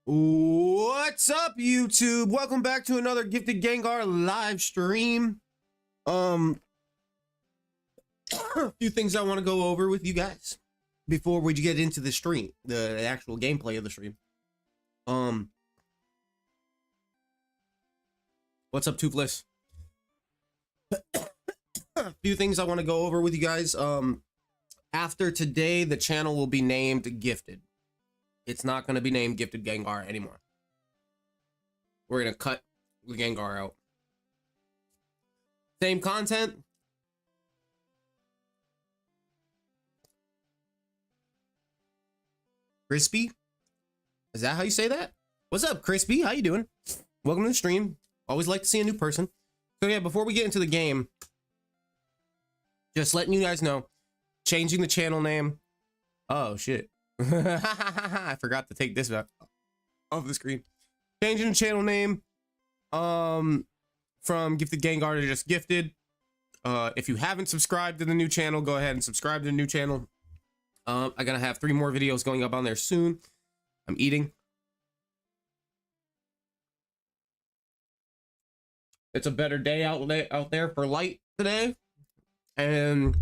What's up, YouTube? Welcome back to another Gifted Gengar live stream. A few things I want to go over with you guys before we get into the stream, the actual gameplay of the stream. What's up, Toothless? A few things I want to go over with you guys. After today, the channel will be named Gifted. It's not going to be named Gifted Gengar anymore. We're going to cut the Gengar out. Same content. Crispy? Is that how you say that? What's up, Crispy? How you doing? Welcome to the stream. Always like to see a new person. So yeah, before we get into the game, just letting you guys know, changing the channel name. Oh, shit. I forgot to take this back off the screen. Changing the channel name from Gifted Gengar to just Gifted. If you haven't subscribed to the new channel, go ahead and subscribe to the new channel. I'm gonna have 3 more videos going up on there soon. I'm eating. It's a better day out there for light today, and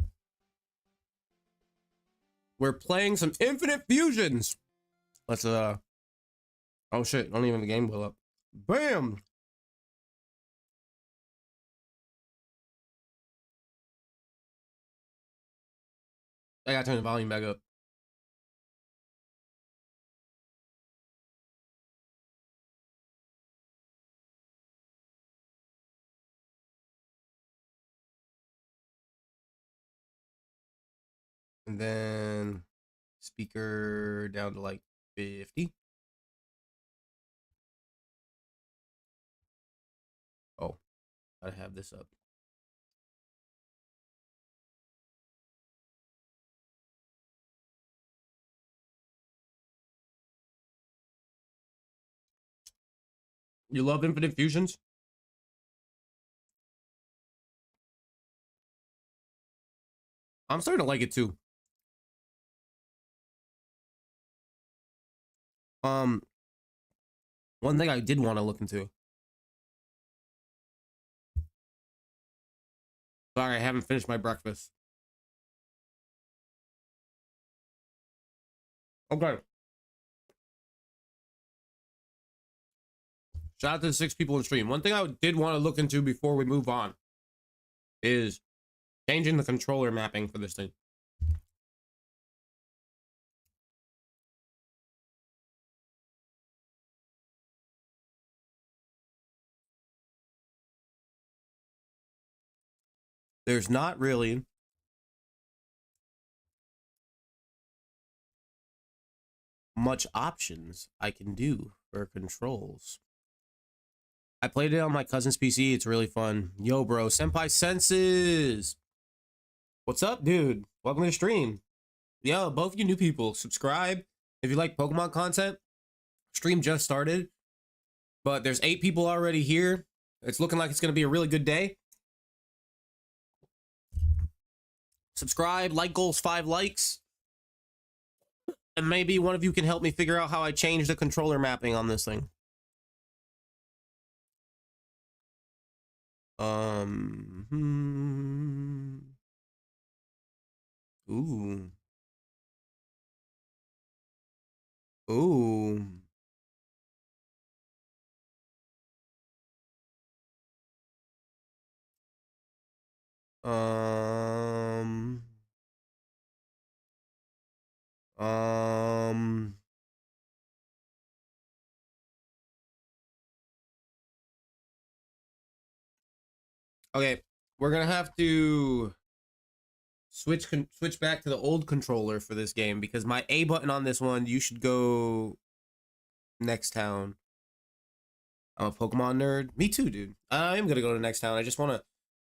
we're playing some Infinite Fusions. Let's oh shit, I don't even have the game wheel up. Bam! I gotta turn the volume back up. And then speaker down to like 50. Oh, I have this up. You love Infinite Fusions? I'm starting to like it too. One thing I did want to look into. Sorry, I haven't finished my breakfast. Okay. Shout out to the 6 people in stream. One thing I did want to look into before we move on is changing the controller mapping for this thing. There's not really much options I can do for controls. I played it on my cousin's PC. It's really fun. Yo, bro. Senpai Senses. What's up, dude? Welcome to the stream. Yo, both of you new people, subscribe if you like Pokemon content. Stream just started, but there's 8 people already here. It's looking like it's going to be a really good day. Subscribe, like goals 5 likes. And maybe one of you can help me figure out how I change the controller mapping on this thing. Ooh. Ooh. Okay, we're gonna have to switch back to the old controller for this game because my A button on this one, you should go next town. I'm a Pokemon nerd. Me too, dude. I am gonna go to next town. I just wanna,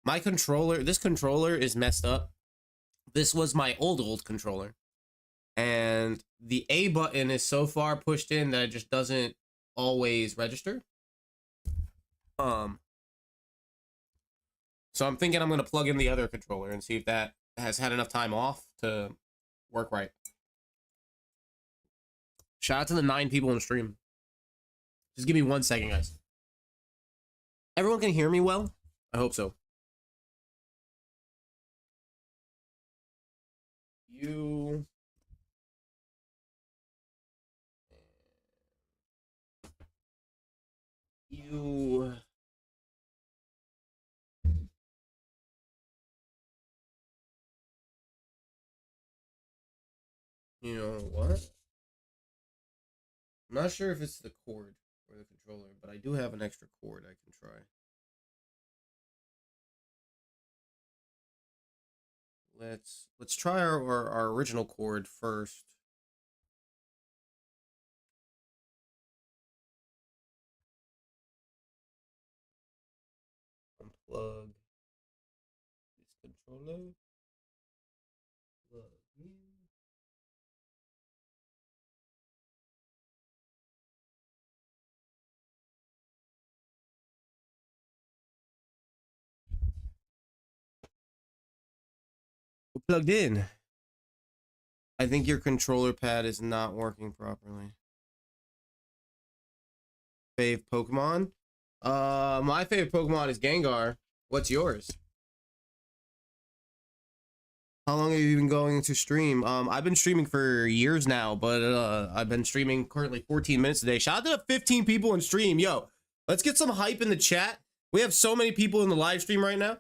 my controller, this controller is messed up. This was my old controller, and the A button is so far pushed in that it just doesn't always register. So I'm thinking I'm gonna plug in the other controller and see if that has had enough time off to work right. Shout out to the 9 people in the stream. Just give me 1 second, guys. Everyone can hear me well? I hope so. You you know what? I'm not sure if it's the cord or the controller, but I do have an extra cord I can try. Let's try our original cord first. Unplug this controller. Plug in. We're plugged in. I think your controller pad is not working properly. Fave Pokemon? My favorite Pokemon is Gengar. What's yours? How long have you been going to stream? I've been streaming for years now, but I've been streaming currently 14 minutes a day. Shout out to the 15 people in stream. Yo, let's get some hype in the chat. We have so many people in the live stream right now.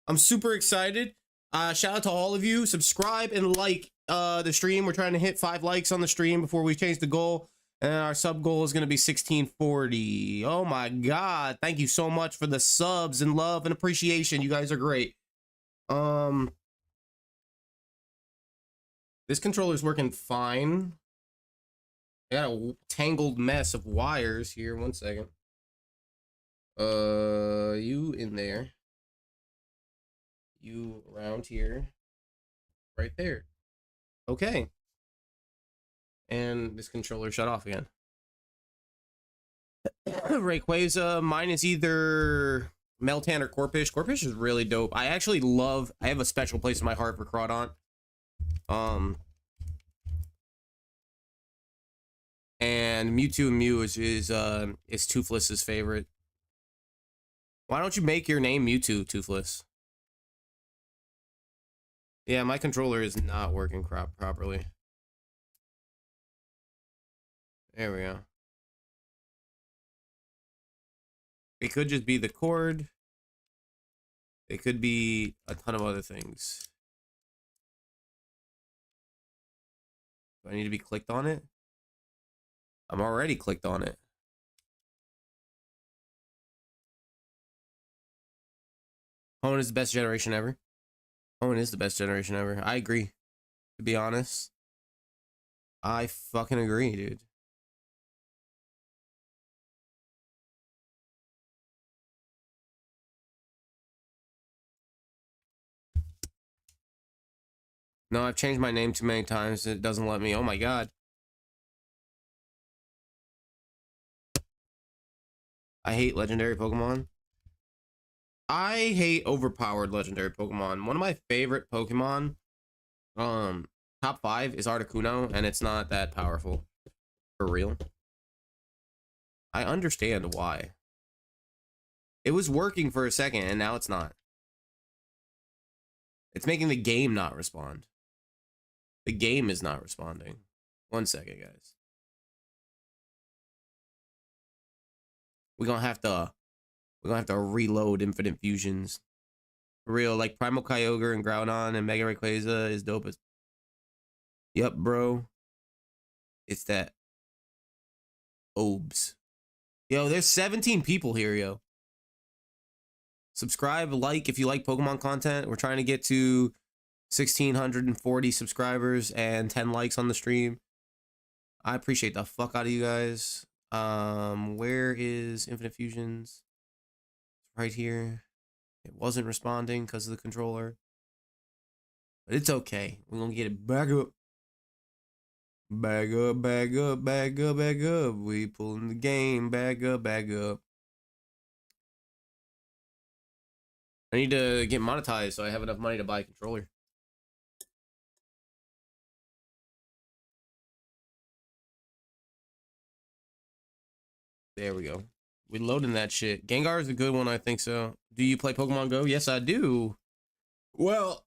I'm super excited. Shout out to all of you. Subscribe and like the stream. We're trying to hit 5 likes on the stream before we change the goal. And our sub goal is going to be 1640. Oh my God. Thank you so much for the subs and love and appreciation. You guys are great. This controller is working fine. I got a tangled mess of wires here. 1 second. You in there. You around here. Right there. Okay. And this controller shut off again. Rayquaza, mine is either Meltan or Corphish. Corphish is really dope. I actually love, I have a special place in my heart for Crawdaunt. And Mewtwo and Mew is Toothless's favorite. Why don't you make your name Mewtwo, Toothless? Yeah, my controller is not working properly. There we go. It could just be the cord. It could be a ton of other things. Do I need to be clicked on it? I'm already clicked on it. Owen is the best generation ever. Owen is the best generation ever. I agree. To be honest. I fucking agree, dude. No, I've changed my name too many times. It doesn't let me. Oh my God. I hate legendary Pokemon. I hate overpowered legendary Pokemon. One of my favorite Pokemon, top 5 is Articuno, and it's not that powerful. For real. I understand why. It was working for a second, and now it's not. It's making the game not respond. The game is not responding. 1 second, guys. We're gonna have to reload Infinite Fusions. For real, like Primal Kyogre and Groudon and Mega Rayquaza is dope as... Yup, bro. It's that Obes. Yo, there's 17 people here, yo. Subscribe, like if you like Pokemon content. We're trying to get to 1,640 subscribers and 10 likes on the stream. I appreciate the fuck out of you guys. Where is Infinite Fusions? Right here. It wasn't responding because of the controller. But it's okay. We're gonna get it back up. Back up, back up, back up, back up. We pulling the game back up, back up. I need to get monetized so I have enough money to buy a controller. There we go. We loading that shit. Gengar is a good one, I think so. Do you play Pokemon Go? Yes, I do. Well,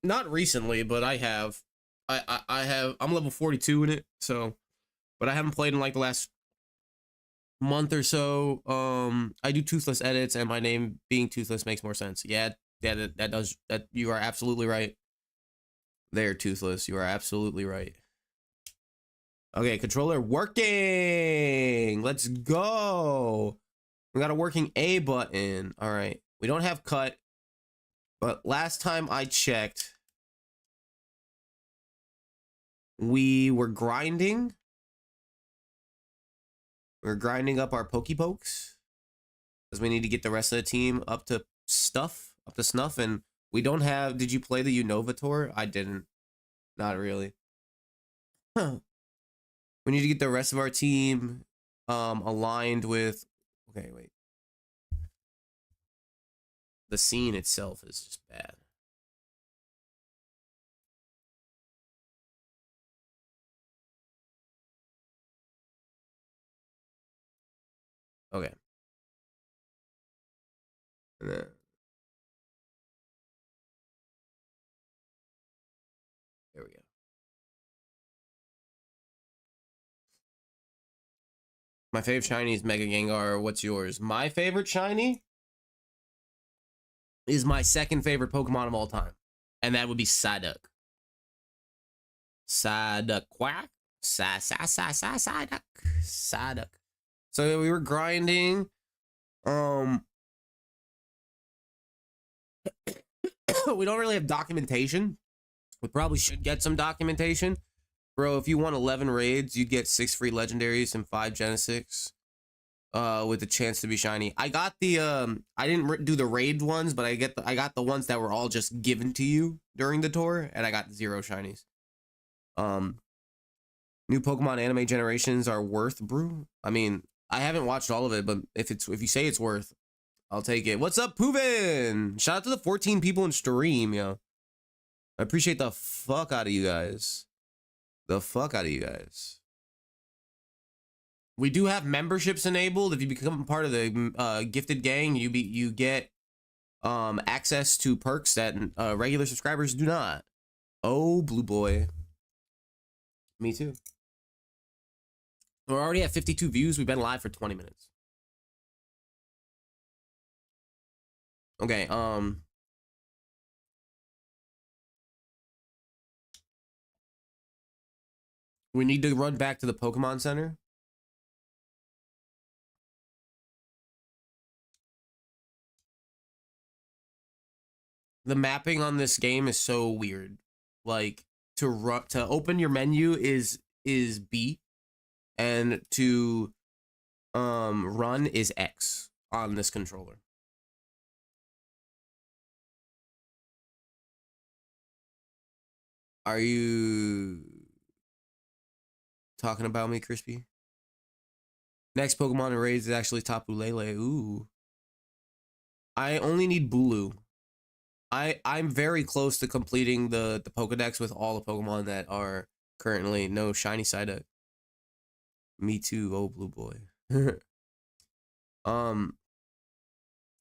not recently, but I have. I have. I'm level 42 in it, so, but I haven't played in like the last month or so. I do toothless edits, and my name being toothless makes more sense. Yeah, that does that. You are absolutely right. There, toothless. You are absolutely right. Okay, controller working. Let's go. We got a working A button. All right. We don't have cut, but last time I checked, we were grinding. We're grinding up our Pokepokes because we need to get the rest of the team up to snuff, and we don't have. Did you play the Unova tour? I didn't. Not really. Huh. We need to get the rest of our team aligned with. Okay, wait. The scene itself is just bad. Okay. And then, there we go. My favorite shiny is Mega Gengar. What's yours? My favorite shiny is my second favorite Pokemon of all time, and that would be Psyduck. Psyduck quack. Psyduck. Psyduck. So we were grinding. We don't really have documentation. We probably should get some documentation. Bro, if you won 11 raids, you'd get 6 free legendaries and 5 Genesics. With a chance to be shiny. I got the I didn't do the raid ones, but I got the ones that were all just given to you during the tour, and I got 0 shinies. New Pokemon anime generations are worth brew. I mean, I haven't watched all of it, but if you say it's worth, I'll take it. What's up, Puvin? Shout out to the 14 people in stream, yo. I appreciate the fuck out of you guys. The fuck out of you guys. We do have memberships enabled. If you become part of the gifted gang, you get access to perks that regular subscribers do not. Oh, blue boy. Me too. We're already at 52 views. We've been live for 20 minutes. Okay, we need to run back to the Pokemon Center. The mapping on this game is so weird. Like to open your menu is B, and to run is X on this controller. Are you talking about me, Crispy? Next Pokemon in raids is actually Tapu Lele. Ooh. I only need Bulu. I'm very close to completing the Pokedex with all the Pokemon that are currently no shiny Psyduck. Me too, oh blue boy. All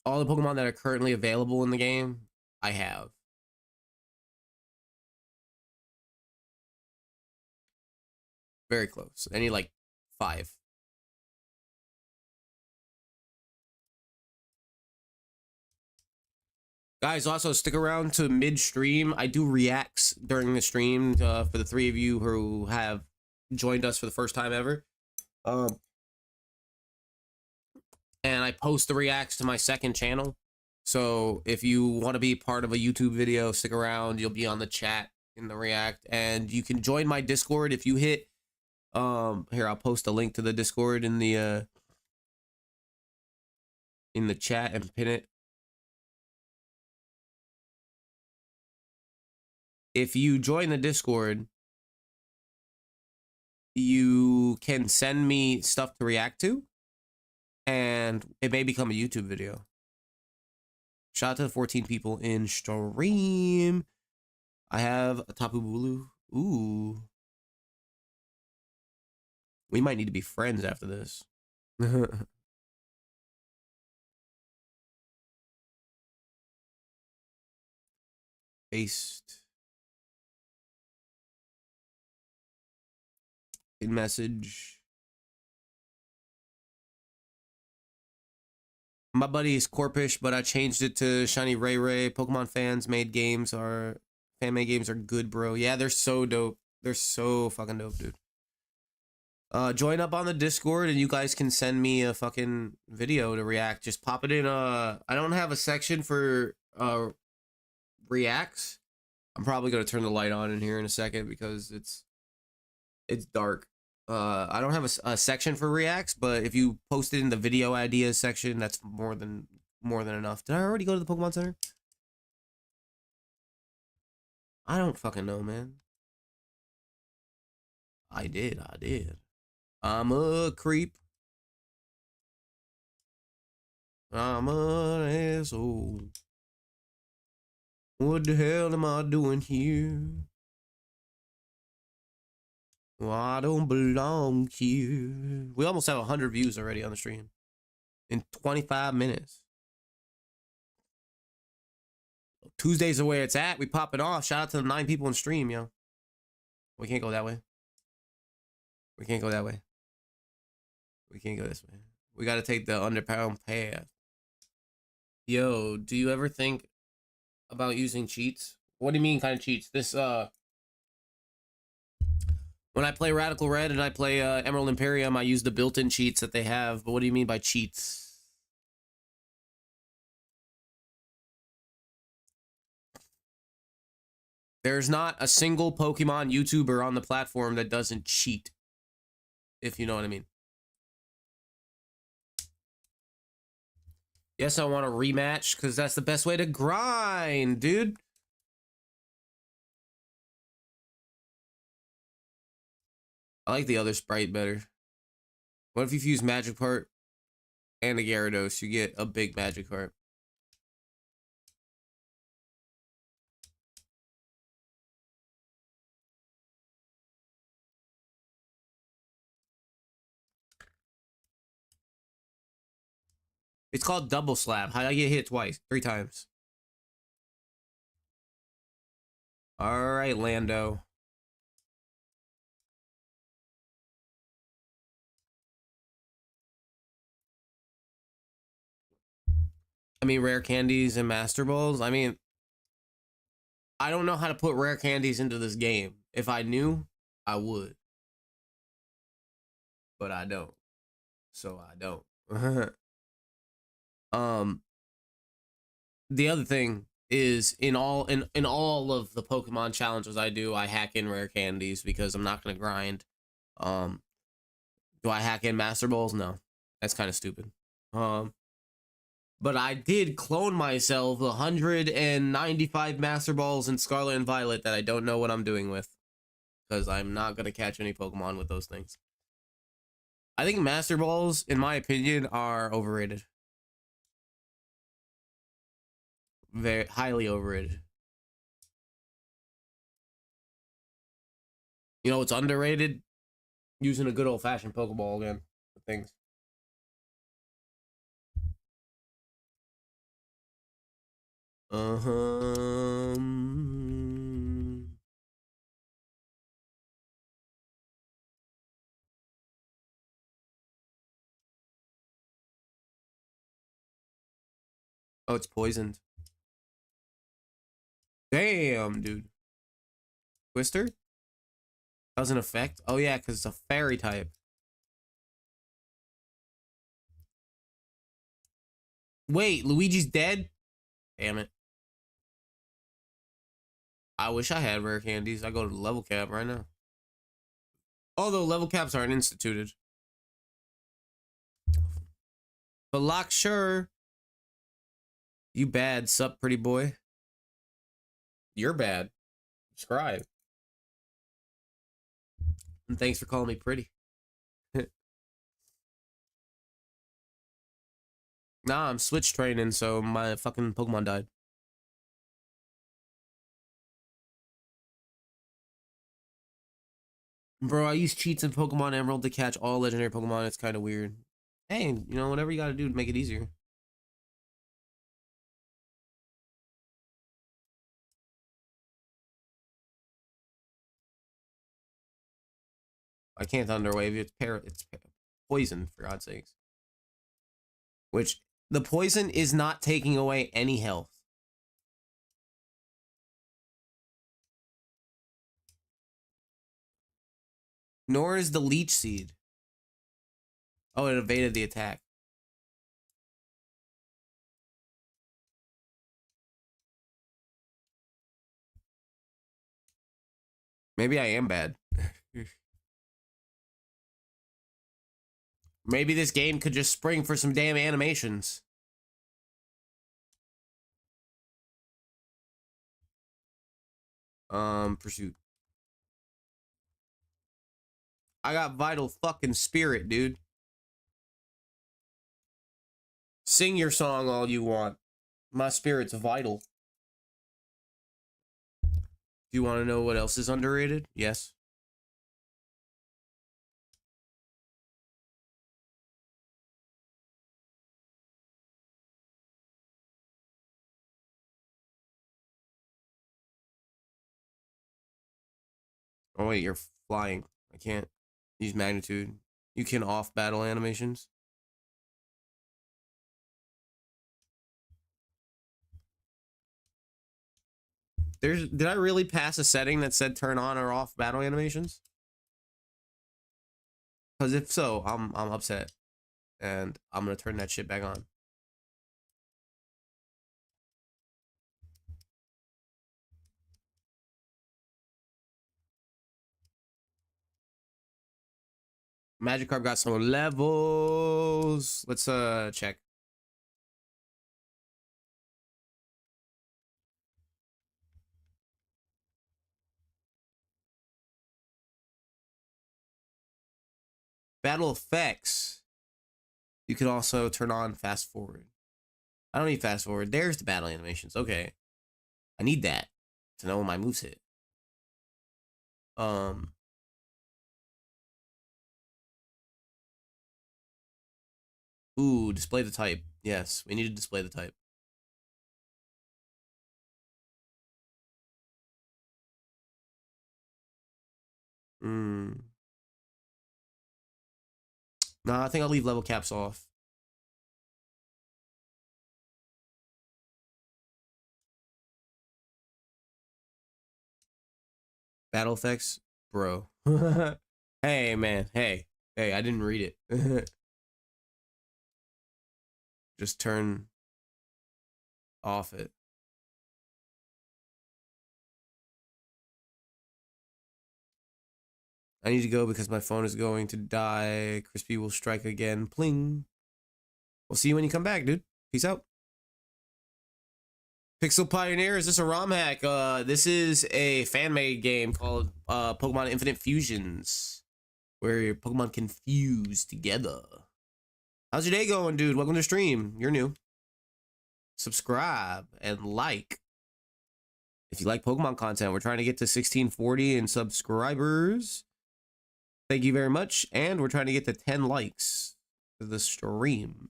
the Pokemon that are currently available in the game, I have. Very close. I need like 5. Guys, also stick around to mid-stream. I do reacts during the stream for the 3 of you who have joined us for the first time ever. And I post the reacts to my second channel. So if you want to be part of a YouTube video, stick around. You'll be on the chat in the react. And you can join my Discord if you hit... here, I'll post a link to the Discord in the chat and pin it. If you join the Discord, you can send me stuff to react to, and it may become a YouTube video. Shout out to the 14 people in stream. I have a Tapu Bulu. Ooh. We might need to be friends after this. Paste in message. My buddy is Corpish, but I changed it to Shiny Ray Ray. Pokemon fans made games are fan made games are good, bro. Yeah, they're so dope. They're so fucking dope, dude. Join up on the Discord and you guys can send me a fucking video to react. Just pop it in. I don't have a section for reacts. I'm probably gonna turn the light on in here in a second because it's dark. I don't have a section for reacts, but if you post it in the video ideas section, that's more than enough. Did I already go to the Pokemon Center? I don't fucking know, man. I did. I'm a creep. I'm an asshole. What the hell am I doing here? Well, I don't belong here. We almost have 100 views already on the stream in 25 minutes. Tuesday's the way it's at. We pop it off. Shout out to the 9 people in stream, yo. We can't go that way. We can't go that way. We can't go this way. We got to take the underpound path. Yo, do you ever think about using cheats? What do you mean kind of cheats? This, when I play Radical Red and I play Emerald Imperium, I use the built-in cheats that they have. But what do you mean by cheats? There's not a single Pokemon YouTuber on the platform that doesn't cheat. If you know what I mean. Yes, I want a rematch because that's the best way to grind, dude. I like the other sprite better. What if you use Magikarp and a Gyarados? You get a big Magikarp. It's called double slap. How do I get hit twice? 3 times. All right, Lando. I mean, rare candies and master balls. I mean, I don't know how to put rare candies into this game. If I knew, I would. But I don't. So I don't. The other thing is in all of the Pokemon challenges I do, I hack in rare candies because I'm not gonna grind. Do I hack in master balls? No. That's kind of stupid. But I did clone myself 195 master balls in Scarlet and Violet that I don't know what I'm doing with. Because I'm not gonna catch any Pokemon with those things. I think master balls, in my opinion, are overrated. Very highly overrated. You know, it's underrated. Using a good old-fashioned Pokeball again for things. Oh, it's poisoned. Damn, dude. Twister? Doesn't affect? Oh, yeah, because it's a fairy type. Wait, Luigi's dead? Damn it. I wish I had rare candies. I go to the level cap right now. Although level caps aren't instituted. But Lock sure. You bad, sup, pretty boy. You're bad. Subscribe. And thanks for calling me pretty. Nah, I'm switch training, so my fucking Pokemon died. Bro, I use cheats in Pokemon Emerald to catch all legendary Pokemon. It's kind of weird. Hey, you know, whatever you gotta do to make it easier. I can't Thunder Wave. It's poison, for God's sakes. Which, the poison is not taking away any health. Nor is the Leech Seed. Oh, it evaded the attack. Maybe I am bad. Maybe this game could just spring for some damn animations. Pursuit. I got vital fucking spirit, dude. Sing your song all you want. My spirit's vital. Do you want to know what else is underrated? Yes. Oh wait, you're flying. I can't use magnitude. You can off battle animations. Did I really pass a setting that said turn on or off battle animations? Because if so, I'm upset. And I'm gonna turn that shit back on. Magikarp got some levels. Let's check. Battle effects. You can also turn on fast forward. I don't need fast forward. There's the battle animations. Okay. I need that to know when my moves hit. Ooh, display the type. Yes, we need to display the type. No, I think I'll leave level caps off. Battle effects, bro. Hey, man. Hey, I didn't read it. Just turn off it. I need to go because my phone is going to die. Crispy will strike again. Pling. We'll see you when you come back, dude. Peace out. Pixel Pioneer, is this a ROM hack? This is a fan-made game called Pokemon Infinite Fusions, where your Pokemon can fuse together. How's your day going, dude? Welcome to the stream. You're new. Subscribe and like. If you like Pokemon content, we're trying to get to 1640 in subscribers. Thank you very much. And we're trying to get to 10 likes to the stream.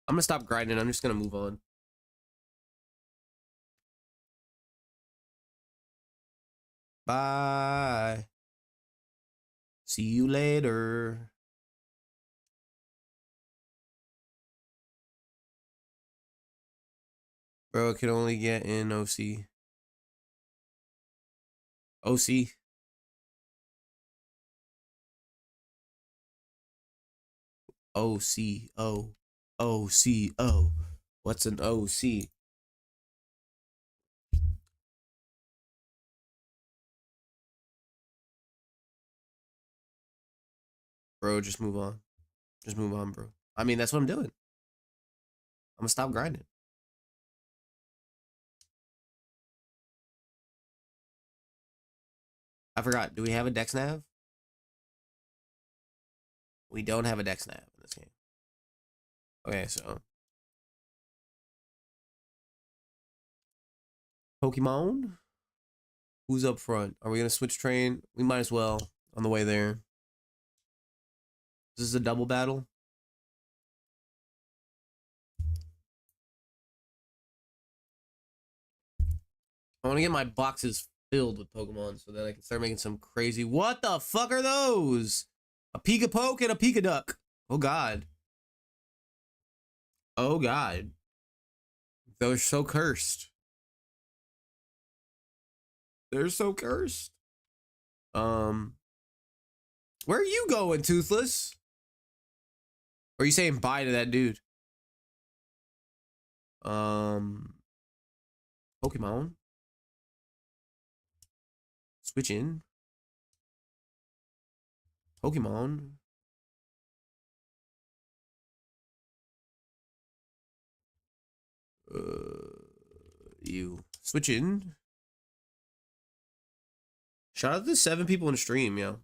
I'm going to stop grinding. I'm just going to move on. Bye. See you later. Bro, can only get in OC. OC. OCO. OCO. What's an OC? Bro, just move on. Just move on, bro. I mean, that's what I'm doing. I'm gonna stop grinding. I forgot. Do we have a Dex Nav? We don't have a Dex Nav in this game. Okay, so Pokemon. Who's up front? Are we gonna switch train? We might as well. on the way there. This is a double battle. I want to get my boxes filled with Pokemon so that I can start making some crazy. What the fuck are those? A Pika Poke and a Pika Duck. Oh god. Oh god. They're so cursed. They're so cursed. Where are you going, Toothless? Or are you saying bye to that dude? Pokemon. Switch in. Pokemon. You switch in. Shout out to 7 people in the stream, yo.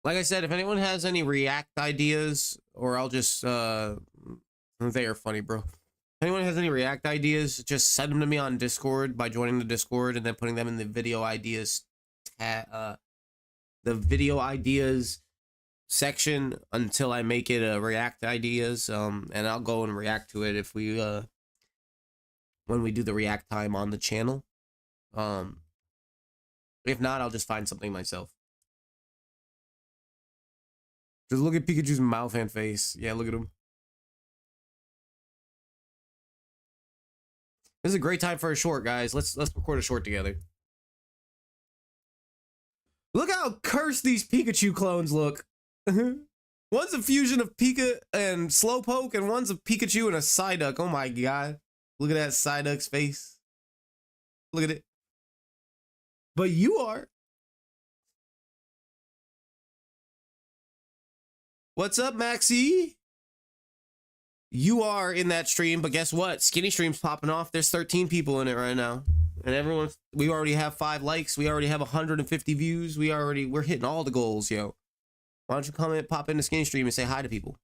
Like I said, if anyone has any React ideas, or I'll just they are funny, bro. If anyone has any React ideas, just send them to me on Discord by joining the Discord and then putting them in the video ideas section until I make it a React ideas. And I'll go and react to it if we when we do the React time on the channel. If not, I'll just find something myself. Just look at Pikachu's mouth and face. Yeah, look at him. This is a great time for a short, guys. Let's record a short together. Look how cursed these Pikachu clones look. One's a fusion of Pika and Slowpoke, and one's a Pikachu and a Psyduck. Oh my god. Look at that Psyduck's face. Look at it. But you are. What's up, Maxie? You are in that stream, but guess what? Skinny stream's popping off. There's 13 people in it right now. And we already have 5 likes. We already have 150 views. We're hitting all the goals, yo. Why don't you comment, pop into Skinny stream and say hi to people?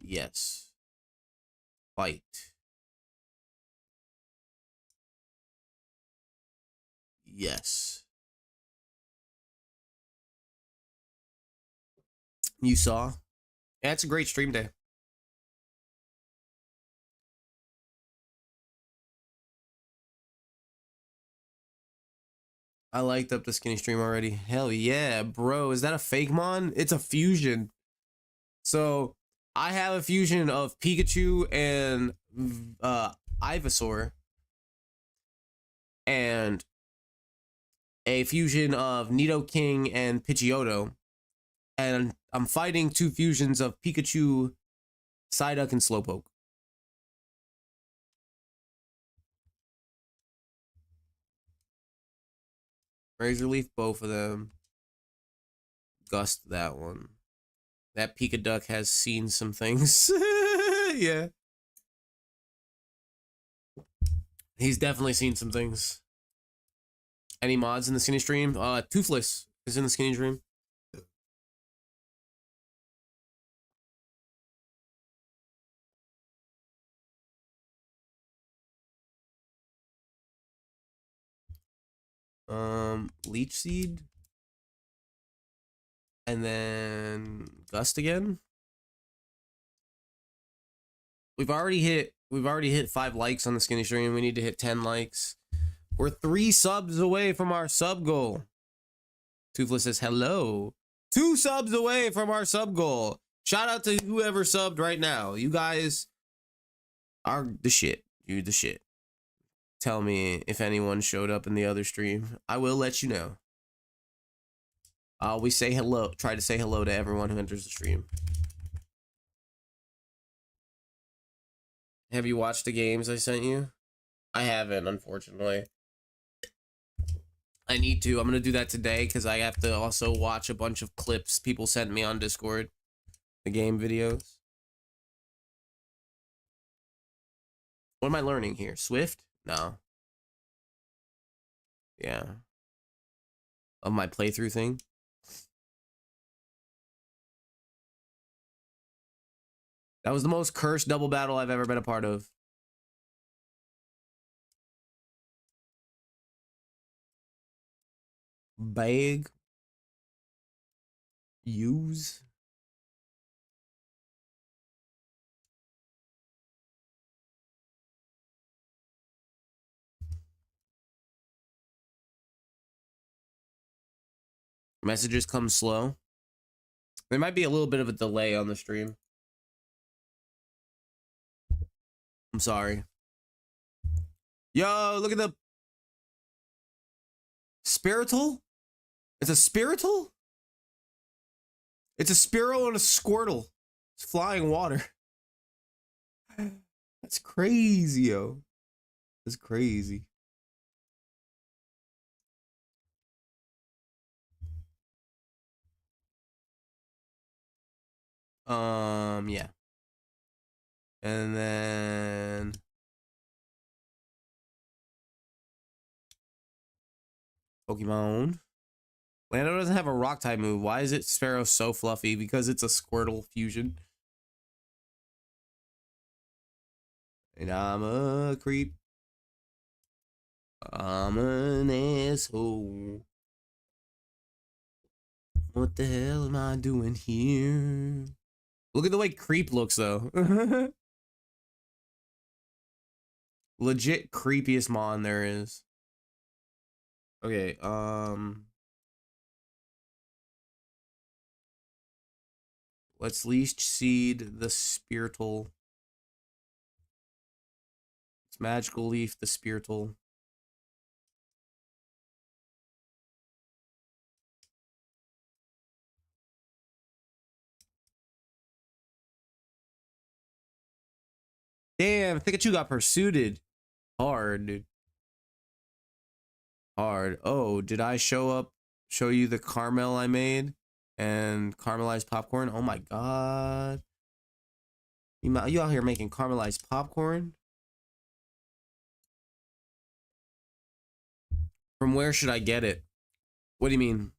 Yes. Fight. Yes. You saw? Yeah, it's a great stream day. I liked up the Skinny stream already. Hell yeah, bro. Is that a fake mon? It's a fusion. So I have a fusion of Pikachu and Ivysaur. And a fusion of Nidoking and Pidgeotto. And I'm fighting 2 fusions of Pikachu, Psyduck, and Slowpoke. Razor Leaf, both of them. Gust, that one. That Pika Duck has seen some things. Yeah. He's definitely seen some things. Any mods in the Skinny stream? Toothless is in the Skinny stream. Leech Seed. And then Gust again. We've already hit 5 likes on the Skinny stream. We need to hit 10 likes. We're 3 subs away from our sub goal. Toothless says hello. 2 subs away from our sub goal. Shout out to whoever subbed right now. You guys are the shit. You're the shit. Tell me if anyone showed up in the other stream. I will let you know. We say hello. Try to say hello to everyone who enters the stream. Have you watched the games I sent you? I haven't, unfortunately. I need to. I'm going to do that today because I have to also watch a bunch of clips people sent me on Discord. The game videos. What am I learning here? Swift? No. Yeah. Of my playthrough thing. That was the most cursed double battle I've ever been a part of. Bag. Use. Messages come slow. There might be a little bit of a delay on the stream. I'm sorry. Yo, look at the Spirital. It's a Spirital? It's a Spearow and a Squirtle. It's flying water. That's crazy, yo. That's crazy. Yeah. And then Pokemon. Lando doesn't have a rock type move. Why is it Sparrow so fluffy? Because it's a Squirtle fusion. And I'm a creep. I'm an asshole. What the hell am I doing here? Look at the way Creep looks, though. Legit creepiest mon there is. Okay, let's least seed the Spirital. It's Magical Leaf, the Spirital. Damn, Pikachu got pursued. Hard, dude. Hard. Oh, did I show you the caramel I made? And caramelized popcorn? Oh my god. You out here making caramelized popcorn? From where should I get it? What do you mean?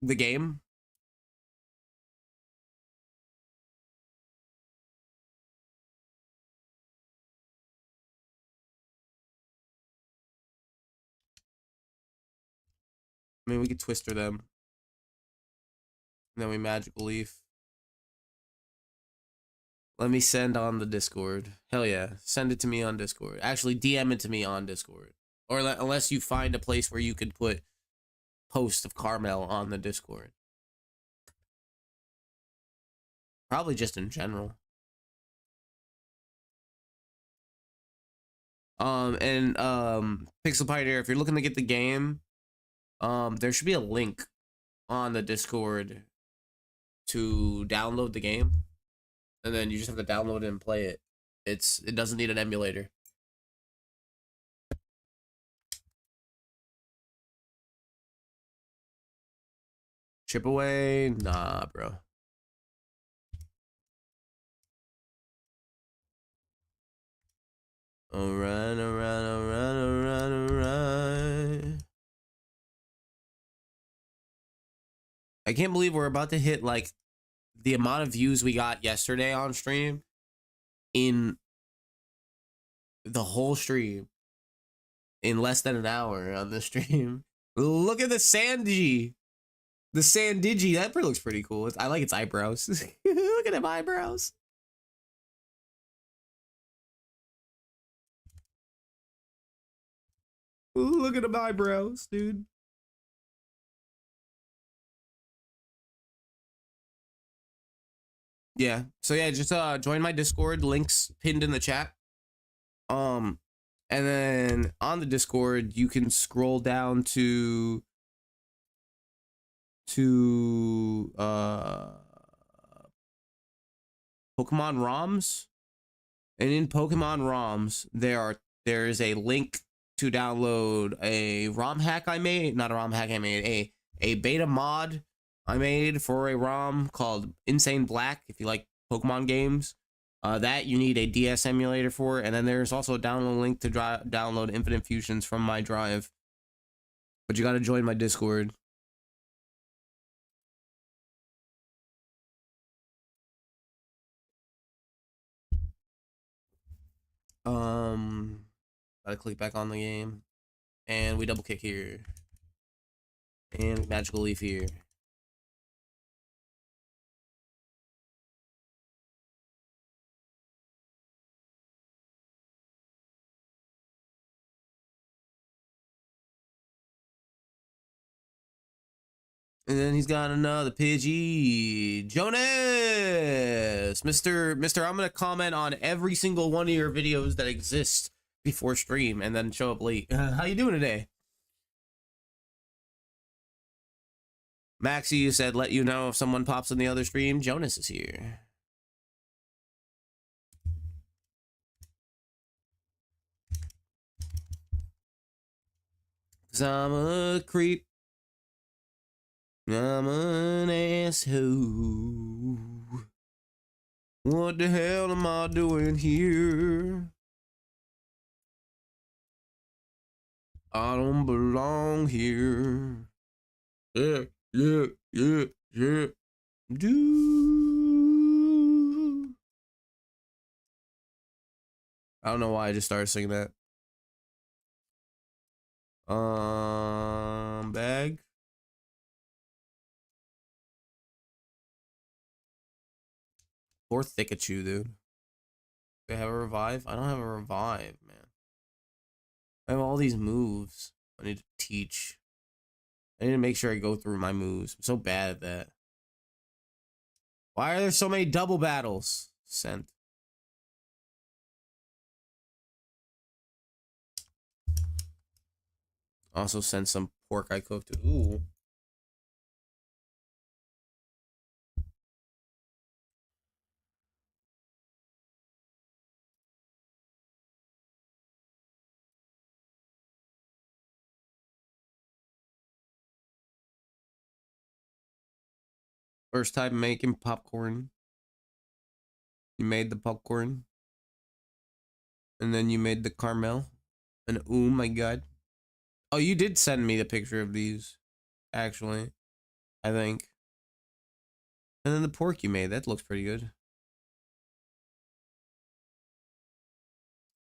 The game? I mean, we could twister them. And then we magical leaf. Let me send on the Discord. Hell yeah. Send it to me on Discord. Actually, DM it to me on Discord. Or unless you find a place where you could put post of Carmel on the Discord. Probably just in general. Pixel Pioneer, if you're looking to get the game, there should be a link on the Discord to download the game. And then you just have to download it and play it. It doesn't need an emulator. Chip away? Nah, bro. Alright. I can't believe we're about to hit like the amount of views we got yesterday on stream in the whole stream in less than an hour on the stream. Look at the Sanji. The Sandigi. That looks pretty cool. I like its eyebrows. Look at them eyebrows. Look at them eyebrows, dude. Yeah. So yeah, just join my Discord. Links pinned in the chat. And then on the Discord, you can scroll down to Pokemon ROMs. And in Pokemon ROMs, there is a link to download a ROM hack I made. Not a ROM hack I made, a beta mod I made for a ROM called Insane Black, if you like Pokemon games. That you need a DS emulator for. And then there's also a download link to download Infinite Fusions from my drive. But you gotta join my Discord. Gotta click back on the game. And we double kick here. And magical leaf here. And then he's got another Pidgey. Jonas! Mr. I'm gonna comment on every single one of your videos that exist before stream and then show up late. How you doing today? Maxie, you said let you know if someone pops in the other stream. Jonas is here. Cause I'm a creep. I'm an asshole. What the hell am I doing here? I don't belong here. Yeah. Do. I don't know why I just started singing that. Bag. Poor Thickachu, dude. Do I have a revive? I don't have a revive, man. I have all these moves I need to teach. I need to make sure I go through my moves. I'm so bad at that. Why are there so many double battles? Sent. Also sent some pork I cooked. Ooh. First time making popcorn. You made the popcorn. And then you made the caramel. And oh my god. Oh, you did send me the picture of these. Actually. I think. And then the pork you made. That looks pretty good.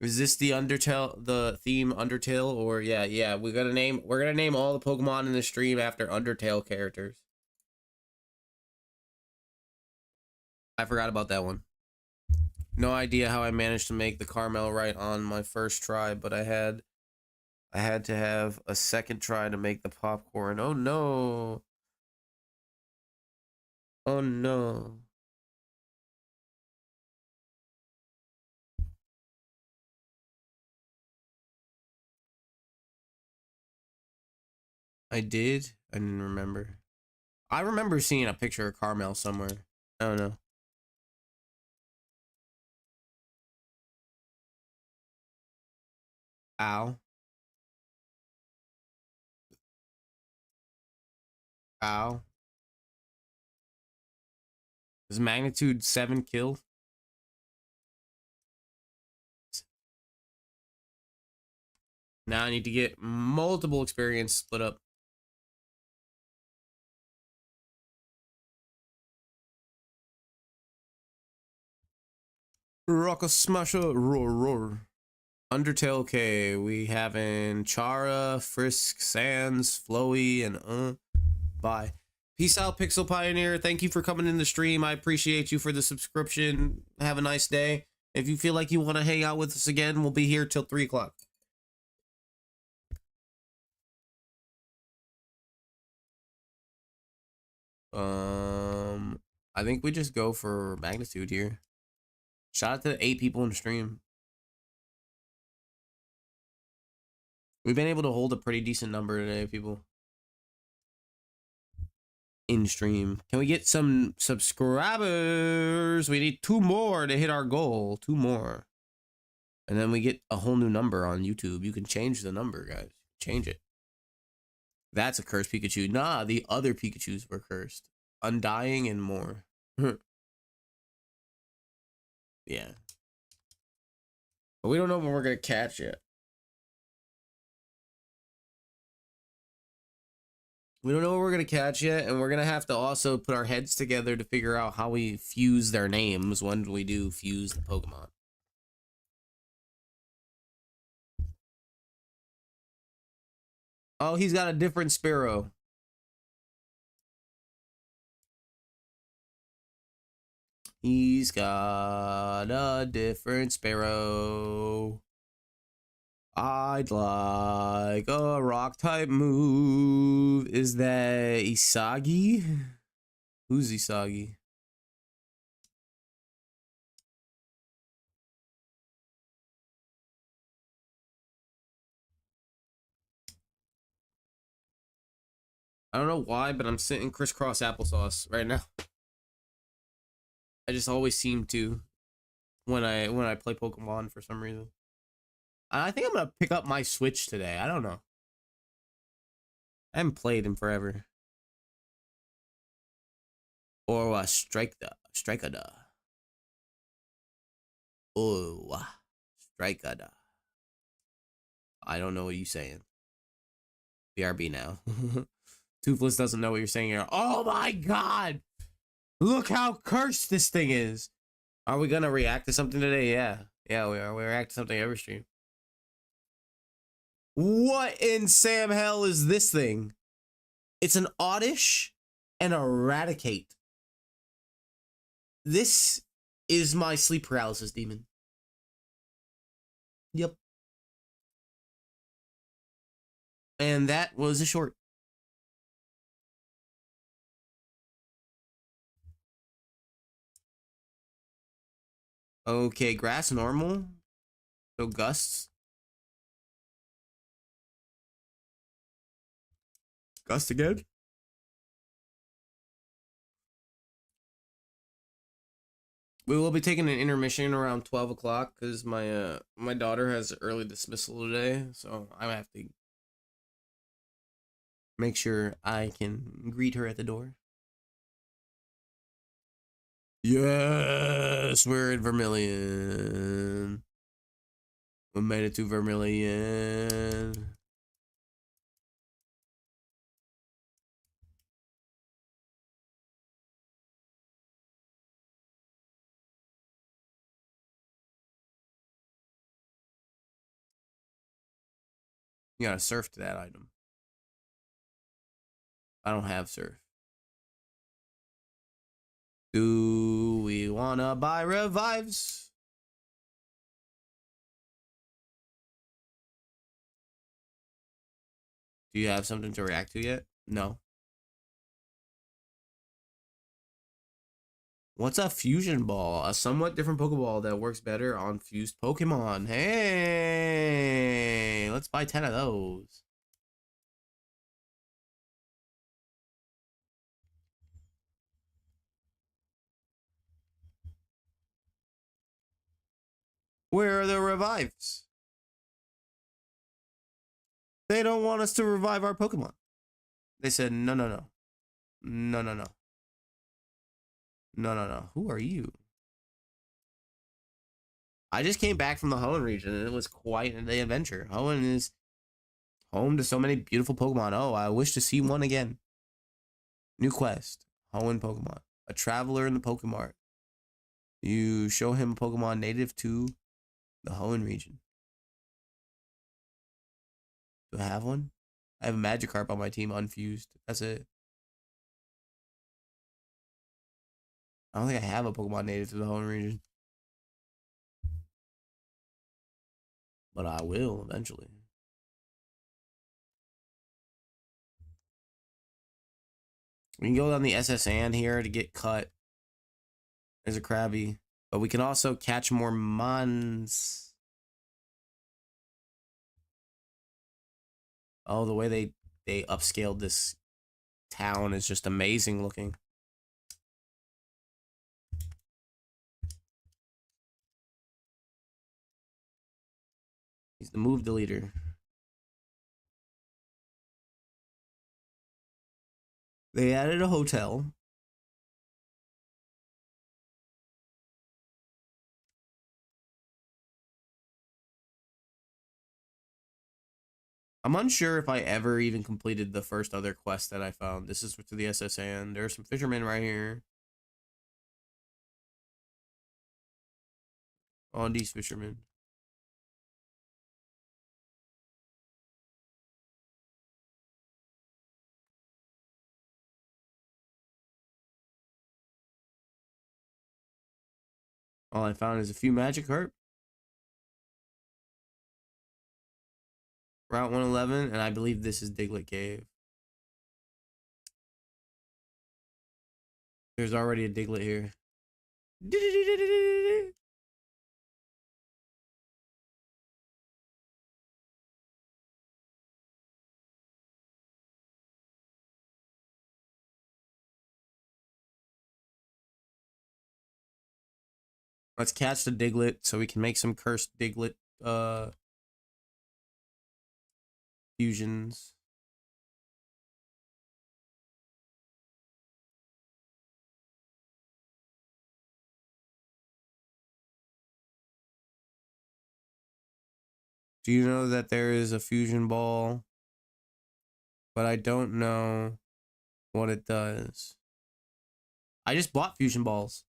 Is this the Undertale, the theme Undertale? Or yeah. We're gonna name all the Pokemon in the stream after Undertale characters. I forgot about that one. No idea how I managed to make the caramel right on my first try, but I had to have a second try to make the popcorn. Oh no. Oh no. I did? I didn't remember. I remember seeing a picture of caramel somewhere. I don't know. Ow. Ow. Is magnitude 7 kill? Now I need to get multiple experience split up. Rock a smasher, roar roar. Undertale, okay, we having Chara, Frisk, Sans, Flowy, and bye. Peace out, Pixel Pioneer. Thank you for coming in the stream. I appreciate you for the subscription. Have a nice day. If you feel like you want to hang out with us again, we'll be here till 3 o'clock. I think we just go for magnitude here. Shout out to the 8 people in the stream. We've been able to hold a pretty decent number today, people. In stream. Can we get some subscribers? We need 2 more to hit our goal. 2 more. And then we get a whole new number on YouTube. You can change the number, guys. Change it. That's a cursed Pikachu. Nah, the other Pikachus were cursed. Undying and more. Yeah. But we don't know when we're going to catch yet. We don't know what we're going to catch yet, and we're going to have to also put our heads together to figure out how we fuse their names when we do fuse the Pokemon. Oh, he's got a different Spearow. He's got a different sparrow. I'd like a rock type move. Is that Isagi? Who's Isagi? I don't know why, but I'm sitting crisscross applesauce right now. I just always seem to when I play Pokemon for some reason. I think I'm gonna pick up my Switch today. I don't know. I haven't played in forever. Or Strikeada. Oh, Strikeada. I don't know what you're saying. BRB now. Toothless doesn't know what you're saying here. Oh my god! Look how cursed this thing is. Are we gonna react to something today? Yeah. Yeah, we are. We react to something every stream. What in Sam hell is this thing? It's an Oddish and a Raticate. This is my sleep paralysis demon. Yep. And that was a short. Okay, grass normal. So gusts. Gust again. We will be taking an intermission around 12 o'clock because my daughter has early dismissal today, so I have to make sure I can greet her at the door. Yes, we're in Vermilion. We made it to Vermilion. You gotta surf to that item. I don't have surf. Do we wanna buy revives? Do you have something to react to yet? No. What's a fusion ball? A somewhat different Pokeball that works better on fused Pokemon. Hey, let's buy 10 of those. Where are the revives? They don't want us to revive our Pokemon. They said, no, no, no. No, no, no. No, no, no. Who are you? I just came back from the Hoenn region and it was quite an adventure. Hoenn is home to so many beautiful Pokemon. Oh, I wish to see one again. New quest. Hoenn Pokemon. A traveler in the Pokemart. You show him a Pokemon native to the Hoenn region. Do I have one? I have a Magikarp on my team, unfused. That's it. I don't think I have a Pokemon native to the Hoenn region. But I will eventually. We can go down the SS Sand here to get cut. There's a Krabby. But we can also catch more Mons. Oh, the way they upscaled this town is just amazing looking. He's the move deleter. They added a hotel. I'm unsure if I ever even completed the first other quest that I found. This is to the SS Sand. There's some fishermen right here. Oh, these fishermen. All I found is a few magic herb. Route 111, and I believe this is Diglett Cave. There's already a Diglett here. Let's catch the Diglett so we can make some cursed Diglett fusions. Do you know that there is a fusion ball? But I don't know what it does. I just bought fusion balls.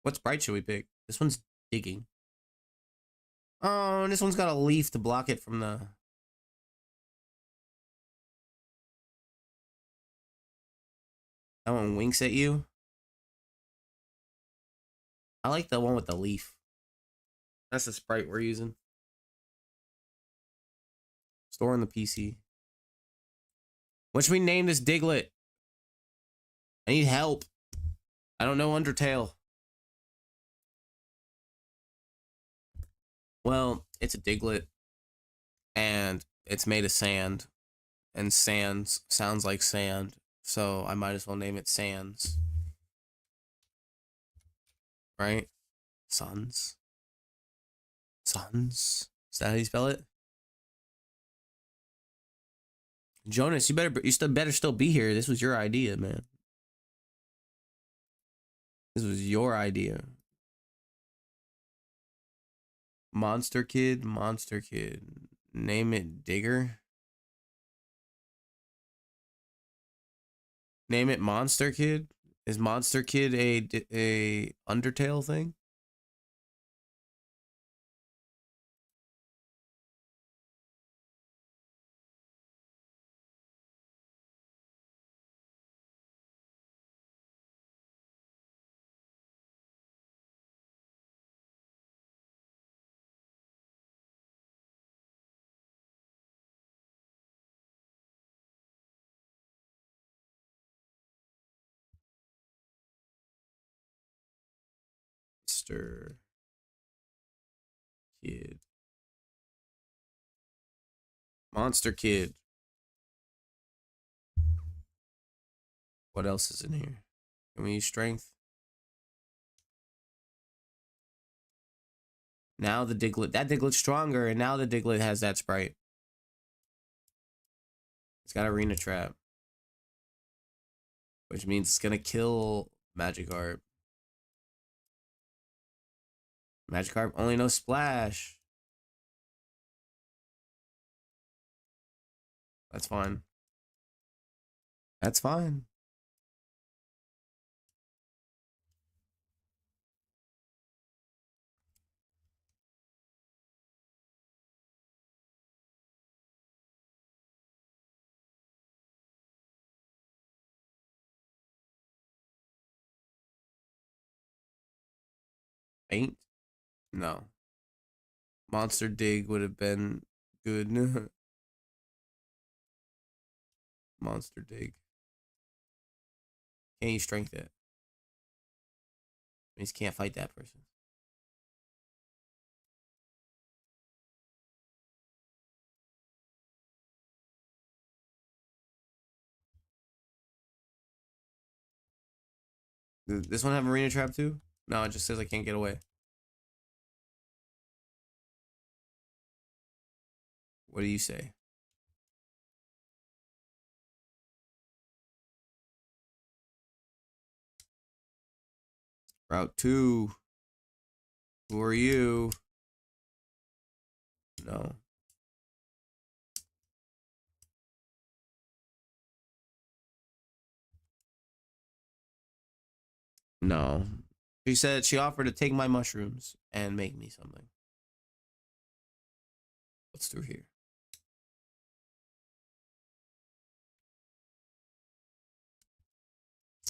What sprite should we pick? This one's digging. Oh, and this one's got a leaf to block it from the... That one winks at you. I like the one with the leaf. That's the sprite we're using. Store on the PC. What should we name this Diglett? I need help. I don't know Undertale. Well, it's a Diglett. And it's made of sand. And sand sounds like sand. So I might as well name it Sands. Right? Sons. Sons. Is that how you spell it? Jonas, you still better be here. This was your idea, man. This was your idea. Monster Kid, Monster Kid. Name it Digger. Name it Monster Kid. Is Monster Kid a Undertale thing? Monster Kid. Monster Kid. What else is in here? Can we use strength? Now the Diglett. That Diglett's stronger, and now the Diglett has that sprite. It's got Arena Trap. Which means it's gonna kill Magikarp. Magikarp only knows Splash. That's fine. That's fine. Faint? No. Monster Dig would have been good. Monster Dig. Can't you strength it? Means can't fight that person. Does this one have Arena Trap too? No, it just says I can't get away. What do you say? Route 2. Who are you? No. No. She said she offered to take my mushrooms and make me something. What's through here?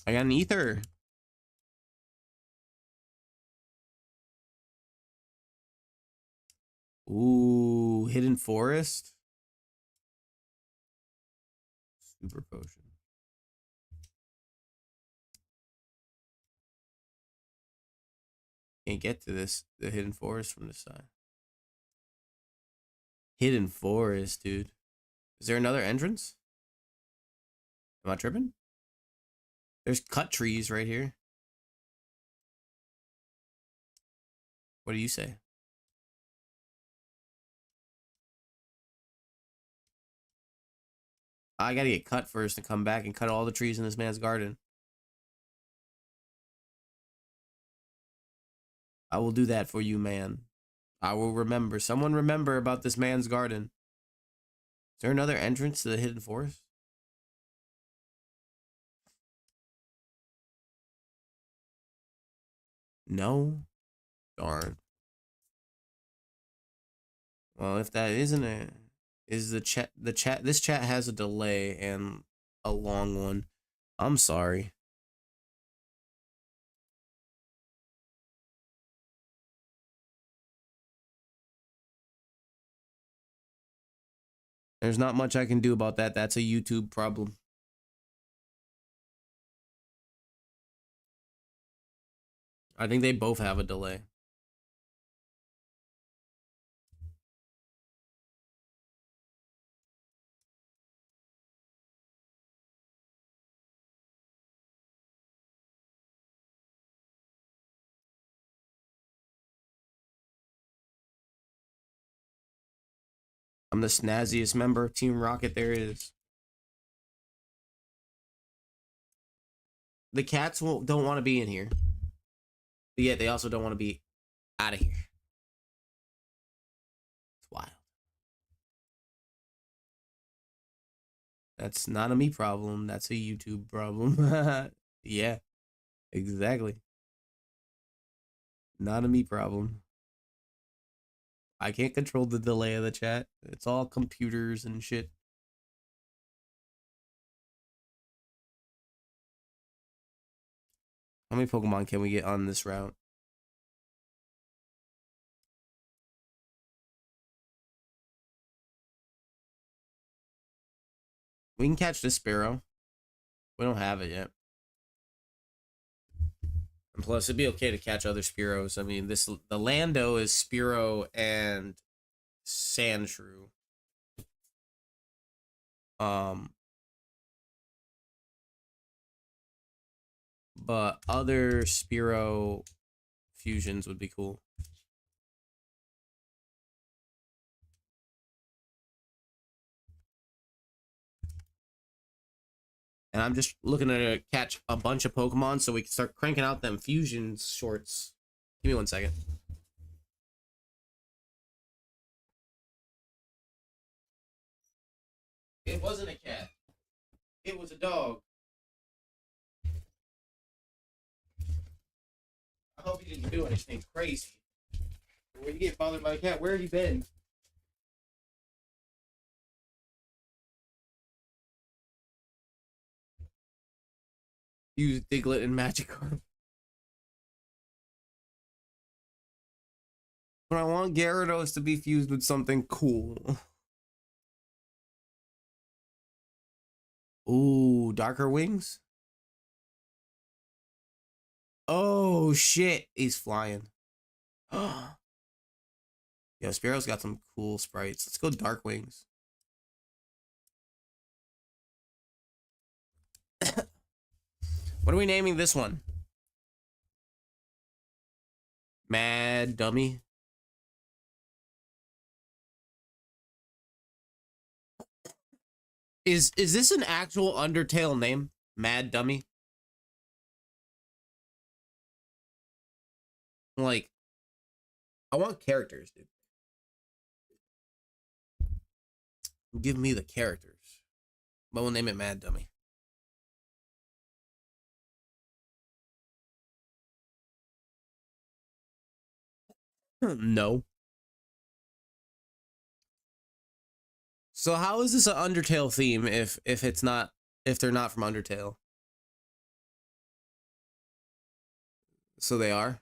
I got an ether. Ooh, hidden forest. Super potion. Can't get to the hidden forest from this side. Hidden forest, dude. Is there another entrance? Am I tripping? There's cut trees right here. What do you say? I gotta get cut first and come back and cut all the trees in this man's garden. I will do that for you, man. I will remember. Someone remember about this man's garden. Is there another entrance to the hidden forest? No. Darn. Well, if that isn't it, is the chat this chat has a delay and a long one. I'm sorry. There's not much I can do about that. That's a YouTube problem. I think they both have a delay. I'm the snazziest member of Team Rocket there is. The cats don't want to be in here. But yet they also don't want to be out of here. It's wild. That's not a me problem. That's a YouTube problem. Yeah, exactly. Not a me problem. I can't control the delay of the chat. It's all computers and shit. How many Pokemon can we get on this route? We can catch this Sparrow. We don't have it yet. And plus, it'd be okay to catch other Spearows. I mean, the Lando is Spearow and Sandshrew. But other Spearow fusions would be cool. And I'm just looking to catch a bunch of Pokemon so we can start cranking out them fusions shorts. Give me 1 second. It wasn't a cat. It was a dog. I hope you didn't do anything crazy. When you get bothered by a cat, where have you been? Use Diglett and Magikarp. But I want Gyarados to be fused with something cool. Ooh, Darker Wings? Oh, shit. He's flying. Yo, Spearow's got some cool sprites. Let's go Dark Wings. What are we naming this one? Mad Dummy. Is this an actual Undertale name? Mad Dummy? Like, I want characters, dude. Give me the characters. But we'll name it Mad Dummy. No. So how is this an Undertale theme if they're not from Undertale? So they are.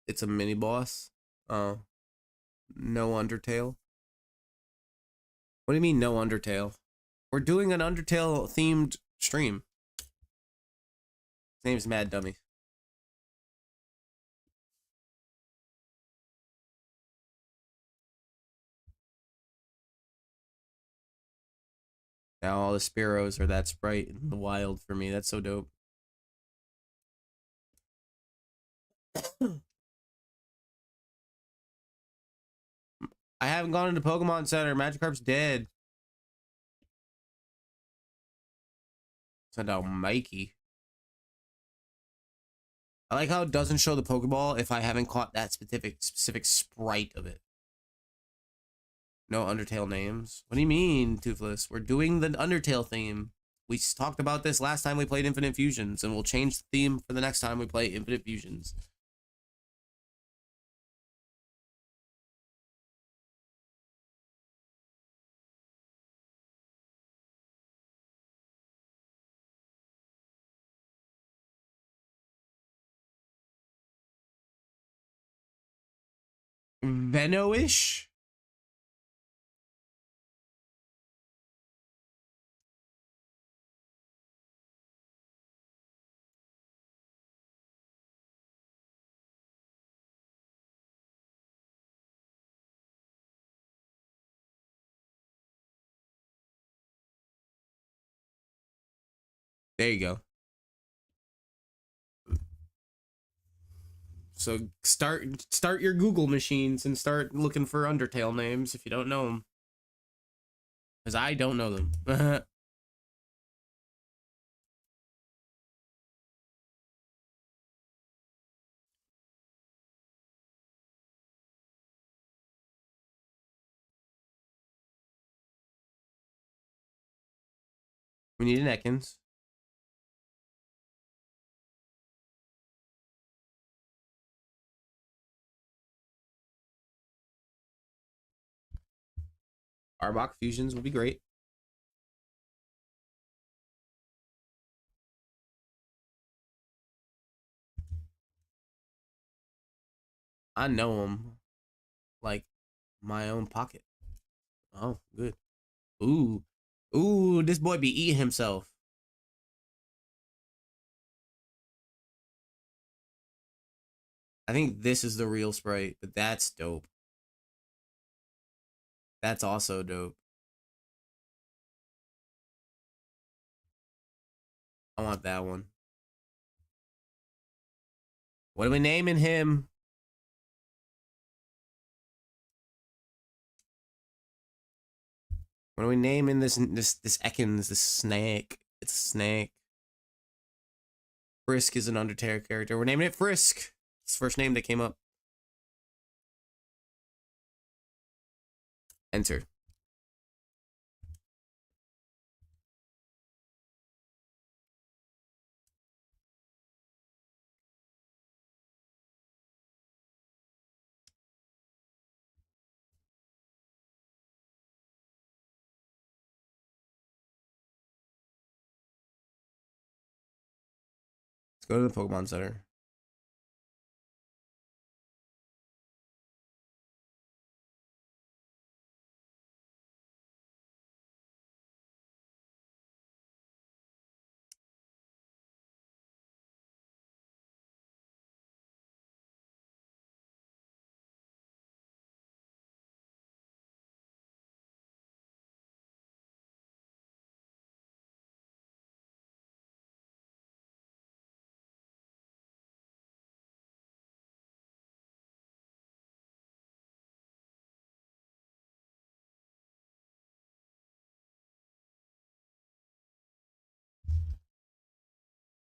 It's a mini boss. Oh. No Undertale. What do you mean no Undertale? We're doing an Undertale themed stream. His name's Mad Dummy. Now all the Sparrows are that sprite in the wild for me. That's so dope. I haven't gone into Pokemon Center. Magikarp's dead. Send out Mikey. I like how it doesn't show the Pokeball if I haven't caught that specific sprite of it. No Undertale names. What do you mean, Toothless? We're doing the Undertale theme. We talked about this last time we played Infinite Fusions, and we'll change the theme for the next time we play Infinite Fusions. Veno-ish? There you go. So start your Google machines and start looking for Undertale names if you don't know them. Because I don't know them. We need an Ekans. Arbok fusions would be great. I know him like my own pocket. Oh, good. Ooh. Ooh, this boy be eating himself. I think this is the real sprite, but that's dope. That's also dope. I want that one. What are we naming him? What are we naming this Ekans, this snake? It's a snake. Frisk is an Undertale character. We're naming it Frisk. It's the first name that came up. Enter. Let's go to the Pokemon Center.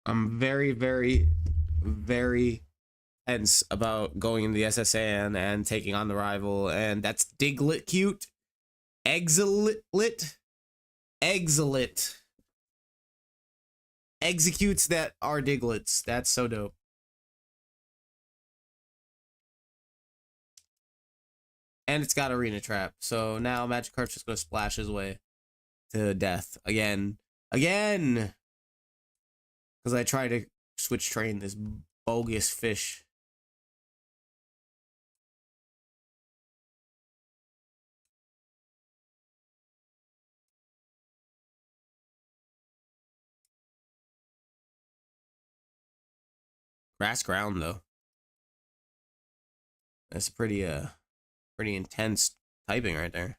I'm very, very, very tense about going into the SSN and taking on the rival, and that's Diglett cute. Exillit. Executes that are Diglets. That's so dope. And it's got Arena Trap, so now Magikarp's just gonna splash his way. to death again. Again! Because I tried to switch train this bogus fish. Grass ground, though. That's pretty intense typing right there.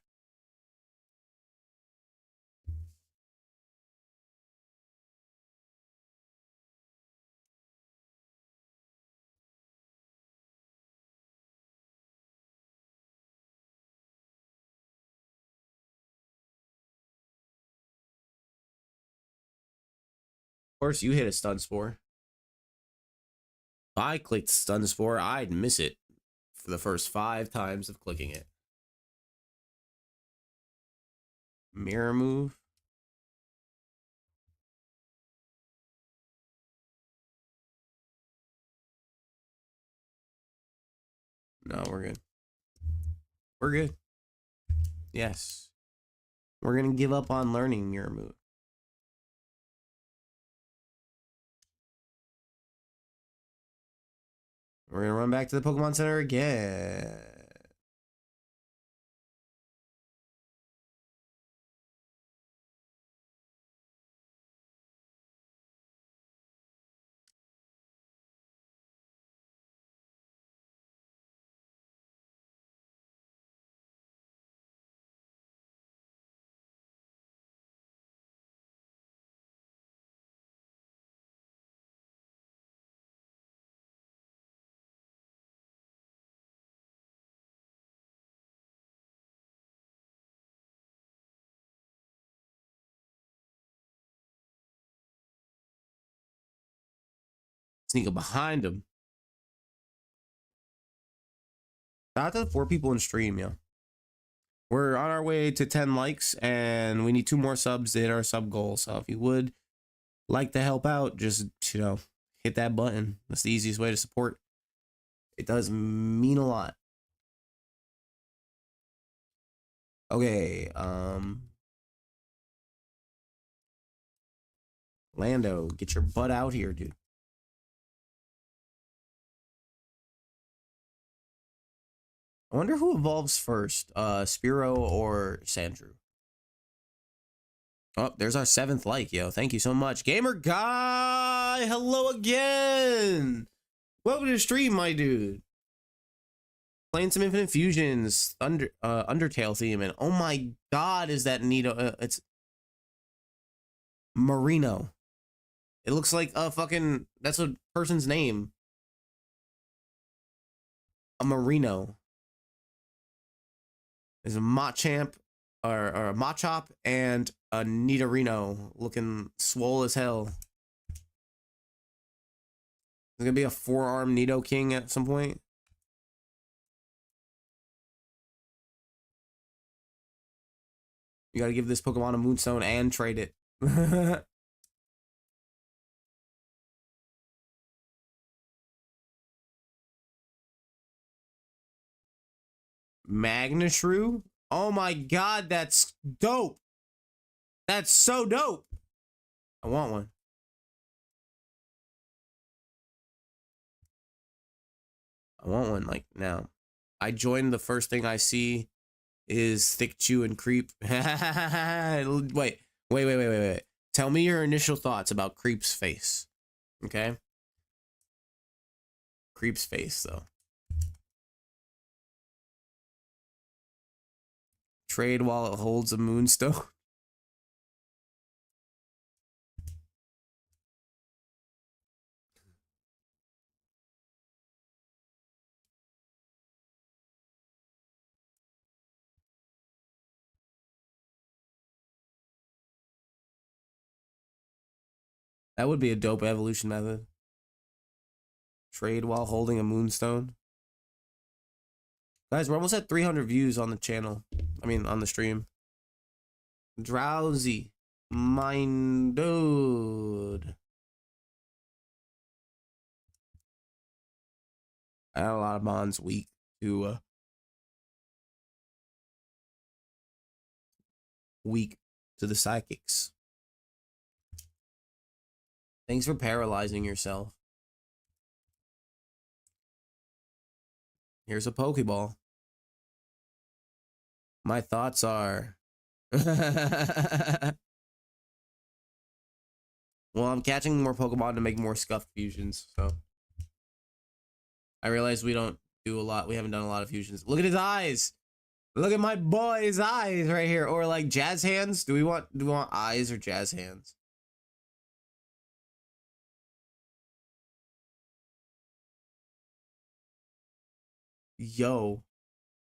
Of course, you hit a stun spore. If I clicked stun spore, I'd miss it for the first 5 times of clicking it. Mirror move. No, we're good. We're good. Yes. We're gonna give up on learning mirror move. We're gonna run back to the Pokemon Center again. Sneak up behind him. Shout out to the 4 people in stream, yo. We're on our way to 10 likes, and we need 2 more subs to hit our sub goal. So if you would like to help out, just, you know, hit that button. That's the easiest way to support. It does mean a lot. Okay, Lando, get your butt out here, dude. I wonder who evolves first, Spearow or Sandrew. Oh, there's our 7th like, yo. Thank you so much. Gamer Guy, hello again. Welcome to the stream, my dude. Playing some Infinite Fusions, Undertale theme, and oh my god, is that neat? It's Marino. It looks like a fucking, that's a person's name. A Marino. There's a Machamp, or a Machop, and a Nidorino looking swole as hell. There's gonna be a 4-arm Nidoking at some point. You gotta give this Pokemon a Moonstone and trade it. Magnashrew? Oh my god, that's dope. That's so dope. I want one. I want one like now. I joined, the first thing I see is Thick Chew and Creep. Wait. Tell me your initial thoughts about Creep's face. Okay? Creep's face, though. Trade while it holds a Moonstone. That would be a dope evolution method. Trade while holding a Moonstone. Guys, we're almost at 300 views on the channel. I mean, on the stream. Drowsy. Mine dude. I had a lot of bonds weak to weak to the psychics. Thanks for paralyzing yourself. Here's a Pokeball. My thoughts are... Well, I'm catching more Pokemon to make more Scuffed fusions, so... I realize we don't do a lot. We haven't done a lot of fusions. Look at his eyes! Look at my boy's eyes right here. Or like Jazz Hands. Do we want eyes or Jazz Hands? Yo.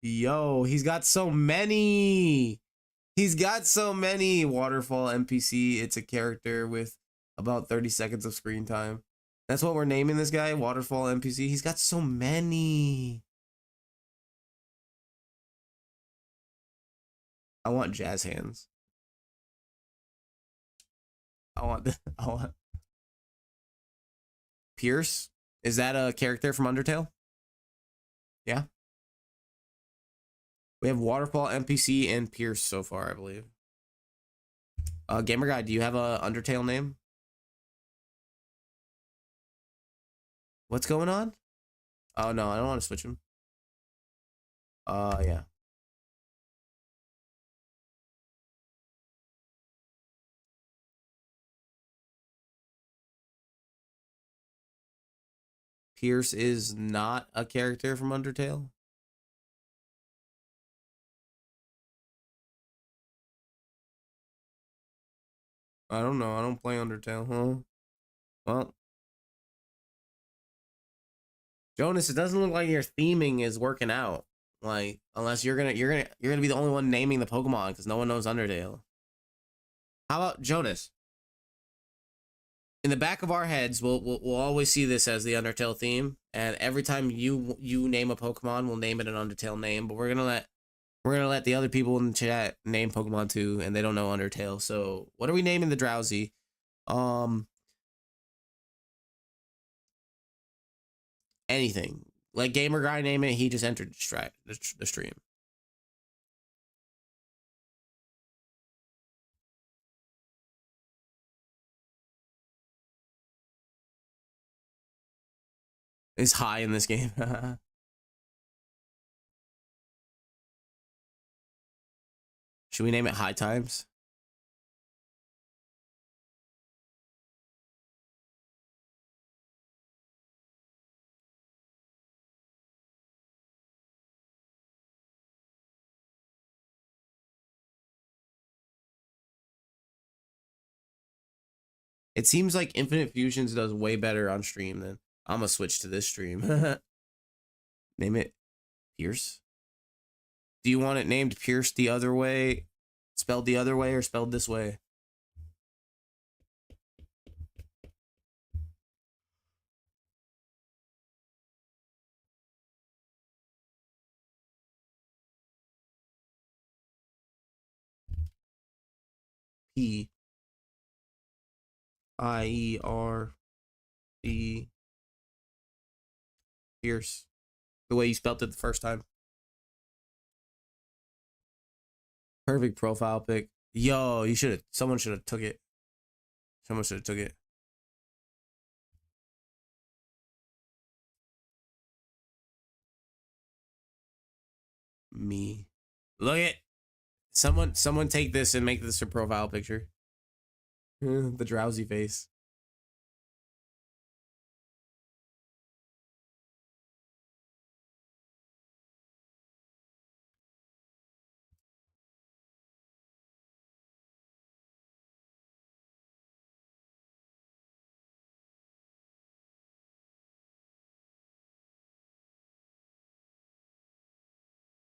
Yo, he's got so many. He's got so many. Waterfall NPC. It's a character with about 30 seconds of screen time. That's what we're naming this guy, Waterfall NPC. He's got so many. I want Jazz Hands. I want Pierce. Is that a character from Undertale? Yeah. We have Waterfall NPC and Pierce so far, I believe. Gamer Guy, do you have a Undertale name? What's going on? Oh no, I don't want to switch him. Yeah. Pierce is not a character from Undertale. I don't know. I don't play Undertale, huh? Well, Jonas, it doesn't look like your theming is working out. Like, unless you're gonna be the only one naming the Pokemon because no one knows Undertale. How about Jonas? In the back of our heads, we'll always see this as the Undertale theme, and every time you name a Pokemon, we'll name it an Undertale name. But we're gonna let the other people in the chat name Pokemon too, and they don't know Undertale. So what are we naming the Drowsy? Anything. Like Gamer Guy name it, he just entered the stream. Is high in this game. Should we name it High Times? It seems like Infinite Fusions does way better on stream than I'm gonna switch to this stream. Name it Pierce. Do you want it named Pierce the other way, spelled the other way, or spelled this way? P-I-E-R-E Pierce. The way you spelled it the first time. Perfect profile pic. Yo, someone should have took it. Someone should have took it. Me. Look at someone take this and make this a profile picture. The drowsy face.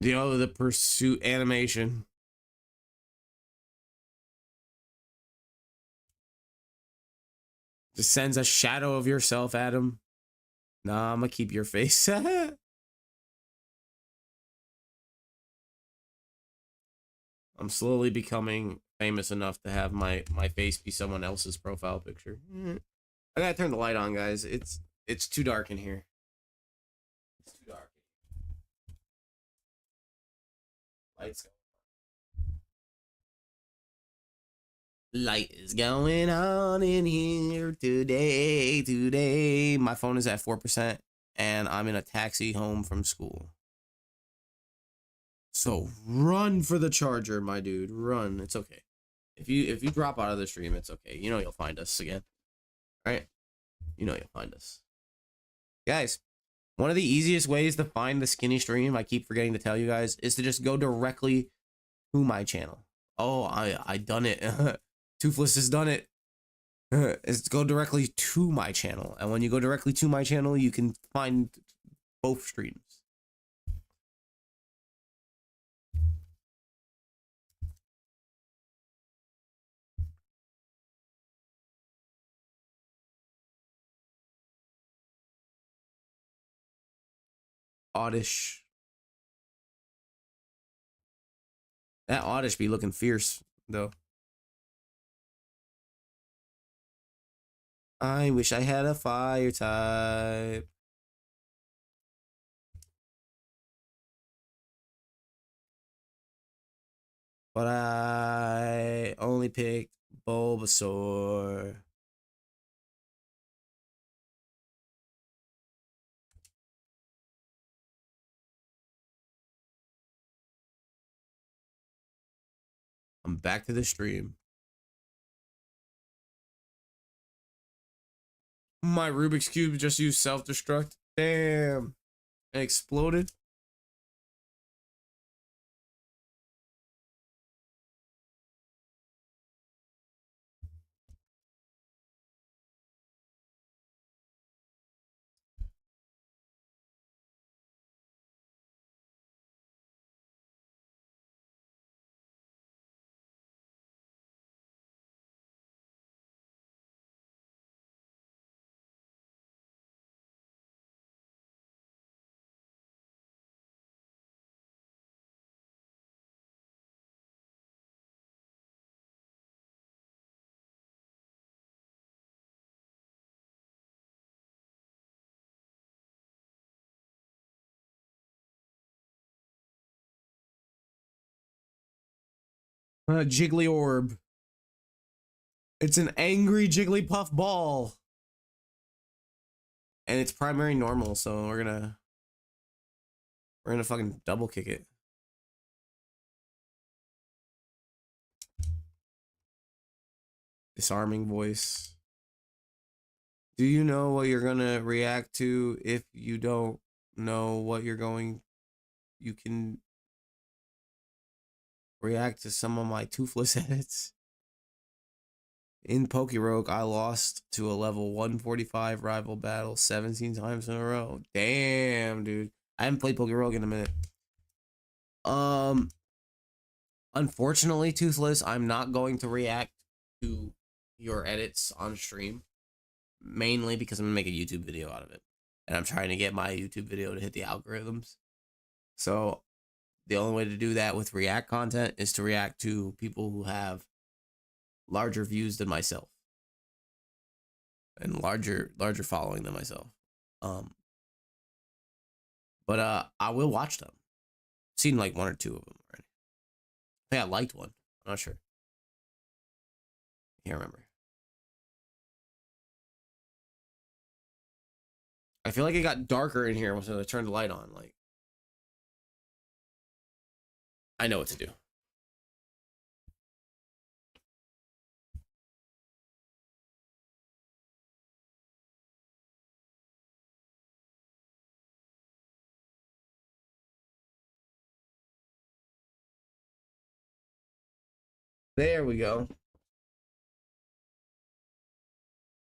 Yo, the pursuit animation. Just sends a shadow of yourself at him. Nah, I'm gonna keep your face. I'm slowly becoming famous enough to have my face be someone else's profile picture. I gotta turn the light on, guys. It's too dark in here. It's too dark. Lights go. Light is going on in here today. Today, my phone is at 4%, and I'm in a taxi home from school. So run for the charger, my dude. Run. It's okay. If you drop out of the stream, it's okay. You know you'll find us again. All right? You know you'll find us. Guys, one of the easiest ways to find the skinny stream, I keep forgetting to tell you guys, is to just go directly to my channel. Oh, I done it. Toothless has done it. Is go directly to my channel. And when you go directly to my channel, you can find both streams. Oddish. That Oddish be looking fierce, though. I wish I had a fire type. But I only picked Bulbasaur. I'm back to the stream. My Rubik's Cube just used self-destruct. Damn. It exploded. Jiggly Orb. It's an angry Jigglypuff ball. And it's primary normal, so we're gonna fucking double kick it. Disarming voice. Do you know what you're gonna react to? If you don't know what you're going, you can react to some of my Toothless edits. In Pokérogue, I lost to a level 145 rival battle 17 times in a row. Damn, dude. I haven't played Pokérogue in a minute. Unfortunately, Toothless, I'm not going to react to your edits on stream. Mainly because I'm gonna make a YouTube video out of it. And I'm trying to get my YouTube video to hit the algorithms. So the only way to do that with React content is to react to people who have larger views than myself. And larger following than myself. But I will watch them. I've seen like one or two of them already. I think I liked one. I'm not sure. I can't remember. I feel like it got darker in here once I turned the light on. Like, I know what to do. There we go.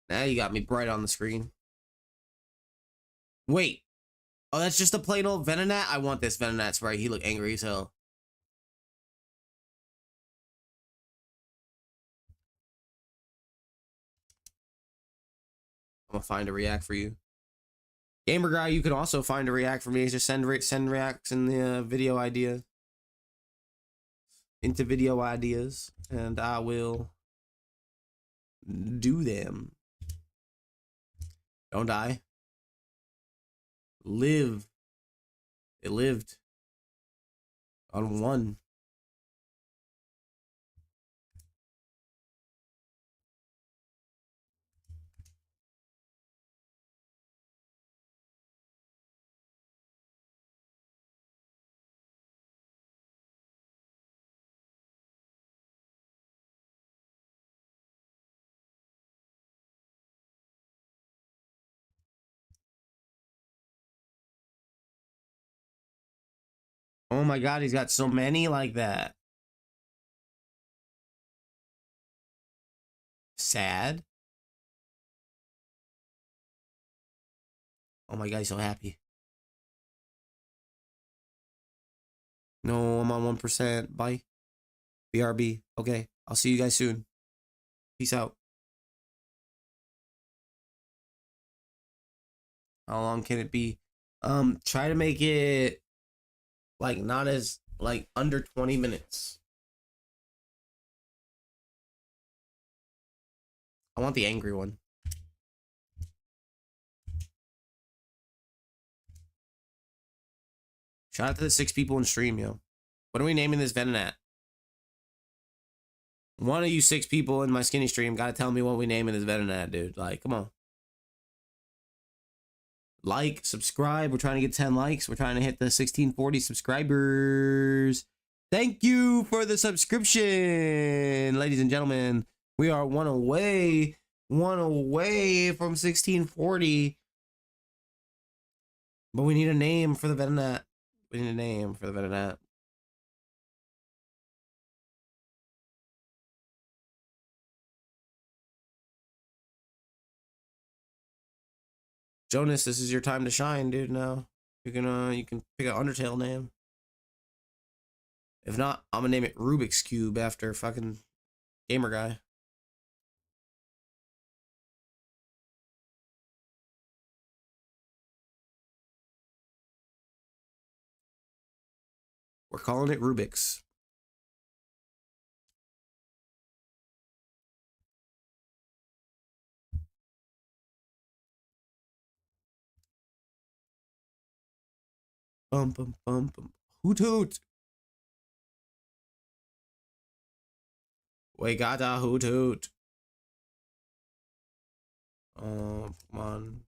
Now you got me bright on the screen. Wait. Oh, that's just a plain old Venonat? I want this Venonat sprite. He look angry as hell. I'm gonna find a react for you. Gamer guy, you can also find a react for me. Just send reacts in the video idea. Into video ideas. And I will do them. Don't die. Live. It lived. On one. Oh my god, he's got so many like that. Sad. Oh my god, he's so happy. No, I'm on 1%. Bye. BRB. Okay, I'll see you guys soon. Peace out. How long can it be? Try to make it like not as like under 20 minutes. I want the angry one. Shout out to the 6 people in stream, yo. What are we naming this Venonat? One of you 6 people in my skinny stream gotta tell me what we naming this Venonat, dude. Like, come on. Like, subscribe. We're trying to get 10 likes. We're trying to hit the 1640 subscribers. Thank you for the subscription, ladies and gentlemen. We are one away from 1640. But we need a name for the Venonat. We need a name for the Venonat. Jonas, this is your time to shine, dude. Now you can pick an Undertale name. If not, I'm gonna name it Rubik's Cube after fucking gamer guy. We're calling it Rubik's. Bum bum bum bum. Hoot hoot. We got a hoot hoot. Oh, come on.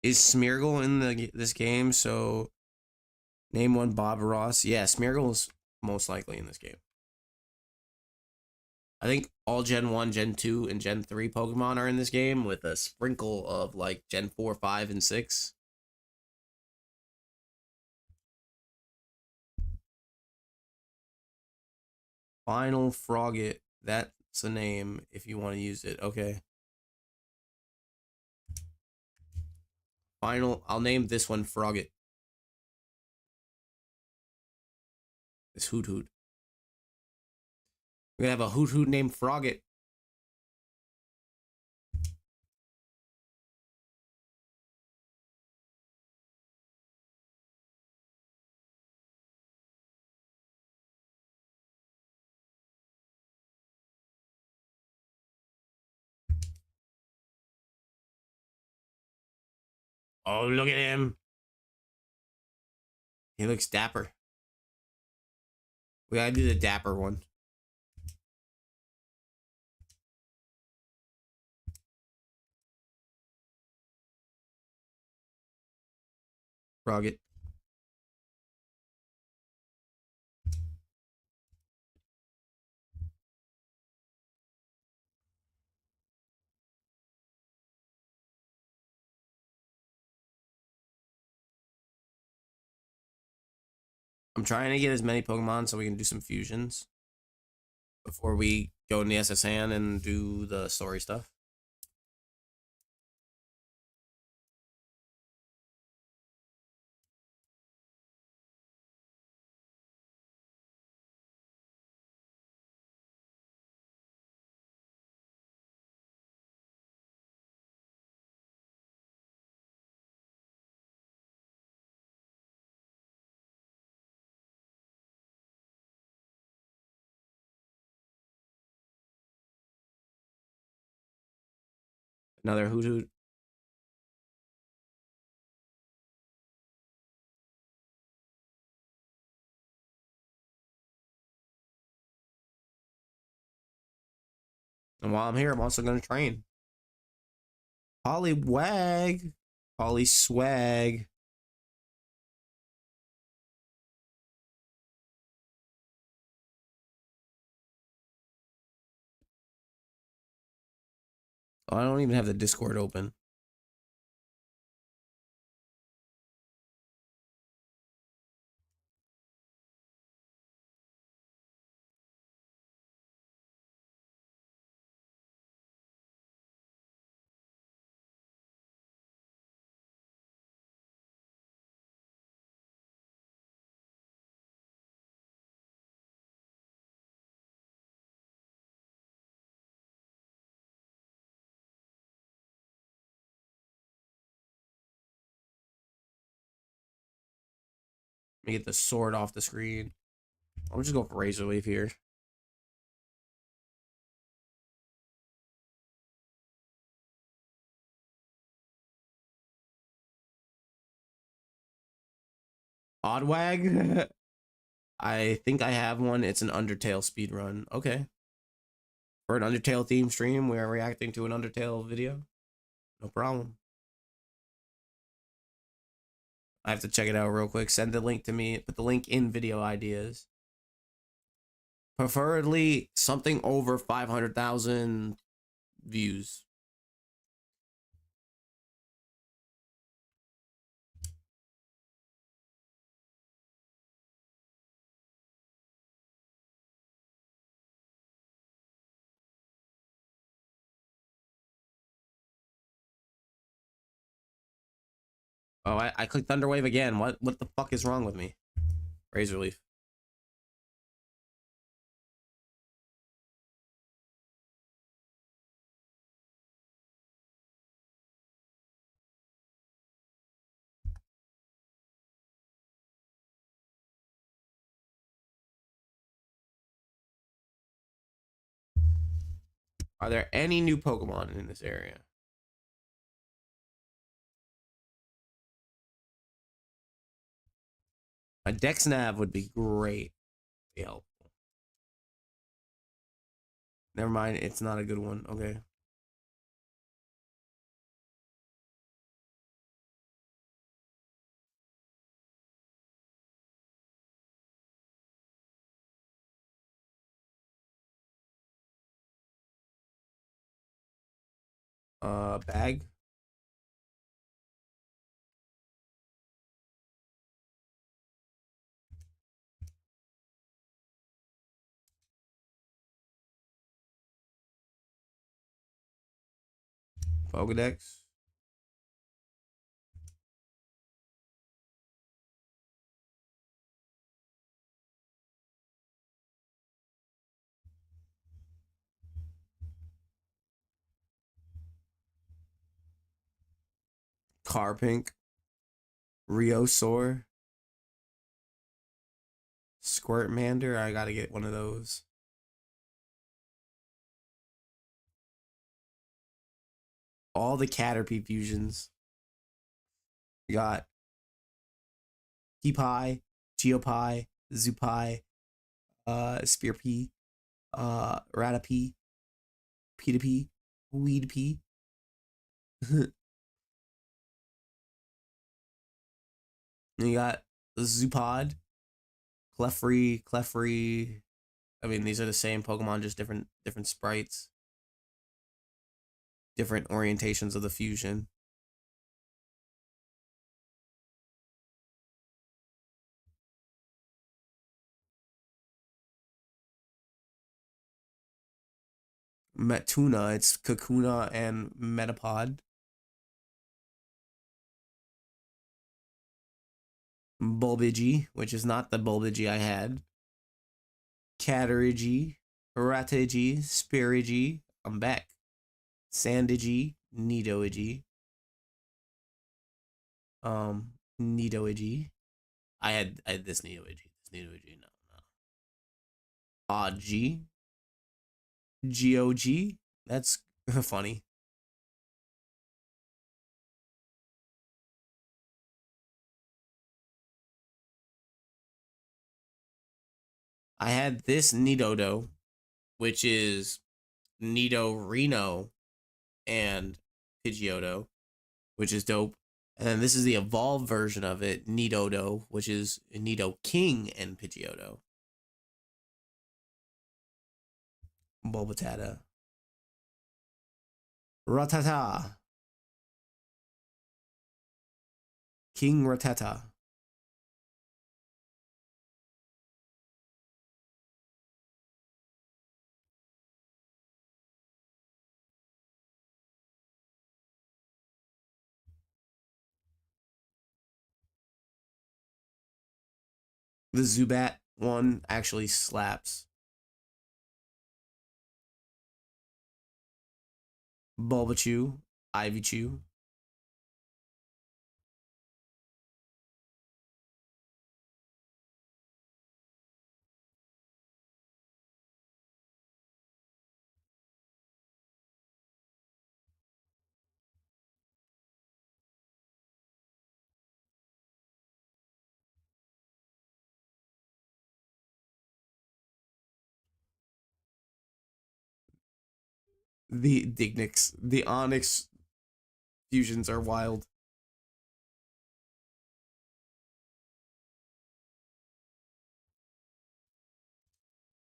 Is Smeargle in this game? So name one Bob Ross. Yeah, Smeargle's most likely in this game. I think all Gen 1, Gen 2, and Gen 3 Pokemon are in this game with a sprinkle of like Gen 4, 5, and 6. Final Frogget. That's the name if you want to use it. Okay. Final. I'll name this one Frogget. This Hoot Hoot. We're gonna have a Hoot Hoot named Frogget. Oh, look at him. He looks dapper. We gotta do the dapper one. Frogget. I'm trying to get as many Pokemon so we can do some fusions before we go in the SSN and do the story stuff. Another Hoot Hoot. And while I'm here, I'm also gonna train. Poliwag. Polyswag. I don't even have the Discord open. Let me get the sword off the screen. I'm just going for Razor Leaf here. Oddwag? I think I have one. It's an Undertale speedrun. Okay. For an Undertale theme stream, we are reacting to an Undertale video. No problem. I have to check it out real quick. Send the link to me. Put the link in video ideas. Preferably something over 500,000 views. Oh, I clicked Thunderwave again. What the fuck is wrong with me? Razor Leaf. Are there any new Pokemon in this area? A Dex Nav would be great. Be helpful. Never mind, it's not a good one. Okay. Bag. Pokedex. Carpink. Riosaur. Squirtmander. I gotta get one of those. All the Caterpie fusions. We got Peepie, Geopie, Zupie, Spearpie, Ratapie, Petapie, Weedpie. You got Zupod, Clefairy. I mean, these are the same Pokemon, just different sprites, different orientations of the fusion. Metuna, it's Kakuna and Metapod. Bulbigi, which is not the Bulbigi I had. Caterigi, Ratigi, Spirigi. I'm back. Sandigi, Nidoigi. Nidoigi. I had this Nidoigi. No. Oddgy. GOG. That's funny. I had this Nidodo, which is Nidorino and Pidgeotto, which is dope. And then this is the evolved version of it, Nidodo, which is Nidoking and Pidgeotto. Bulbatata. Ratata. King Ratata. The Zubat one actually slaps. Bulbachew, Ivychew. The Dignix, the Onyx fusions are wild.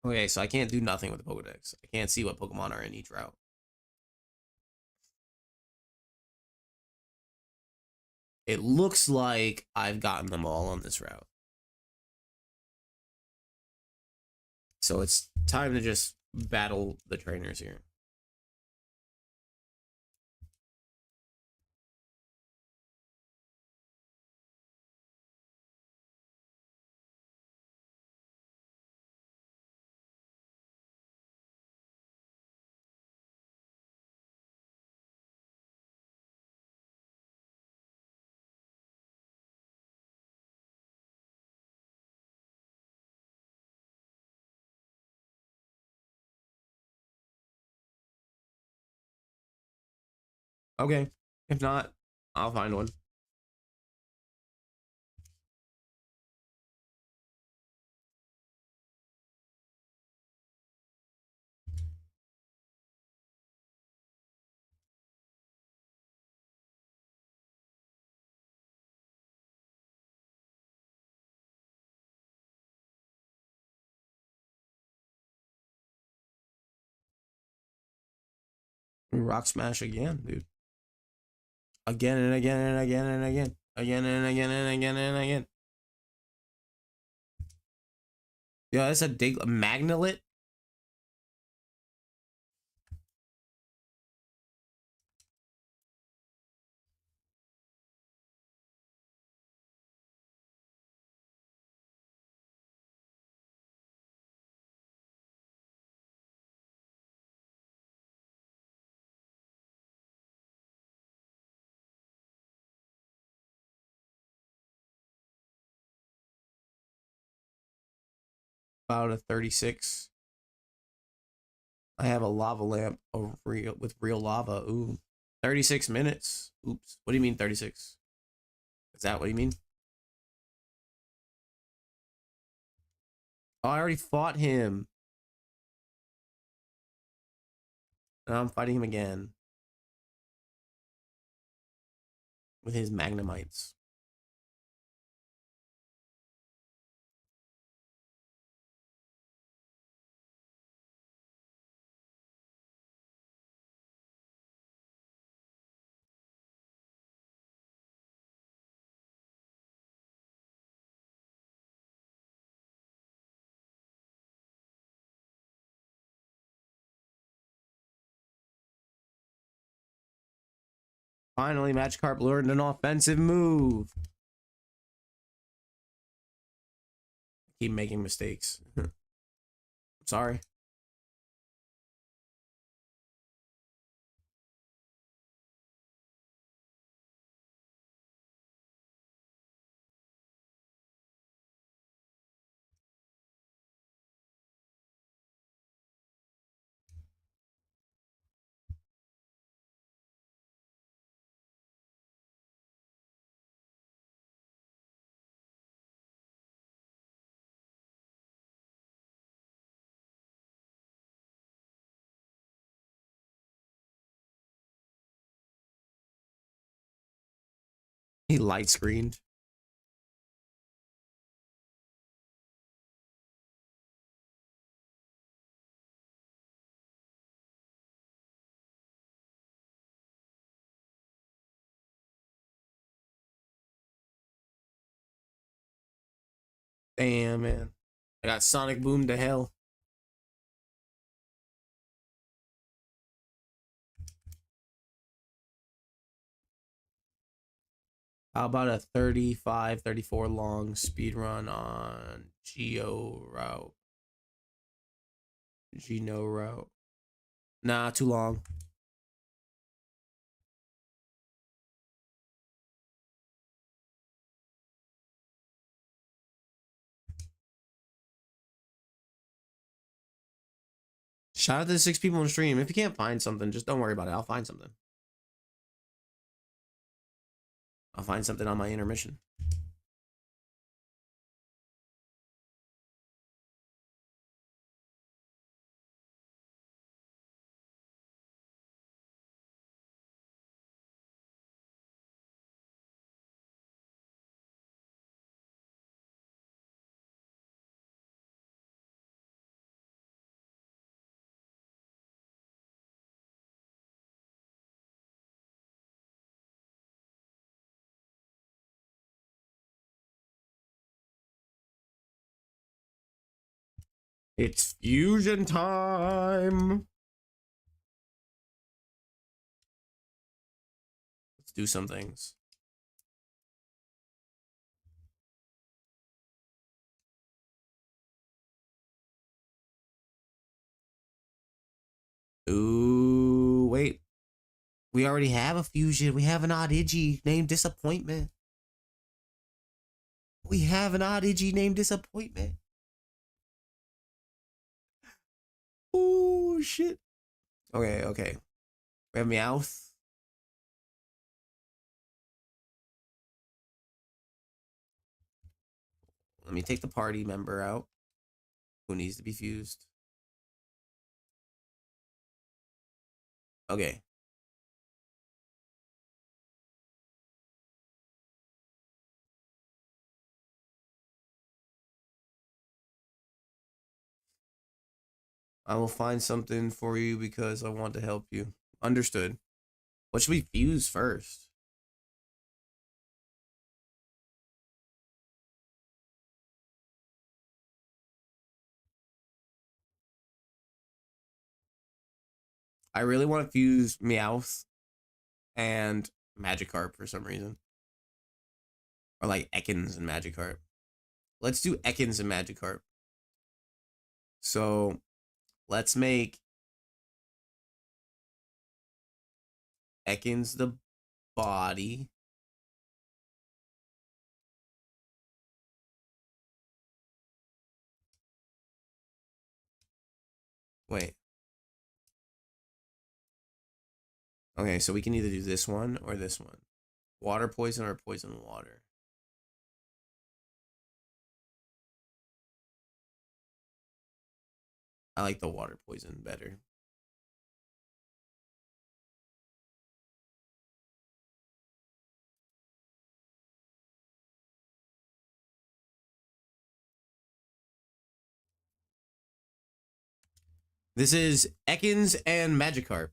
Okay, so I can't do nothing with the Pokedex. I can't see what Pokemon are in each route. It looks like I've gotten them all on this route. So it's time to just battle the trainers here. Okay. If not, I'll find one. Rock Smash again, dude. Again and again and again and again. Again and again and again and again. Yeah, that's a Magnelit. About a 36. I have a lava lamp with real lava. Ooh. 36 minutes. Oops. What do you mean 36? Is that what you mean? Oh, I already fought him. Now I'm fighting him again. With his Magnemites. Finally, Magikarp learned an offensive move. Keep making mistakes. Sorry. He light screened. Damn, man. I got Sonic Boom to hell. How about a 35, 34 long speed run on Geo route? Geno route. Nah, too long. Shout out to the 6 people on stream. If you can't find something, just don't worry about it. I'll find something. I'll find something on my intermission. It's fusion time. Let's do some things. Ooh, wait. We already have a fusion. We have an Oddigi named Disappointment. We have an Oddigi named Disappointment. Oh, shit. Okay, okay. We have Meowth. Let me take the party member out who needs to be fused. Okay. I will find something for you because I want to help you. Understood. What should we fuse first? I really want to fuse Meowth and Magikarp for some reason. Or like Ekans and Magikarp. Let's do Ekans and Magikarp. So let's make Ekans the body. Wait. Okay, so we can either do this one or this one. Water poison or poison water. I like the water poison better. This is Ekans and Magikarp.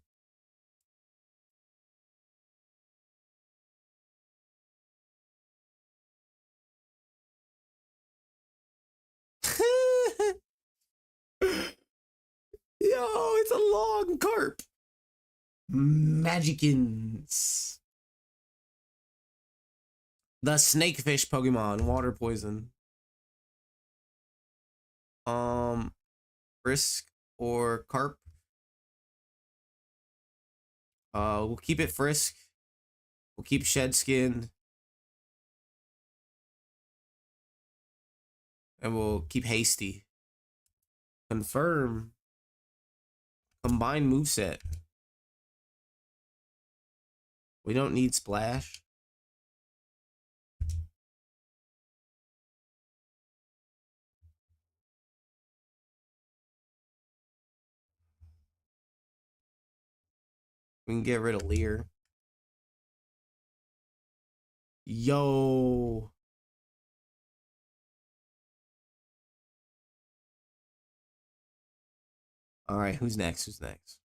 Yo, it's a long carp. Magikins. The snakefish Pokemon, water poison. Frisk or Carp. We'll keep it Frisk. We'll keep Shed Skin. And we'll keep Hasty. Confirm. Combine moveset. We don't need Splash. We can get rid of Leer. Yo. All right, who's next? Who's next?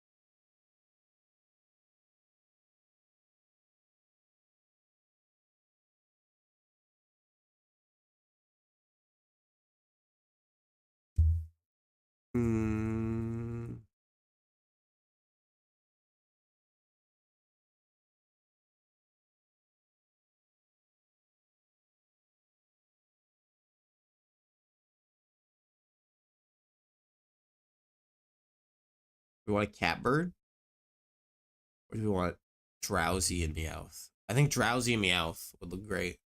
We want a catbird? Or do we want drowsy and Meowth? I think drowsy and Meowth would look great.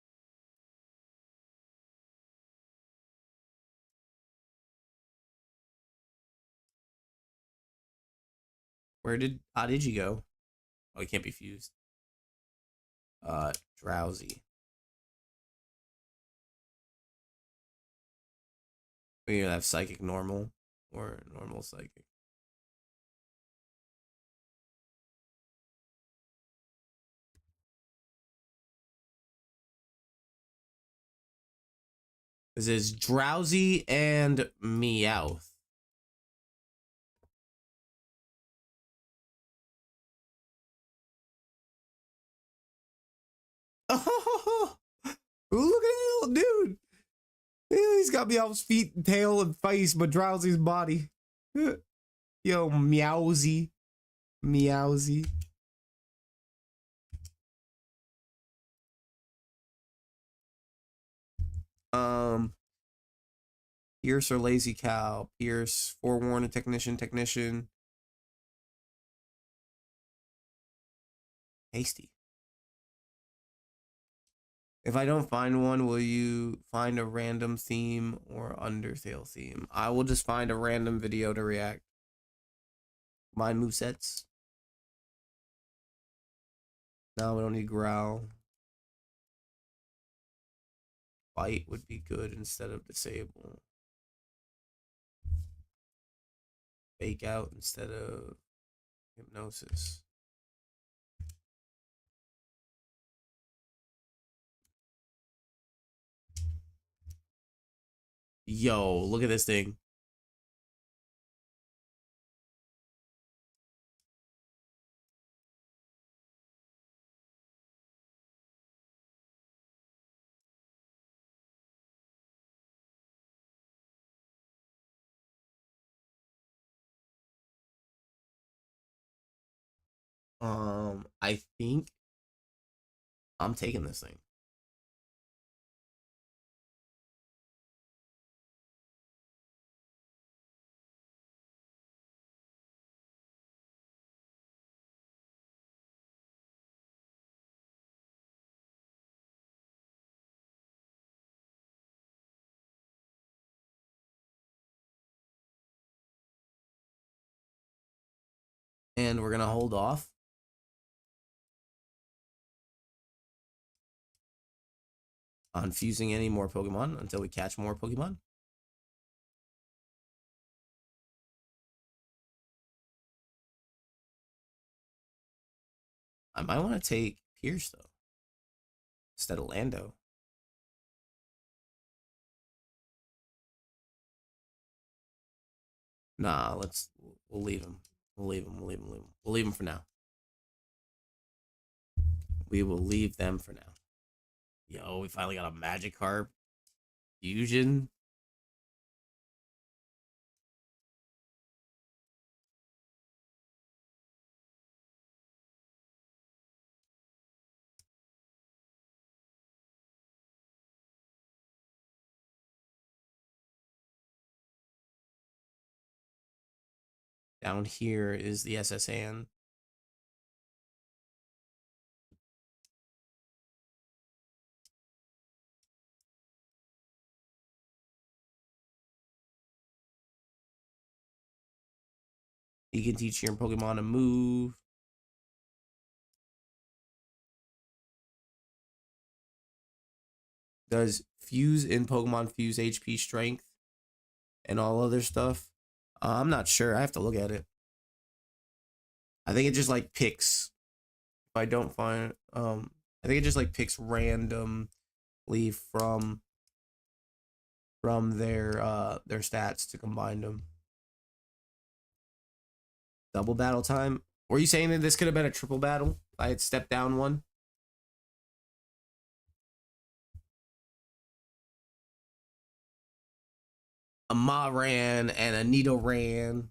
Where did you go? Oh, he can't be fused. Drowsy. We either have psychic normal or normal psychic. This is drowsy and Meowth. Oh, look at that little dude. He's got Meowth's feet and tail and face, but drowsy's body. Yo, Meowsy. Meowsy. Pierce or lazy cow. Pierce, forewarn a technician. Hasty. If I don't find one, will you find a random theme or Undertale theme? I will just find a random video to react. My movesets. No, we don't need growl. Bite would be good instead of disable. Fake out instead of hypnosis. Yo, look at this thing. I think I'm taking this thing. And we're gonna hold off on fusing any more Pokemon until we catch more Pokemon. I might want to take Pierce though instead of Lando. Nah, we'll leave him. We'll leave him for now. We will leave them for now. Yo, we finally got a Magikarp fusion. Down here is the SSN. You can teach your Pokemon to move. Does fuse in Pokemon fuse HP strength and all other stuff? I'm not sure. I have to look at it. I think it just like picks. If I don't find, I think it just like picks randomly from their stats to combine them. Double battle time. Were you saying that this could have been a triple battle? If I had stepped down one. A Maran and a Nidoran.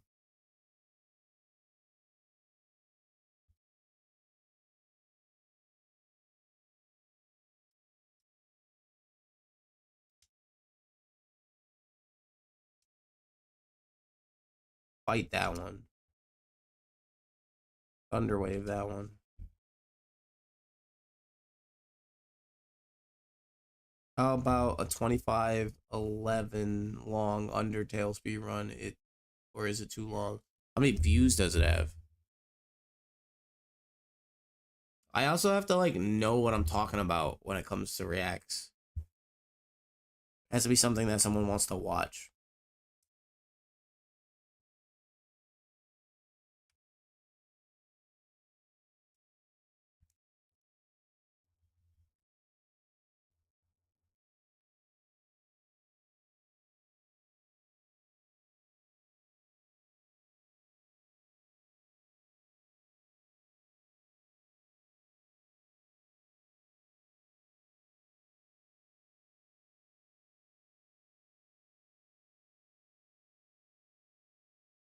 Fight that one. Thunderwave, that one. How about a 25:11 long Undertale speedrun? Or is it too long? How many views does it have? I also have to like know what I'm talking about when it comes to reacts. It has to be something that someone wants to watch.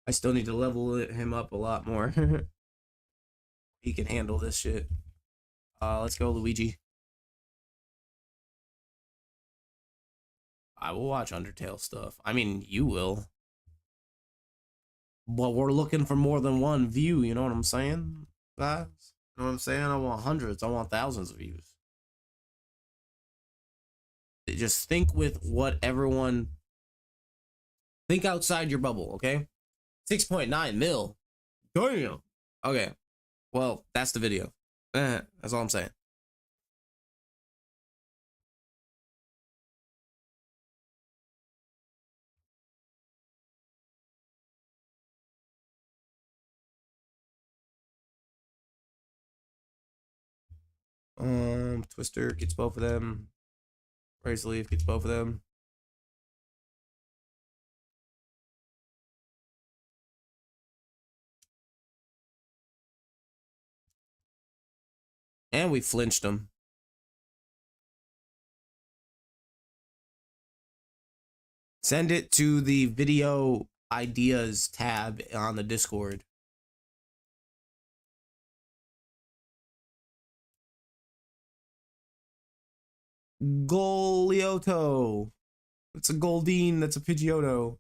I still need to level him up a lot more. He can handle this shit. Let's go, Luigi. I will watch Undertale stuff. I mean, you will. But we're looking for more than one view, you know what I'm saying? Guys? You know what I'm saying? I want hundreds, I want thousands of views. Just think with what everyone... Think outside your bubble, okay? 6.9 mil. Damn. Okay. Well, that's the video. That's all I'm saying. Twister gets both of them. Razor Leaf gets both of them. And we flinched them. Send it to the video ideas tab on the Discord. Golioto. It's a Goldeen. That's a Pidgeotto.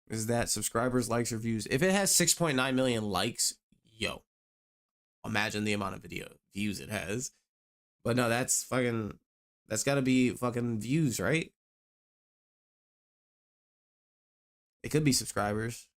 Is that subscribers, likes, or views? If it has 6.9 million likes, yo, imagine the amount of video views it has. But no, that's fucking, that's gotta be fucking views, right? It could be subscribers.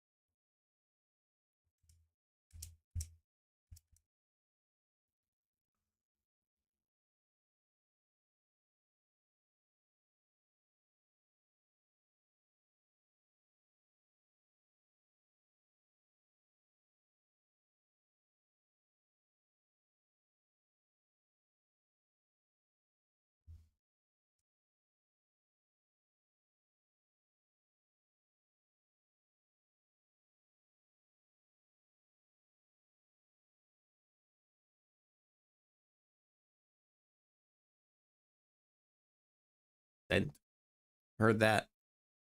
And heard that.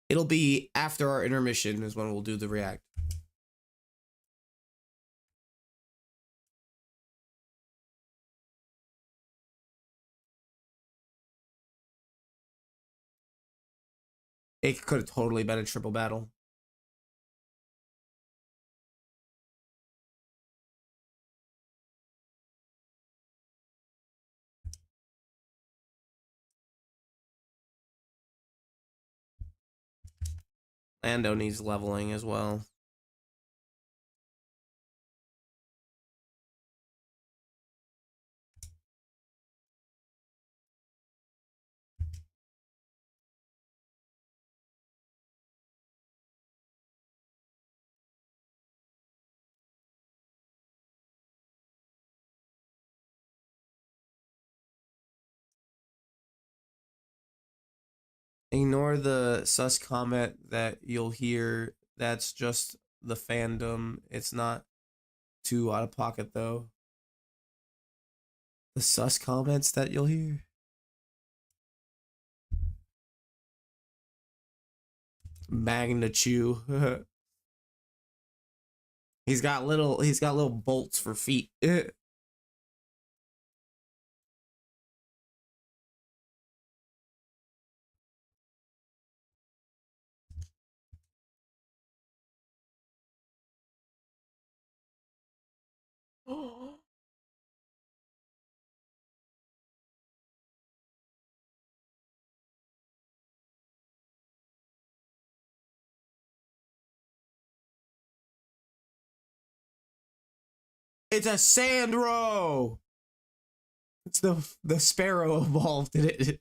It'll be after our intermission is when we'll do the react. It could have totally been a triple battle. Lando needs leveling as well. Ignore the sus comment that you'll hear. That's just the fandom. It's not too out of pocket though. The sus comments that you'll hear. Magnachew. He's got little bolts for feet. It's a Sandro. It's the sparrow evolved in it.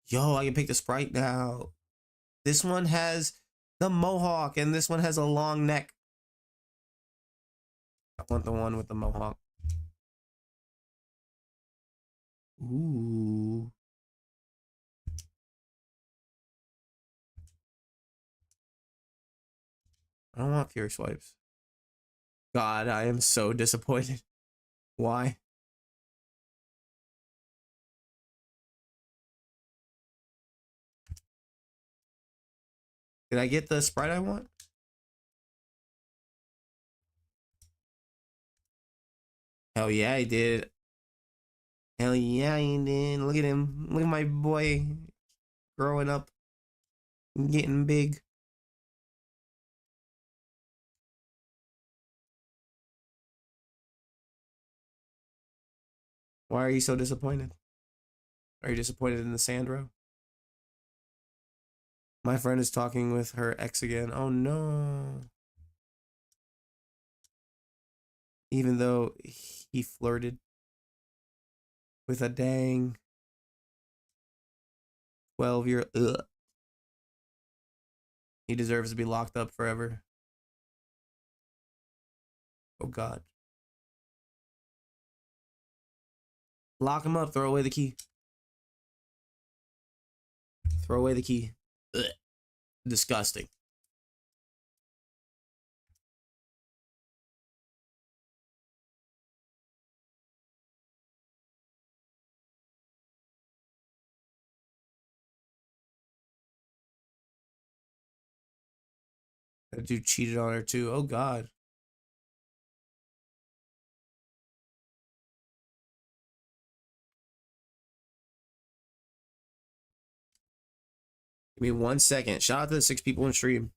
Yo, I can pick the sprite now. This one has the mohawk, and this one has a long neck. I want the one with the mohawk. Ooh. I don't want Fury Swipes. God, I am so disappointed. Why? Did I get the sprite I want? Hell yeah, I did. Hell yeah, he did. Look at him. Look at my boy growing up and getting big. Why are you so disappointed? Are you disappointed in the Sandro? My friend is talking with her ex again. Oh no. Even though he flirted with a dang 12-year. Ugh. He deserves to be locked up forever. Oh God. Lock him up. Throw away the key. Throw away the key. Ugh. Disgusting. That dude cheated on her too. Oh God. Give me 1 second. Shout out to the 6 people in stream.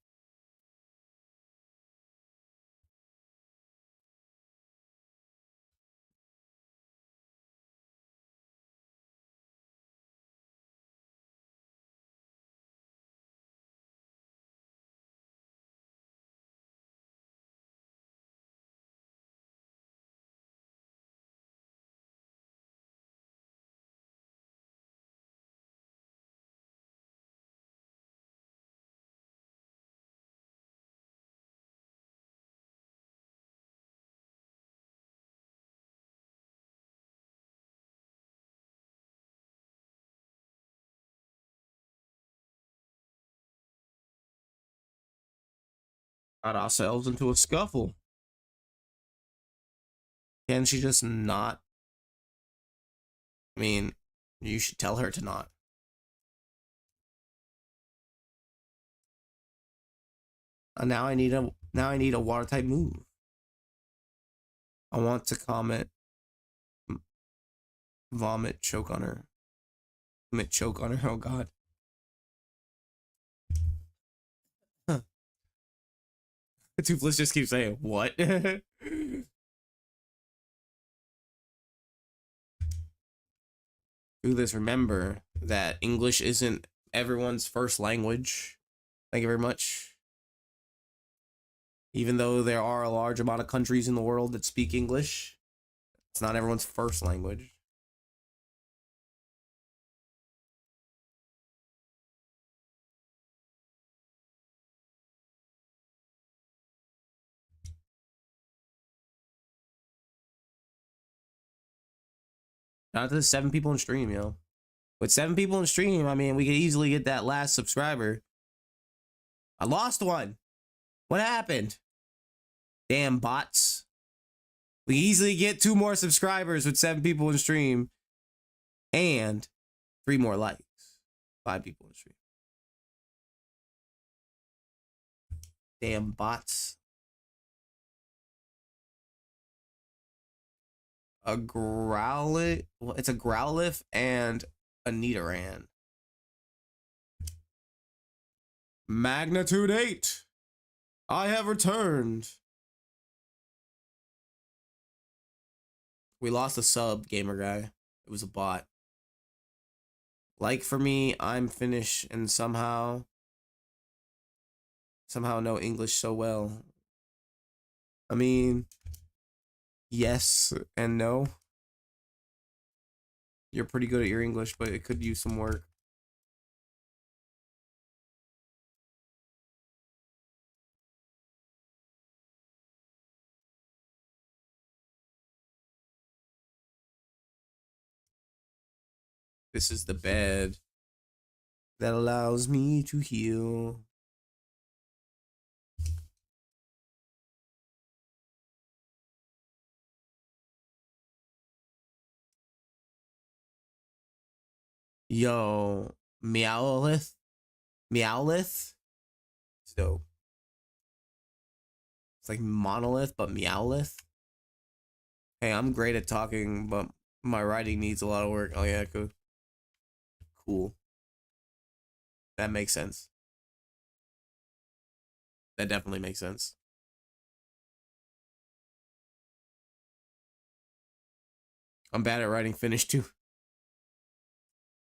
Got ourselves into a scuffle. Can she just not? I mean, you should tell her to not. Now I need a water type move. I want to comment vomit choke on her. Vomit choke on her. Oh God. Huh. Toothless just keeps saying what? Do this. Remember that English isn't everyone's first language. Thank you very much. Even though there are a large amount of countries in the world that speak English, it's not everyone's first language. Not to the 7 people in stream, yo. With 7 people in stream, I mean, we could easily get that last subscriber. I lost one. What happened? Damn bots. We easily get 2 more subscribers with 7 people in stream. And 3 more likes. 5 people in stream. Damn bots. A Growlithe. Well, it's a Growlithe and a Nidoran. Magnitude 8. I have returned. We lost a sub, gamer guy. It was a bot. Like for me, I'm Finnish and somehow know English so well. I mean, yes and no. You're pretty good at your English, but it could use some work. This is the bed that allows me to heal. Yo, Meowlith? Meowlith? So, it's like Monolith, but Meowlith? Hey, I'm great at talking, but my writing needs a lot of work. Oh yeah, good. Cool. That makes sense. That definitely makes sense. I'm bad at writing Finnish too.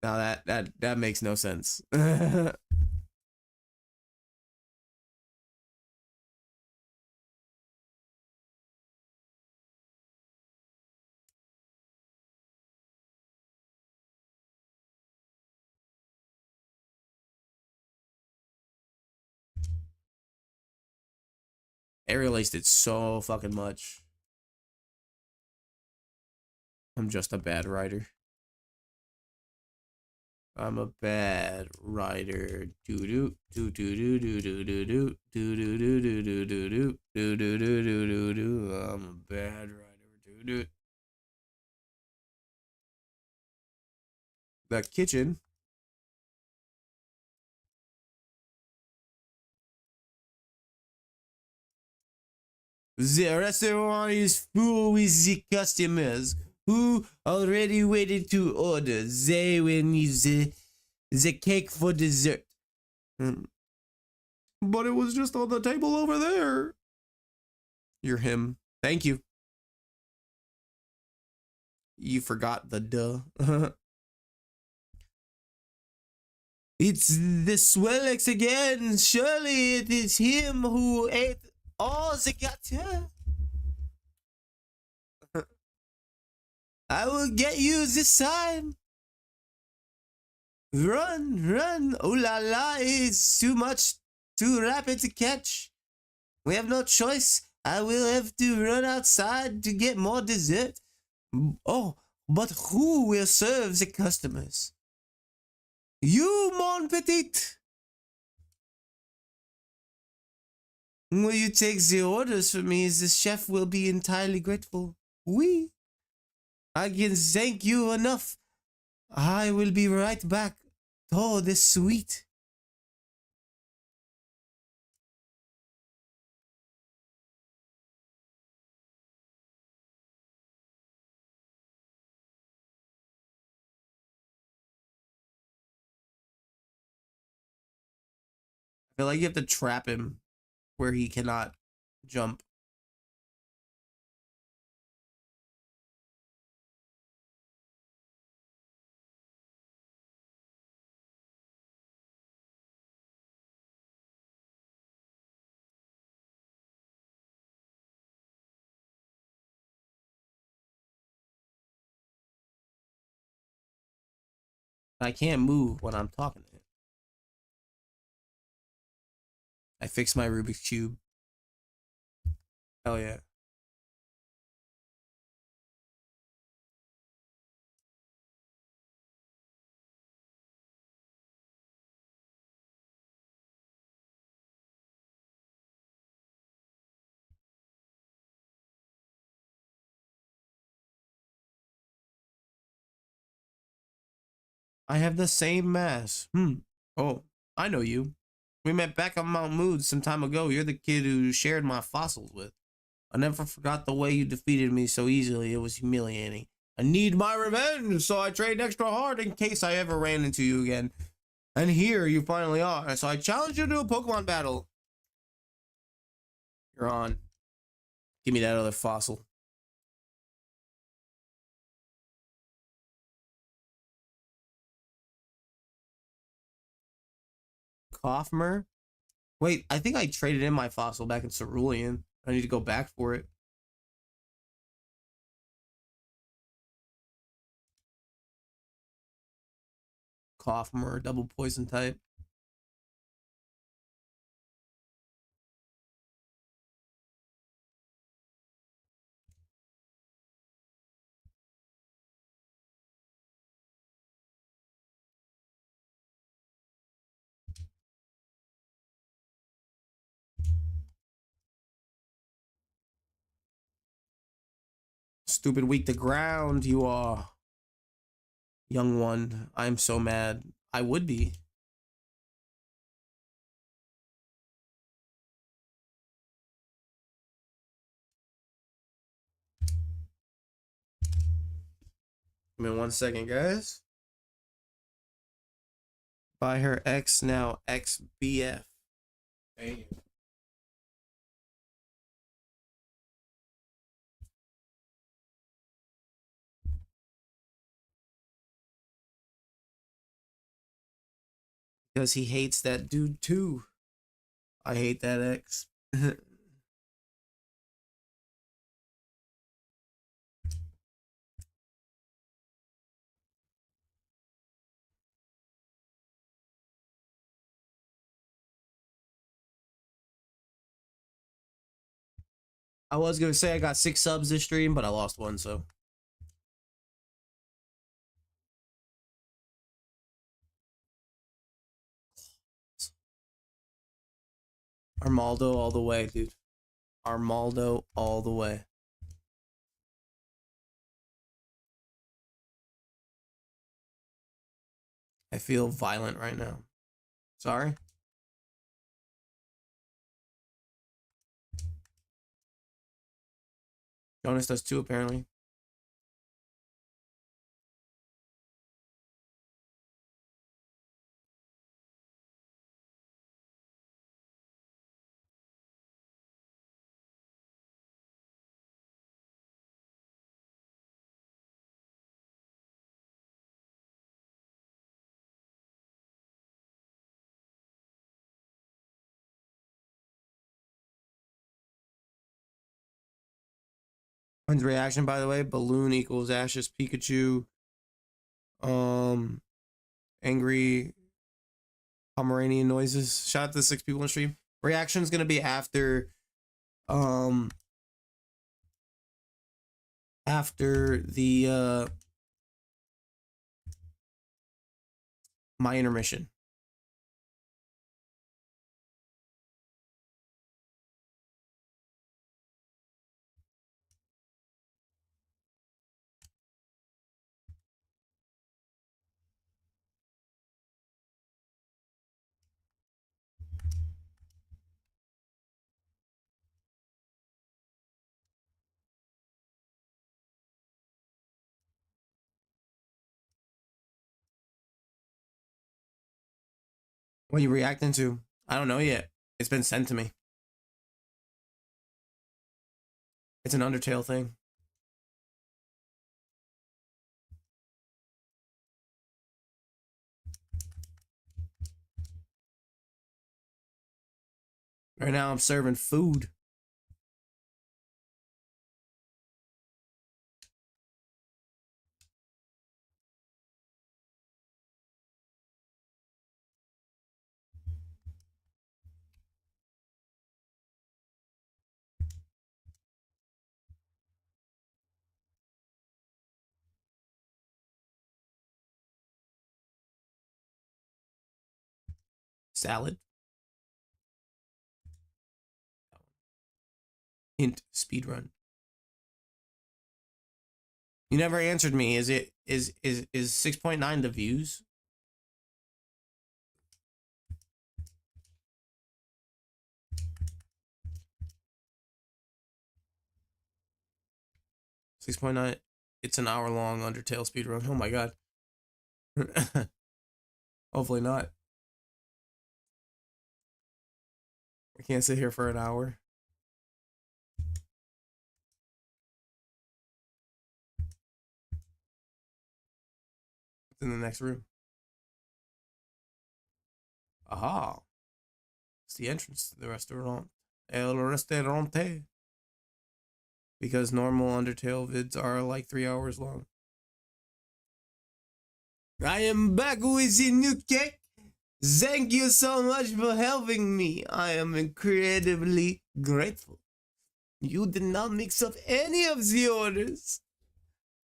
Now that makes no sense. Aerial aced it so fucking much. I'm just a bad writer. I'm a bad writer. Do do do do do do do do do do do do do do do do do do do do. I'm a bad writer. Do do. The kitchen. The restaurant is full with the customers who already waited to order. They will need the cake for dessert. But it was just on the table over there. You're him. Thank you. You forgot the duh. It's the Swellex again. Surely it is him who ate all the gato. I will get you this time. Run, run. Oh la la, it's too much, too rapid to catch. We have no choice. I will have to run outside to get more dessert. Oh, but who will serve the customers? You, mon petit. Will you take the orders for me? The chef will be entirely grateful. Oui. I can thank you enough. I will be right back. Oh, this sweet. I feel like you have to trap him where he cannot jump. I can't move when I'm talking to him. I fixed my Rubik's Cube. Hell yeah. I have the same mass. Oh, I know you. We met back on Mount Mood some time ago. You're the kid who shared my fossils with. I never forgot the way you defeated me so easily. It was humiliating. I need my revenge, so I trained extra hard in case I ever ran into you again. And here you finally are, so I challenge you to a Pokemon battle. You're on. Give me that other fossil. Kofmer. Wait, I think I traded in my fossil back in Cerulean. I need to go back for it. Kofmer, double poison type. Stupid weak to ground, you are. Young one, I'm so mad. I would be. Give me 1 second, guys. Buy her X now, XBF. Damn. Because he hates that dude too. I hate that X. I was gonna say I got 6 subs this stream, but I lost 1, so. Armaldo all the way, dude. Armaldo all the way. I feel violent right now. Sorry. Jonas does too, apparently. When's reaction, by the way? Balloon equals Ashes Pikachu. Angry Pomeranian noises. Shout out to the 6 people in stream. Reaction's gonna be after the my intermission. What are you reacting to? I don't know yet. It's been sent to me. It's an Undertale thing. Right now I'm serving food. Salad. Hint, speedrun. You never answered me. Is 6.9 the views? $6.9. It's an hour-long Undertale speedrun. Oh my god. Hopefully not. We can't sit here for an hour. What's in the next room? Aha. It's the entrance to the restaurant. El Restaurante. Because normal Undertale vids are like 3 hours long. I am back with a new cake. Thank you so much for helping me. I am incredibly grateful. You did not mix up any of the orders.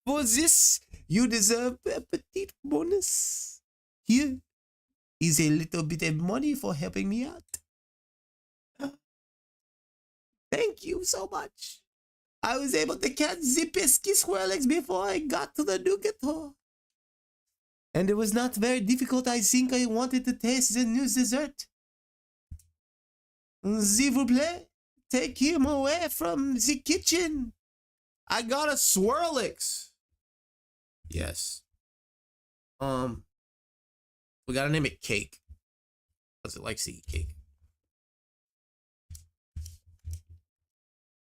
For this, you deserve a petite bonus. Here is a little bit of money for helping me out. Thank you so much. I was able to catch the pesky squirrels before I got to the nougat hole. And it was not very difficult. I think I wanted to taste the new dessert. S'il vous plaît, take him away from the kitchen. I got a Swirlix. Yes. We gotta name it Cake. Because it likes to eat cake.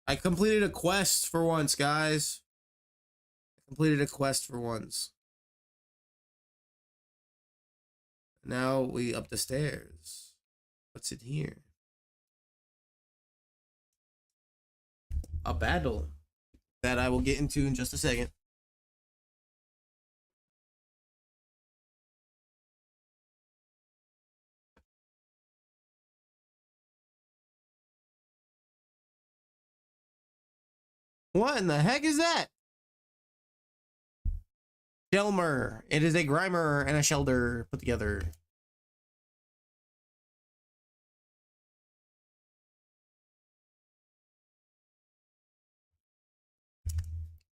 I completed a quest for once, guys. I completed a quest for once. Now we up the stairs. What's in here? A battle that I will get into in just a second. What in the heck is that? Shelmer. It is a Grimer and a Shelder put together.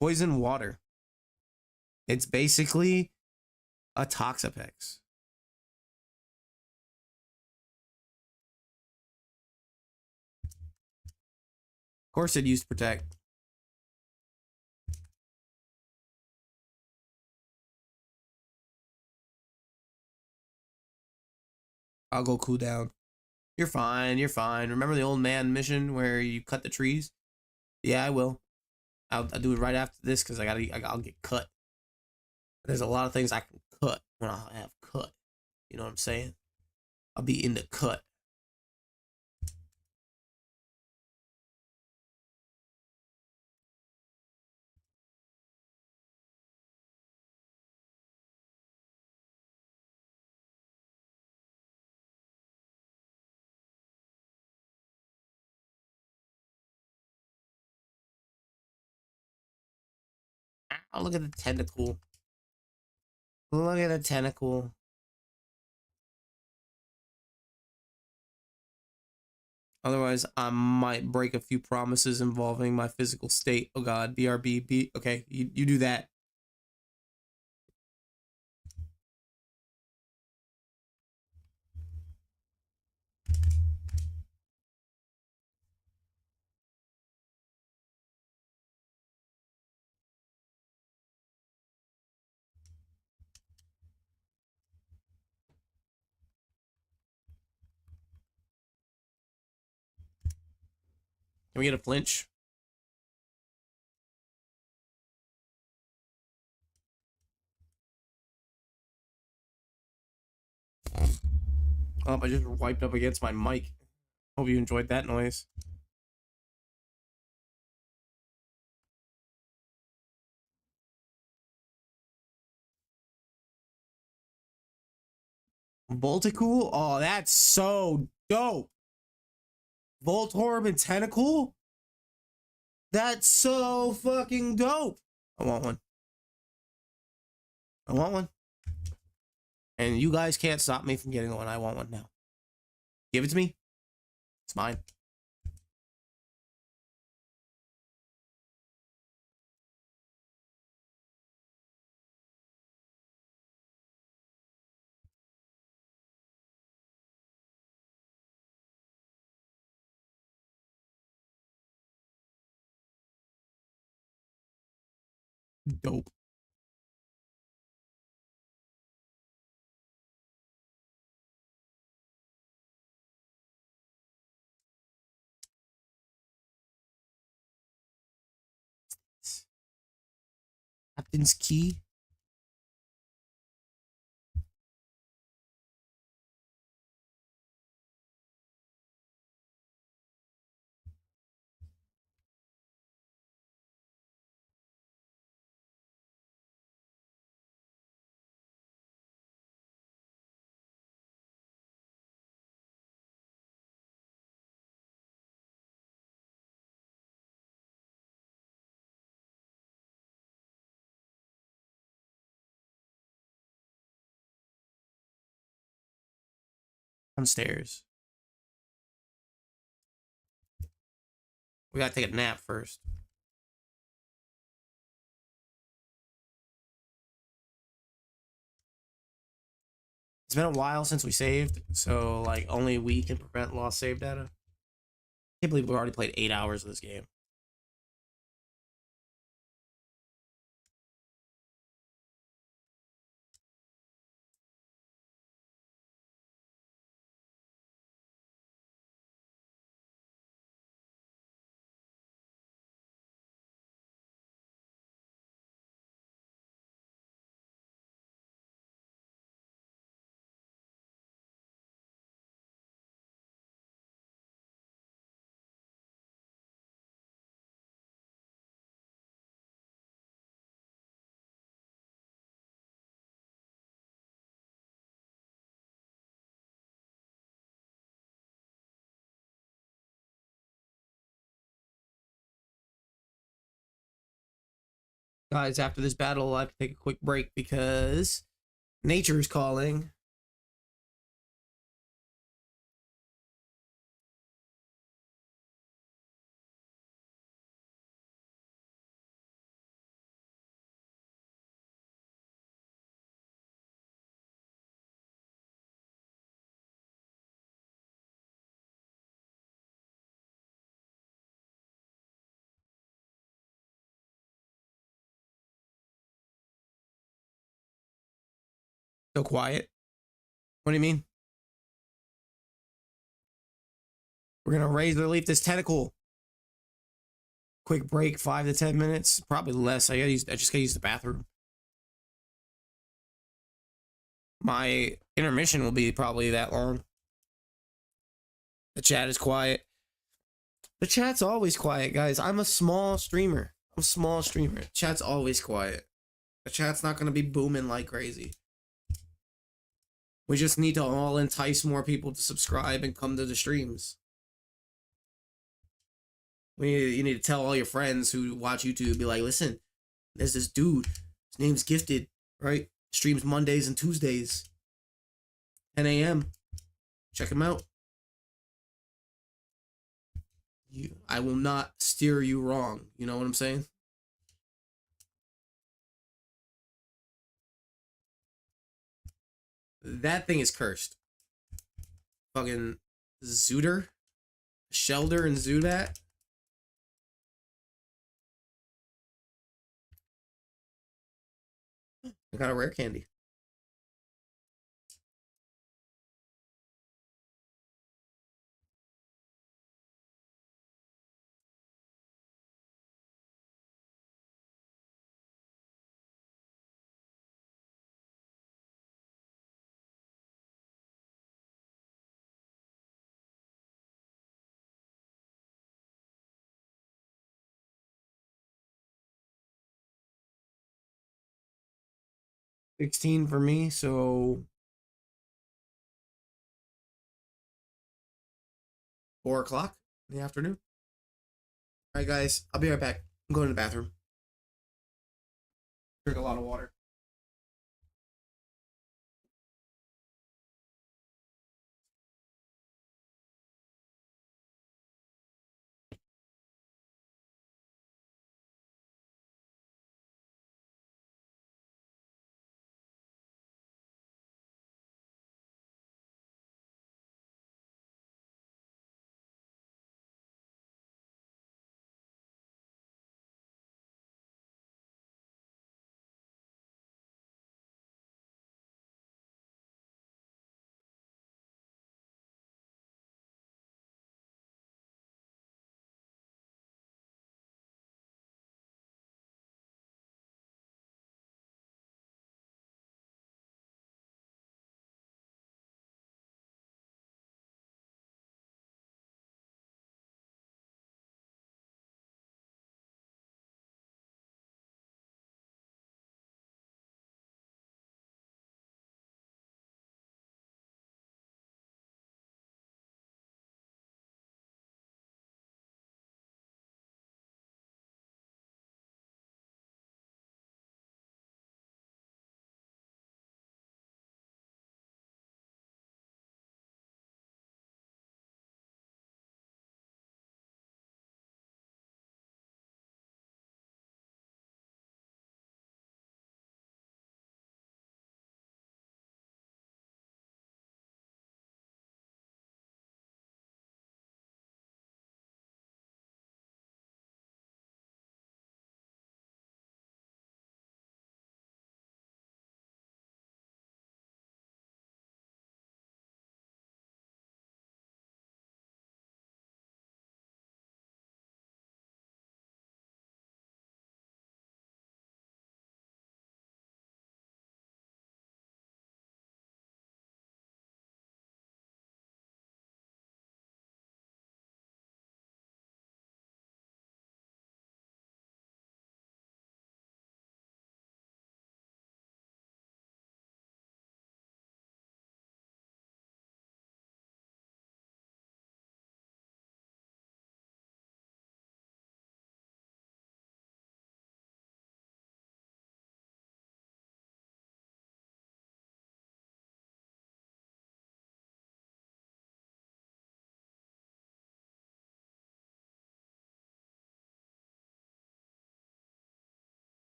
Poison water. It's basically a Toxapex. Of course it used Protect. I'll go cool down. You're fine, you're fine. Remember the old man mission where you cut the trees? Yeah, I will. I'll do it right after this because I'll get cut. There's a lot of things I can cut when I have cut. You know what I'm saying? I'll be in the cut. Oh, look at the tentacle. Look at the tentacle. Otherwise, I might break a few promises involving my physical state. Oh god, BRB. Okay, you do that. Can we get a flinch? Oh, I just wiped up against my mic. Hope you enjoyed that noise. Volticool? Oh, that's so dope. Voltorb and Tentacool? That's so fucking dope. I want one. I want one. And you guys can't stop me from getting one. I want one now. Give it to me. It's mine. Dope. Captain's Key. Downstairs. We gotta take a nap first. It's been a while since we saved, so like only we can prevent lost save data. I can't believe we already played 8 hours of this game. Guys, after this battle, I have to take a quick break because nature is calling. So quiet. What do you mean? We're gonna razor leaf this tentacle. Quick break, 5 to 10 minutes, probably less. I just gotta use the bathroom. My intermission will be probably that long. The chat is quiet. The chat's always quiet, guys. I'm a small streamer. I'm a small streamer. Chat's always quiet. The chat's not gonna be booming like crazy. We just need to all entice more people to subscribe and come to the streams. You need to tell all your friends who watch YouTube, be like, listen, there's this dude. His name's Gifted, right? Streams Mondays and Tuesdays. 10 a.m. Check him out. I will not steer you wrong. You know what I'm saying? That thing is cursed. Fucking Zooter? Shelder and Zudat? I got a rare candy. $16 for me, so 4 o'clock in the afternoon. All right, guys, I'll be right back. I'm going to the bathroom. Drink a lot of water.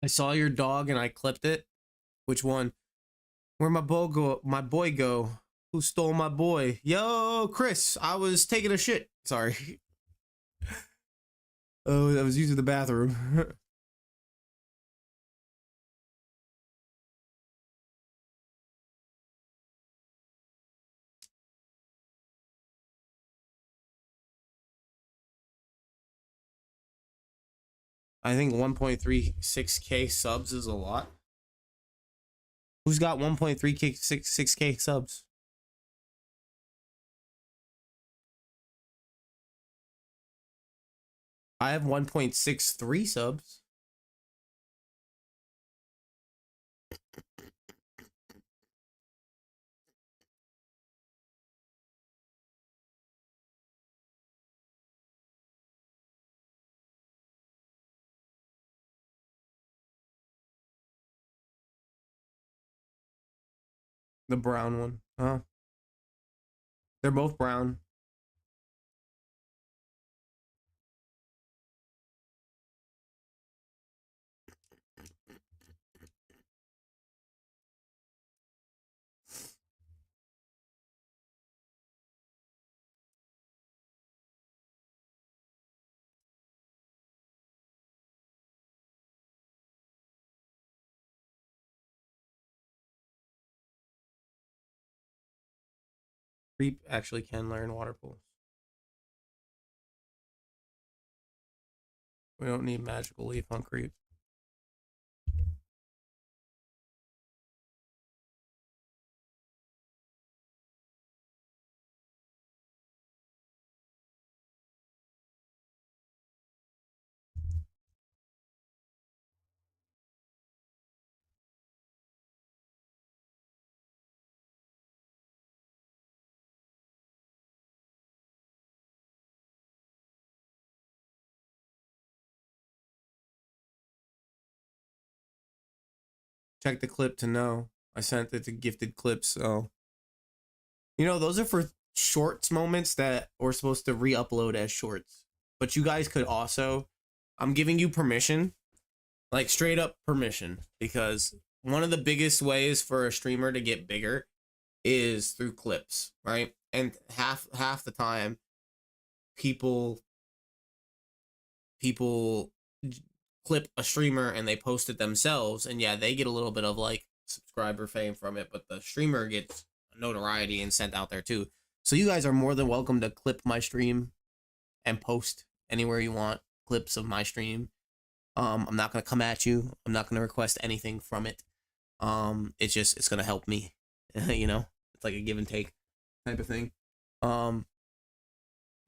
I saw your dog and I clipped it. Which one? Where'd my boy go? My boy go? Who stole my boy? Yo, Chris, I was taking a shit. Sorry. Oh, I was using the bathroom. I think 1.36K subs is a lot. Who's got 1.36K subs? I have 1.63 subs. The brown one. Huh? They're both brown. Creep actually can learn water pools. We don't need magical leaf on creep. Check the clip to know. I sent it to gifted clips, so you know those are for shorts moments that we're supposed to re-upload as shorts. But you guys could also, I'm giving you permission, like straight up permission, because one of the biggest ways for a streamer to get bigger is through clips, right? And half the time people clip a streamer and they post it themselves, and yeah, they get a little bit of like subscriber fame from it, but the streamer gets notoriety and sent out there too. So you guys are more than welcome to clip my stream and post anywhere you want clips of my stream. I'm not gonna come at you. I'm not gonna request anything from it. It's gonna help me. You know, it's like a give and take type of thing.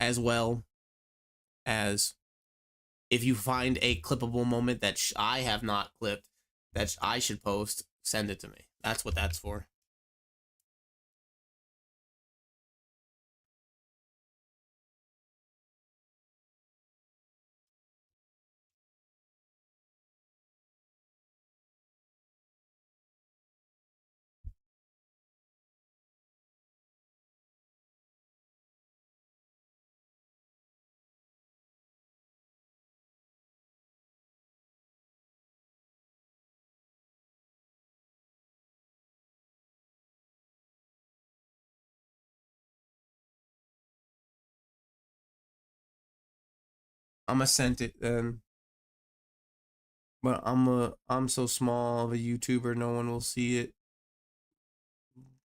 As well as if you find a clippable moment that I have not clipped that I should post, send it to me. That's what that's for. I'ma send it then. But I'm so small of a YouTuber, no one will see it.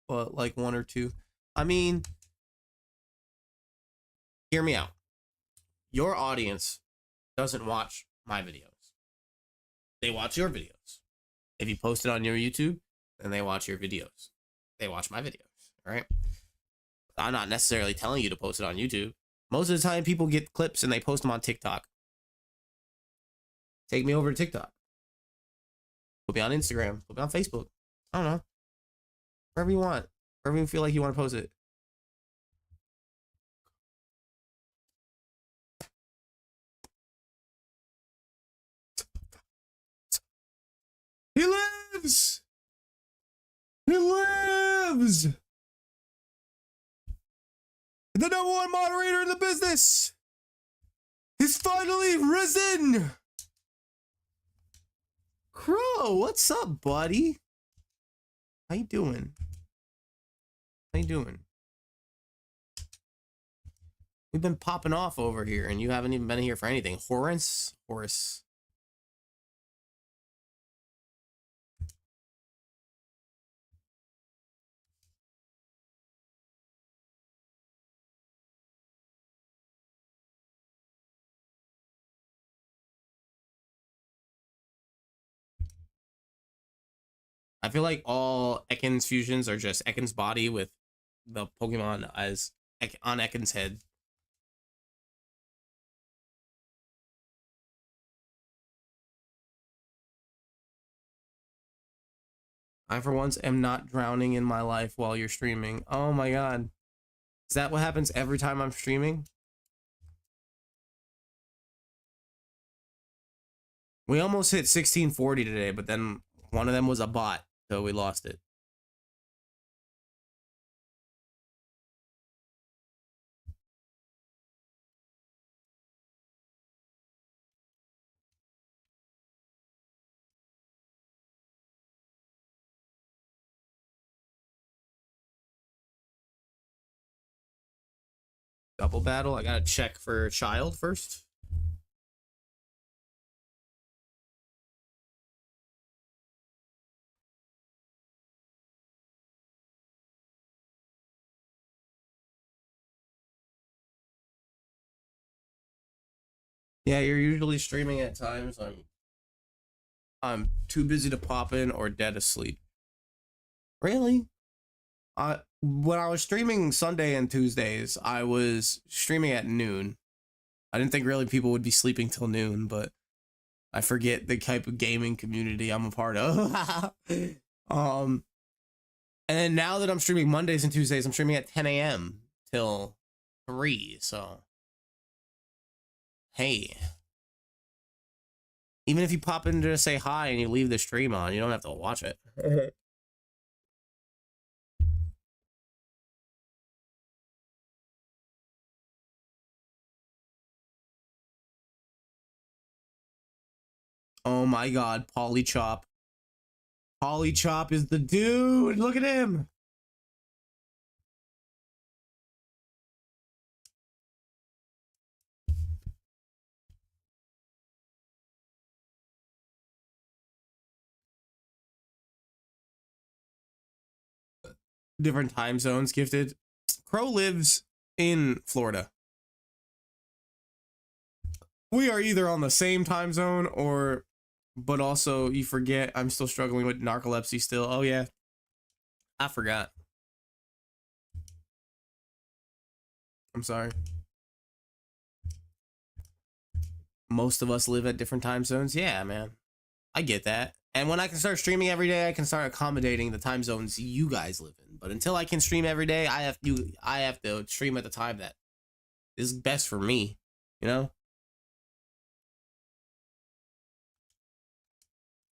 But like one or two. I mean, hear me out. Your audience doesn't watch my videos. They watch your videos. If you post it on your YouTube, then they watch your videos. They watch my videos, right? I'm not necessarily telling you to post it on YouTube. Most of the time, people get clips and they post them on TikTok. Take me over to TikTok. Put me on Instagram. Put me on Facebook. I don't know. Wherever you want. Wherever you feel like you want to post it. He lives! He lives! The number one moderator in the business! He's finally risen! Crow, what's up, buddy? How you doing? How you doing? We've been popping off over here, and you haven't even been here for anything. Horace. I feel like all Ekans fusions are just Ekans body with the Pokemon as on Ekans head. I, for once, am not drowning in my life while you're streaming. Oh my god. Is that what happens every time I'm streaming? We almost hit 1640 today, but then one of them was a bot, so we lost it. Double battle? I gotta check for child first. Yeah, you're usually streaming at times. I'm too busy to pop in or dead asleep. Really? When I was streaming Sunday and Tuesdays, I was streaming at noon. I didn't think really people would be sleeping till noon, but I forget the type of gaming community I'm a part of. And then now that I'm streaming Mondays and Tuesdays, I'm streaming at 10 a.m. till 3. So, hey, even if you pop in to say hi and you leave the stream on, you don't have to watch it. Oh my god, Polychop. Polychop is the dude. Look at him. Different time zones gifted. Crow lives in Florida. We are either on the same time zone or, but also you forget I'm still struggling with narcolepsy still. Oh yeah, I forgot. I'm sorry. Most of us live at different time zones. Yeah, man. I get that. And when I can start streaming every day, I can start accommodating the time zones you guys live in. But until I can stream every day, I have to stream at the time that is best for me, you know?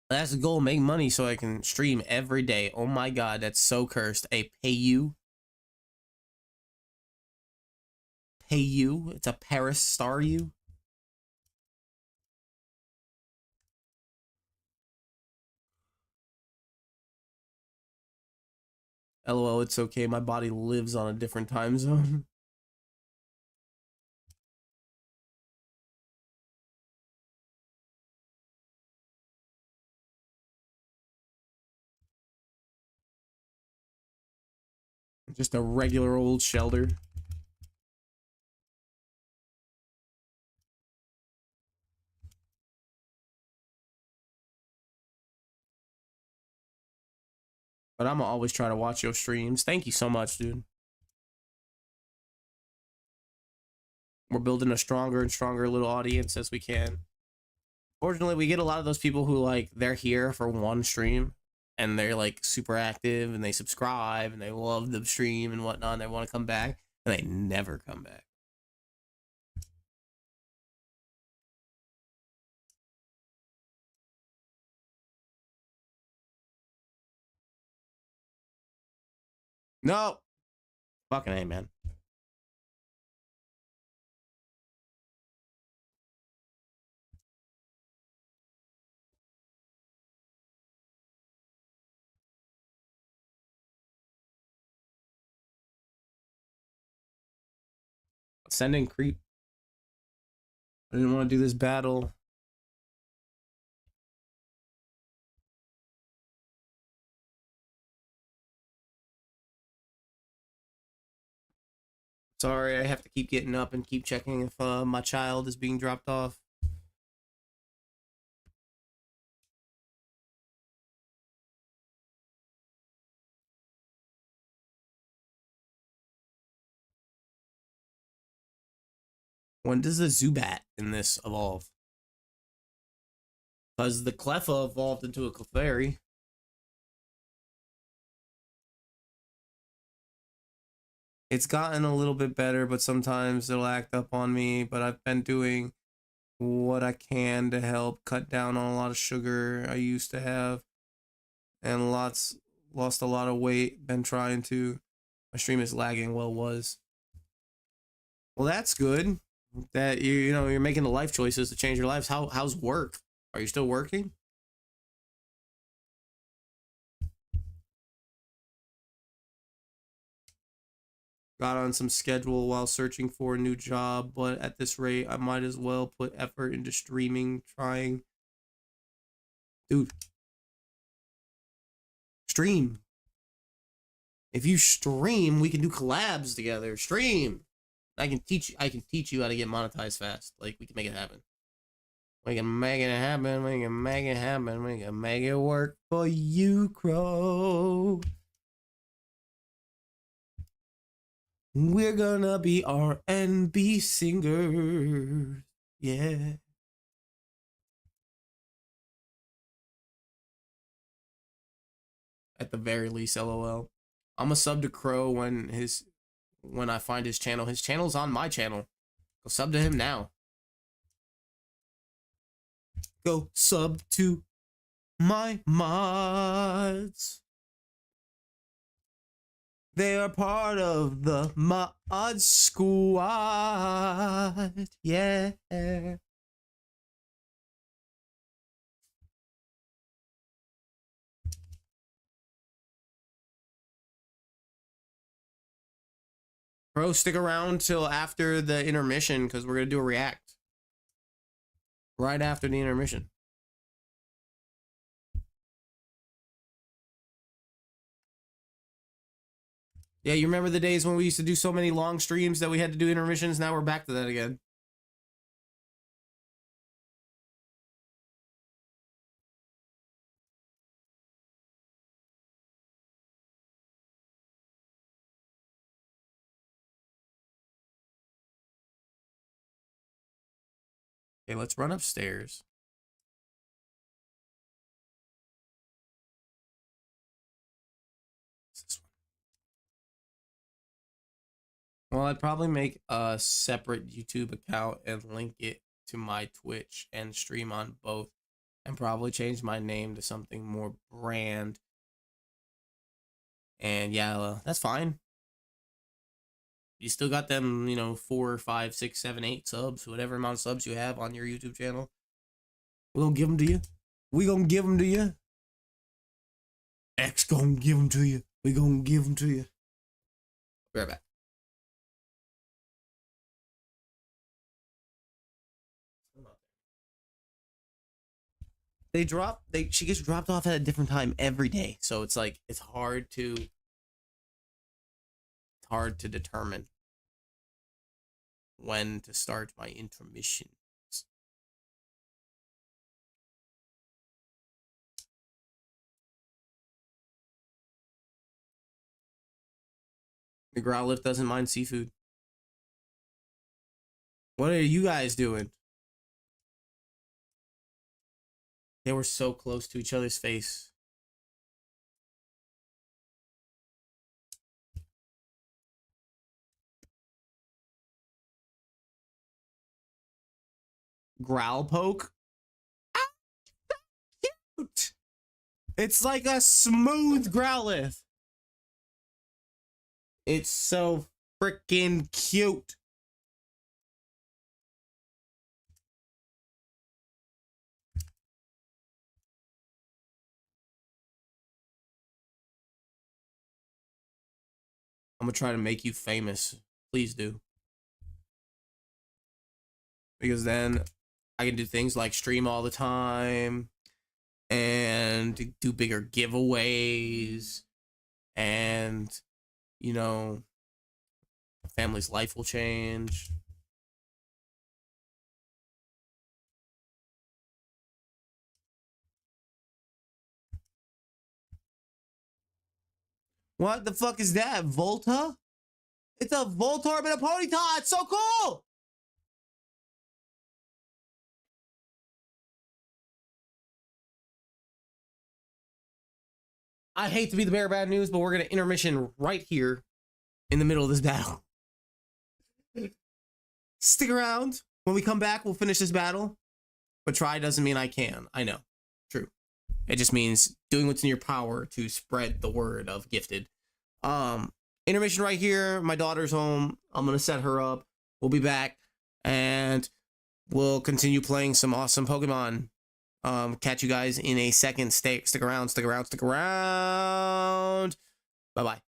That's the goal, make money so I can stream every day. Oh my god, that's so cursed. A pay you. Pay you. It's a Paris star you. LOL, it's okay. My body lives on a different time zone. Just a regular old shelter. But I'm gonna always try to watch your streams. Thank you so much, dude. We're building a stronger and stronger little audience as we can. Fortunately, we get a lot of those people who like they're here for one stream and they're like super active and they subscribe and they love the stream and whatnot. And they want to come back and they never come back. No, fucking A, man. Send in creep. I didn't want to do this battle. Sorry, I have to keep getting up and keep checking if my child is being dropped off. When does the Zubat in this evolve? Because the Cleffa evolved into a Clefairy. It's gotten a little bit better, but sometimes it'll act up on me. But I've been doing what I can to help cut down on a lot of sugar I used to have. And lost a lot of weight. Been trying to. My stream is lagging. Well, was. Well, that's good. That you know you're making the life choices to change your lives. How's work? Are you still working? Got on some schedule while searching for a new job, but at this rate, I might as well put effort into streaming, trying. Dude, stream. If you stream, we can do collabs together. Stream. I can teach you how to get monetized fast. Like, we can make it happen. We can make it happen. We can make it happen. We can make it work for you, Crow. We're gonna be R&B singers. Yeah. At the very least, LOL. I'm a sub to Crow when I find his channel. His channel's on my channel. Go sub to him now. Go sub to my mods. They are part of the mod squad. Yeah. Bro, stick around till after the intermission because we're going to do a react. Right after the intermission. Yeah, you remember the days when we used to do so many long streams that we had to do intermissions? Now we're back to that again. Okay, let's run upstairs. Well, I'd probably make a separate YouTube account and link it to my Twitch and stream on both, and probably change my name to something more brand. And yeah, that's fine. You still got them, 4, 5, 6, 7, 8 subs, whatever amount of subs you have on your YouTube channel. We're gonna give them to you. We gonna give them to you. X gonna give them to you. We gonna give them to you. Be right back. She gets dropped off at a different time every day, so it's like it's hard to determine when to start my intermission. The Growlithe doesn't mind seafood. What are you guys doing? They were so close to each other's face. Growlpoke? Ah, cute! It's like a smooth Growlithe. It's so freaking cute. I'm gonna try to make you famous. Please do. because then I can do things like stream all the time and do bigger giveaways, and you know, family's life will change. What the fuck is that? Volta? It's a Voltorb and a Ponyta. It's so cool. I hate to be the bearer of bad news, but we're gonna intermission right here in the middle of this battle. Stick around. When we come back, we'll finish this battle. But try doesn't mean I can. I know. True. It just means doing what's in your power to spread the word of Gifted. Intermission right here. My daughter's home. I'm gonna set her up. We'll be back, and we'll continue playing some awesome Pokemon. Catch you guys in a second. Stick around. Bye-bye.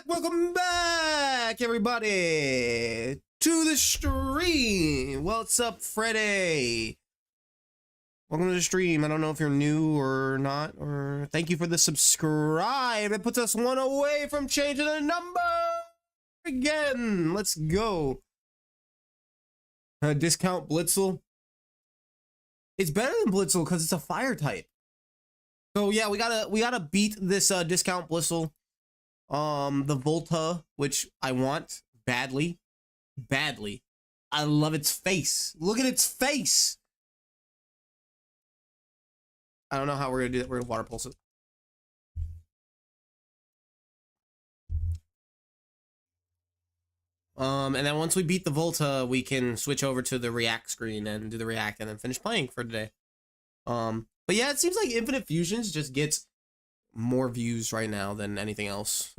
Welcome back, everybody, to the stream. What's up, Freddy? Welcome to the stream. I don't know if you're new or not, or thank you for the subscribe. It puts us one away from changing the number again. Let's go. Discount Blitzel. It's better than Blitzel because it's a fire type. So yeah, we gotta beat this discount Blitzel. The Volta, which I want badly. I love its face. Look at its face. I don't know how we're gonna do that. We're gonna water pulse it. And then once we beat the Volta, we can switch over to the React screen and do the React and then finish playing for today. But yeah, it seems like Infinite Fusions just gets more views right now than anything else.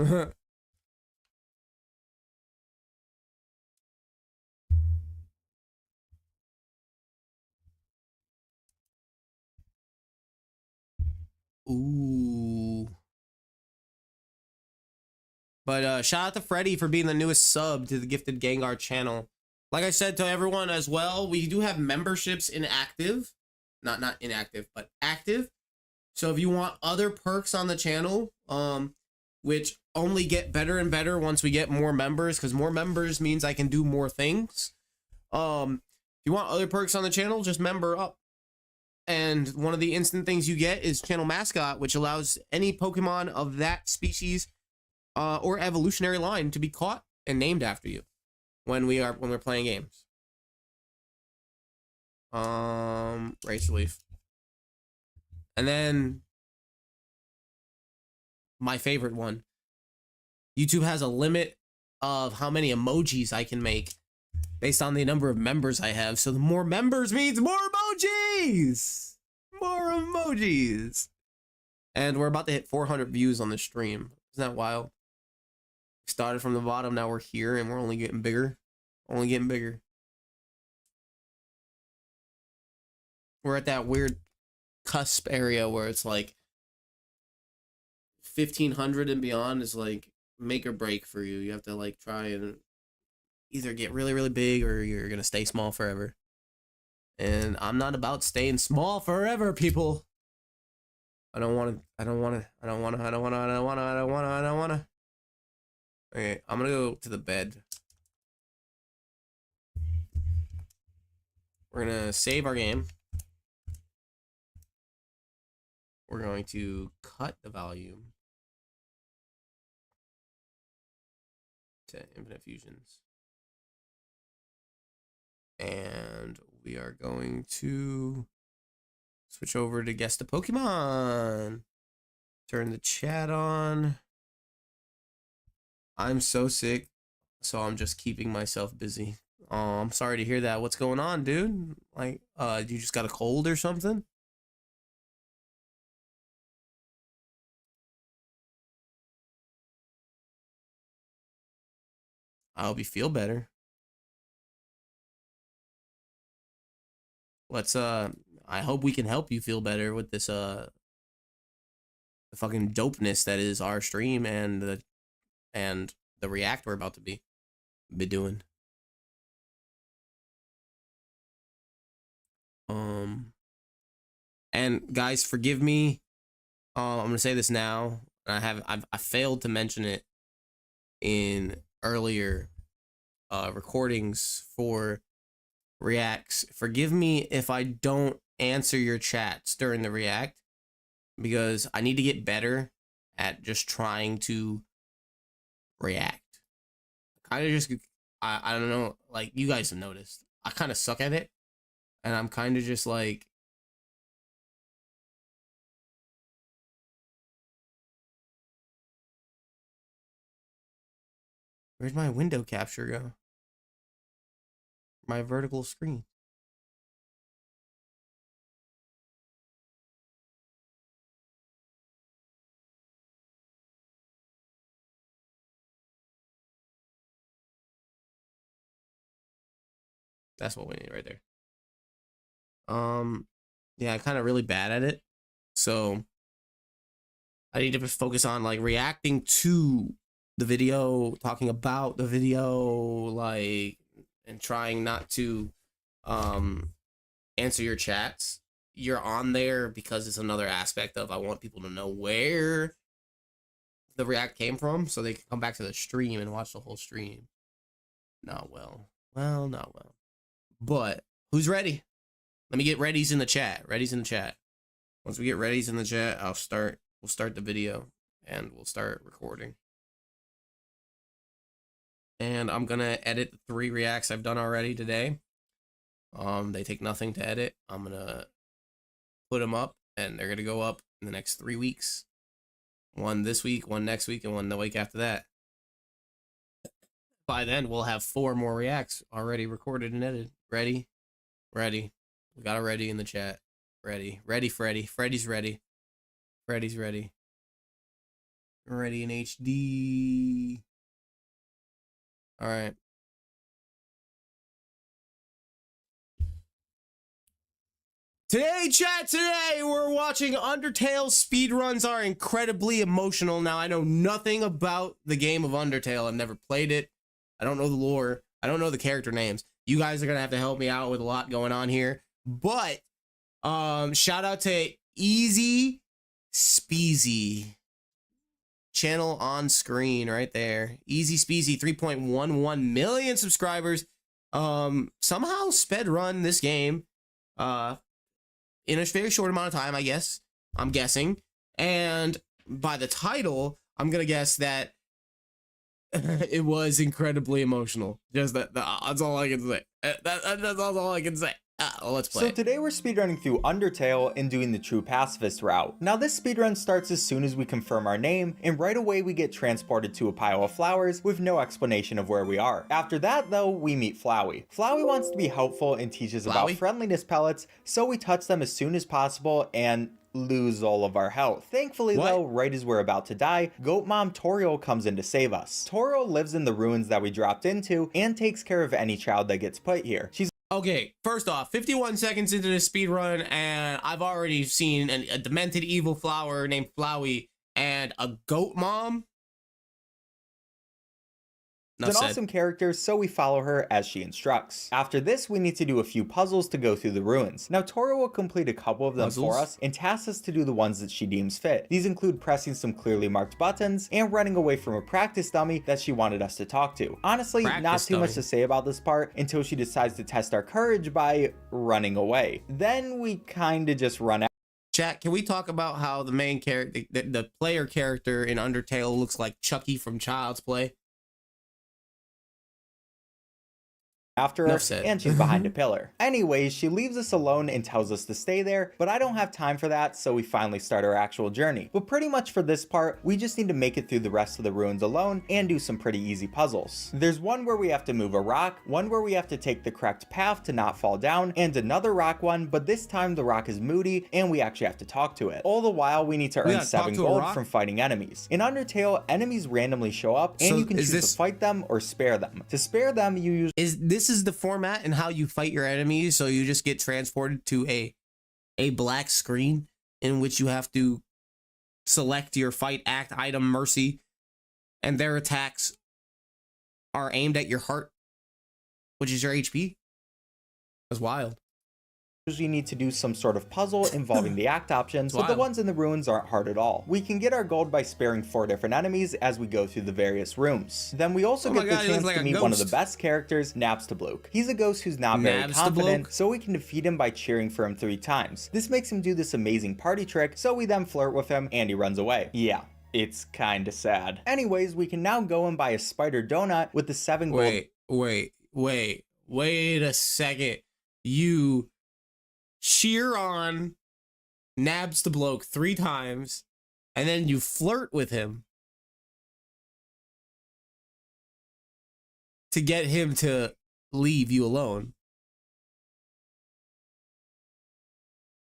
Ooh. But shout out to Freddy for being the newest sub to the Gifted Gengar channel. Like I said to everyone as well, we do have memberships inactive. Not inactive, but active. So if you want other perks on the channel, which only get better and better once we get more members, because more members means I can do more things. If you want other perks on the channel, just member up. And one of the instant things you get is channel mascot, which allows any Pokemon of that species or evolutionary line to be caught and named after you when we're playing games. Race Relief. And then my favorite one. YouTube has a limit of how many emojis I can make based on the number of members I have. So the more members means more emojis. More emojis. And we're about to hit 400 views on the stream. Isn't that wild? We started from the bottom, now we're here and we're only getting bigger. Only getting bigger. We're at that weird cusp area where it's like 1,500 and beyond is like make or break for you. You have to like try and either get really, really big or you're gonna stay small forever. And I'm not about staying small forever, people. I don't want to. Okay, I'm gonna go to the bed. We're gonna save our game. We're going to cut the volume to Infinite Fusions. And we are going to switch over to Guess the Pokemon. Turn the chat on. I'm so sick, so I'm just keeping myself busy. Oh, I'm sorry to hear that. What's going on, dude? Like, you just got a cold or something? I hope you feel better. Let's I hope we can help you feel better with this the fucking dopeness that is our stream and the react we're about to be doing. And guys, forgive me. I'm gonna say this now. I failed to mention it in earlier recordings for reacts. Forgive me if I don't answer your chats during the react, because I need to get better at just trying to react. I don't know, like you guys have noticed, I kind of suck at it, and I'm kind of just like, where'd my window capture go? My vertical screen. That's what we need right there. Yeah, I'm kind of really bad at it, so I need to focus on like reacting to the video, talking about the video, like, and trying not to answer your chats. You're on there because it's another aspect of I want people to know where the react came from so they can come back to the stream and watch the whole stream. Not well. Well, not well. But who's ready? Let me get readies in the chat. Readies in the chat. Once we get readies in the chat, we'll start the video and we'll start recording. and I'm gonna edit the 3 reacts I've done already today. They take nothing to edit. I'm gonna put them up, and they're gonna go up in the next 3 weeks. One this week, one next week, and one the week after that. By then, we'll have 4 more reacts already recorded and edited. Ready? Ready. We got a ready in the chat. Ready. Ready, Freddy. Freddy's ready. Freddy's ready. Ready in HD. All right. Today, chat, today we're watching Undertale. Speedruns are incredibly emotional. Now, I know nothing about the game of Undertale. I've never played it. I don't know the lore. I don't know the character names. You guys are going to have to help me out with a lot going on here. But, shout out to Easy Speezy. Channel on screen right there. Easy Speezy, 3.11 million subscribers. Somehow sped run this game. In a very short amount of time, I guess. I'm guessing. And by the title, I'm going to guess that it was incredibly emotional. Just that's all I can say. That's all I can say. Let's play. So today we're speedrunning through Undertale and doing the true pacifist route. Now this speedrun starts as soon as we confirm our name, and right away we get transported to a pile of flowers with no explanation of where we are. After that though, we meet Flowey. Flowey wants to be helpful and teaches about friendliness pellets, so we touch them as soon as possible and lose all of our health. Thankfully though, right as we're about to die, Goat Mom Toriel comes in to save us. Toriel lives in the ruins that we dropped into and takes care of any child that gets put here. She's okay, first off, 51 seconds into the speed run, and I've already seen a demented evil flower named Flowey and a goat mom. an awesome character, so we follow her as she instructs. After this, we need to do a few puzzles to go through the ruins. Now, Tora will complete a couple of them for us and tasks us to do the ones that she deems fit. These include pressing some clearly marked buttons and running away from a practice dummy that she wanted us to talk to. Honestly, not too much to say about this part until she decides to test our courage by running away. Then we kinda just run out. Chat, can we talk about how the main character, the player character in Undertale looks like Chucky from Child's Play? After her, and she's behind a pillar. Anyways, she leaves us alone and tells us to stay there, but I don't have time for that, so we finally start our actual journey. But pretty much for this part, we just need to make it through the rest of the ruins alone and do some pretty easy puzzles. There's one where we have to move a rock, one where we have to take the correct path to not fall down, and another rock one, but this time the rock is moody and we actually have to talk to it. All the while, we need to earn 7 gold from fighting enemies. In Undertale, enemies randomly show up and you can choose to fight them or spare them. To spare them, you use This is the format and how you fight your enemies, so you just get transported to a black screen in which you have to select your fight, act, item, mercy, and their attacks are aimed at your heart, which is your HP. That's wild. usually need to do some sort of puzzle involving the act options, but the ones in the ruins aren't hard at all. We can get our gold by sparing 4 different enemies as we go through the various rooms. Then we also get the chance to meet one of the best characters, Nabstablook. He's a ghost who's not very confident, so we can defeat him by cheering for him 3 times. This makes him do this amazing party trick, so we then flirt with him and he runs away. Yeah. It's kinda sad. Anyways, we can now go and buy a spider donut with the 7 gold. Wait a second. You cheer on Nabstablook 3 times, and then you flirt with him to get him to leave you alone.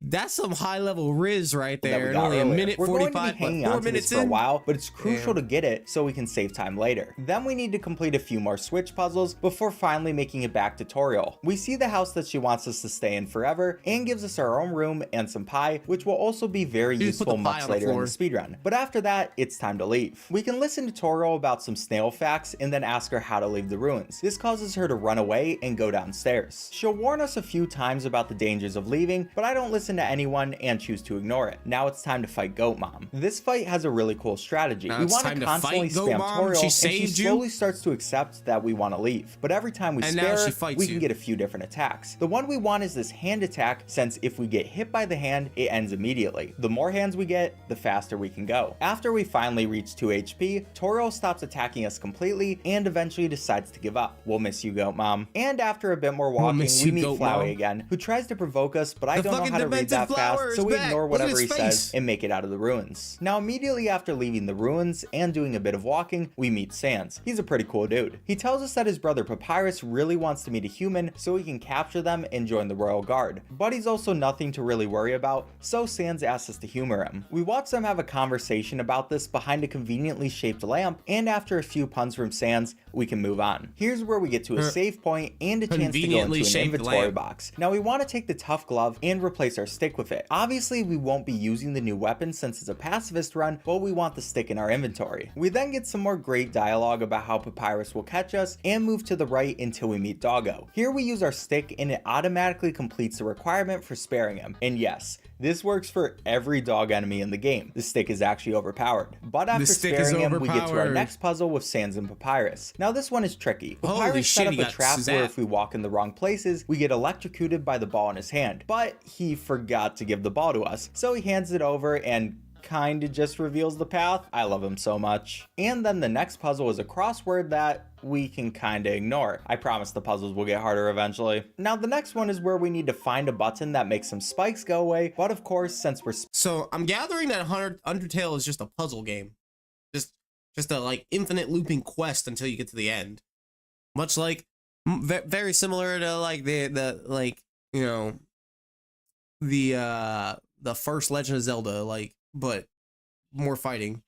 That's some high-level riz right there. Only a minute 45, 4 minutes for a while, but it's crucial to get it so we can save time later. Then we need to complete a few more switch puzzles before finally making it back to Toriel. We see the house that she wants us to stay in forever and gives us our own room and some pie, which will also be very useful much later in the speedrun. But after that, it's time to leave. We can listen to Toriel about some snail facts and then ask her how to leave the ruins. This causes her to run away and go downstairs. She'll warn us a few times about the dangers of leaving, but I don't listen listen to anyone and choose to ignore it. Now it's time to fight Goat Mom. This fight has a really cool strategy. We want to constantly spam Toriel, and she slowly starts to accept that we want to leave. But every time we spare her, we can get a few different attacks. The one we want is this hand attack, since if we get hit by the hand, it ends immediately. The more hands we get, the faster we can go. After we finally reach 2 HP, Toriel stops attacking us completely and eventually decides to give up. We'll miss you, Goat Mom. And after a bit more walking, we meet Flowey again, who tries to provoke us, but I don't know how to read that fast, so we ignore whatever he says and make it out of the ruins. Now immediately after leaving the ruins and doing a bit of walking, we meet Sans. He's a pretty cool dude. He tells us that his brother Papyrus really wants to meet a human so he can capture them and join the Royal Guard. But he's also nothing to really worry about, so Sans asks us to humor him. We watch them have a conversation about this behind a conveniently shaped lamp, and after a few puns from Sans, we can move on. Here's where we get to a save point and a chance to go into an inventory box. Now we want to take the tough glove and replace our stick with it. Obviously we won't be using the new weapon since it's a pacifist run, but we want the stick in our inventory. We then get some more great dialogue about how Papyrus will catch us and move to the right until we meet Doggo. Here we use our stick and it automatically completes the requirement for sparing him. And yes, this works for every dog enemy in the game. The stick is actually overpowered. But after sparing him, we get to our next puzzle with Sans and Papyrus. Now this one is tricky. Papyrus set up a trap where if we walk in the wrong places, we get electrocuted by the ball in his hand. But he forgot to give the ball to us, so he hands it over and kinda just reveals the path. I love him so much. And then the next puzzle is a crossword that we can kinda ignore. I promise the puzzles will get harder eventually. Now the next one is where we need to find a button that makes some spikes go away, but of course since we're so I'm gathering that Undertale is just a puzzle game, just a like infinite looping quest until you get to the end, much like very similar to like the like, you know, the first Legend of Zelda, like, but more fighting.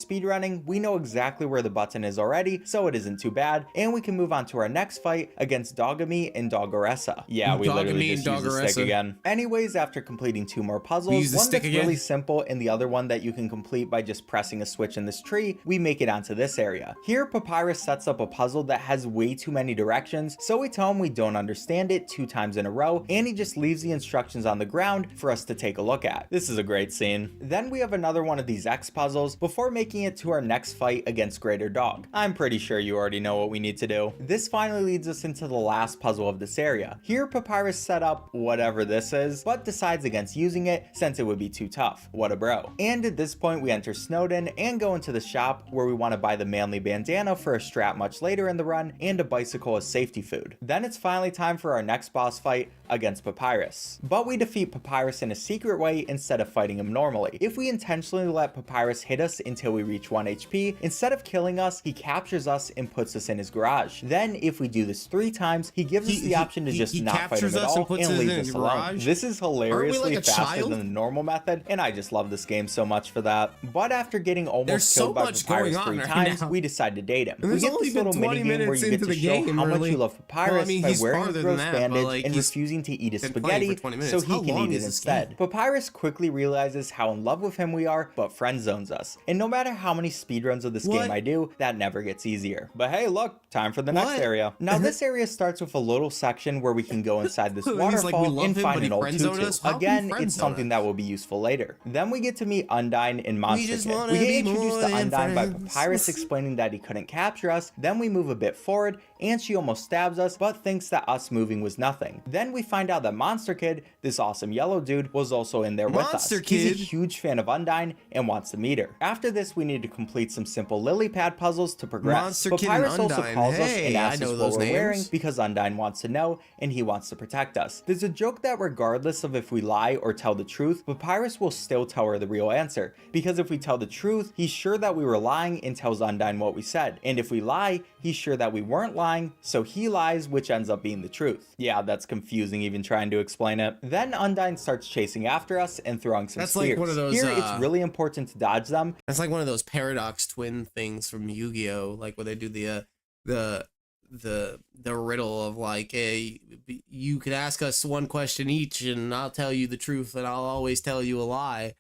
Speedrunning, we know exactly where the button is already, so it isn't too bad, and we can move on to our next fight against Dogami and Doggeressa. Yeah, we literally just use the stick again. Anyways, after completing 2 more puzzles, one that's really simple and the other one that you can complete by just pressing a switch in this tree, we make it onto this area. Here, Papyrus sets up a puzzle that has way too many directions, so we tell him we don't understand it 2 times in a row, and he just leaves the instructions on the ground for us to take a look at. This is a great scene. Then we have another one of these X puzzles before making it to our next fight against Greater Dog. I'm pretty sure you already know what we need to do. This finally leads us into the last puzzle of this area. Here Papyrus set up whatever this is, but decides against using it since it would be too tough. What a bro. And at this point we enter Snowden and go into the shop where we want to buy the manly bandana for a strap much later in the run and a bicycle as safety food. Then it's finally time for our next boss fight against Papyrus. But we defeat Papyrus in a secret way instead of fighting him normally. If we intentionally let Papyrus hit us until we reach 1 HP, instead of killing us, he captures us and puts us in his garage. Then if we do this 3 times, he gives us the option to just not fight him at all and leaves us alone. This is hilariously faster than the normal method, and I just love this game so much for that. But after getting almost killed by Papyrus 3 times, we decide to date him. We get this little minigame where you get to show how much you love Papyrus by wearing a gross bandage and refusing to eat his spaghetti so he can eat it instead. Papyrus quickly realizes how in love with him we are, but friend zones us. And no matter how many speedruns of this game I do, that never gets easier. But hey, look, time for the next area. Now this area starts with a little section where we can go inside this waterfall and find an old tutu. Again, it's something that will be useful later. Then we get to meet Undyne and Monster Kid. We get introduced to Undyne by Papyrus explaining that he couldn't capture us. Then we move a bit forward and she almost stabs us, but thinks that us moving was nothing. Then we find out that Monster Kid, this awesome yellow dude, was also in there with us. He's a huge fan of Undyne and wants to meet her. After this, we need to complete some simple lily pad puzzles to progress. Papyrus also calls us and asks us what we're wearing because Undyne wants to know and he wants to protect us. There's a joke that regardless of if we lie or tell the truth, Papyrus will still tell her the real answer, because if we tell the truth, he's sure that we were lying and tells Undyne what we said, and if we lie, he's sure that we weren't lying, so he lies, which ends up being the truth. Yeah, that's confusing even trying to explain it. Then Undyne starts chasing after us and throwing some spears. Like one of those, here it's really important to dodge them. That's like one of those paradox twin things from Yu-Gi-Oh, like where they do the riddle of like, hey, you could ask us one question each and I'll tell you the truth and I'll always tell you a lie.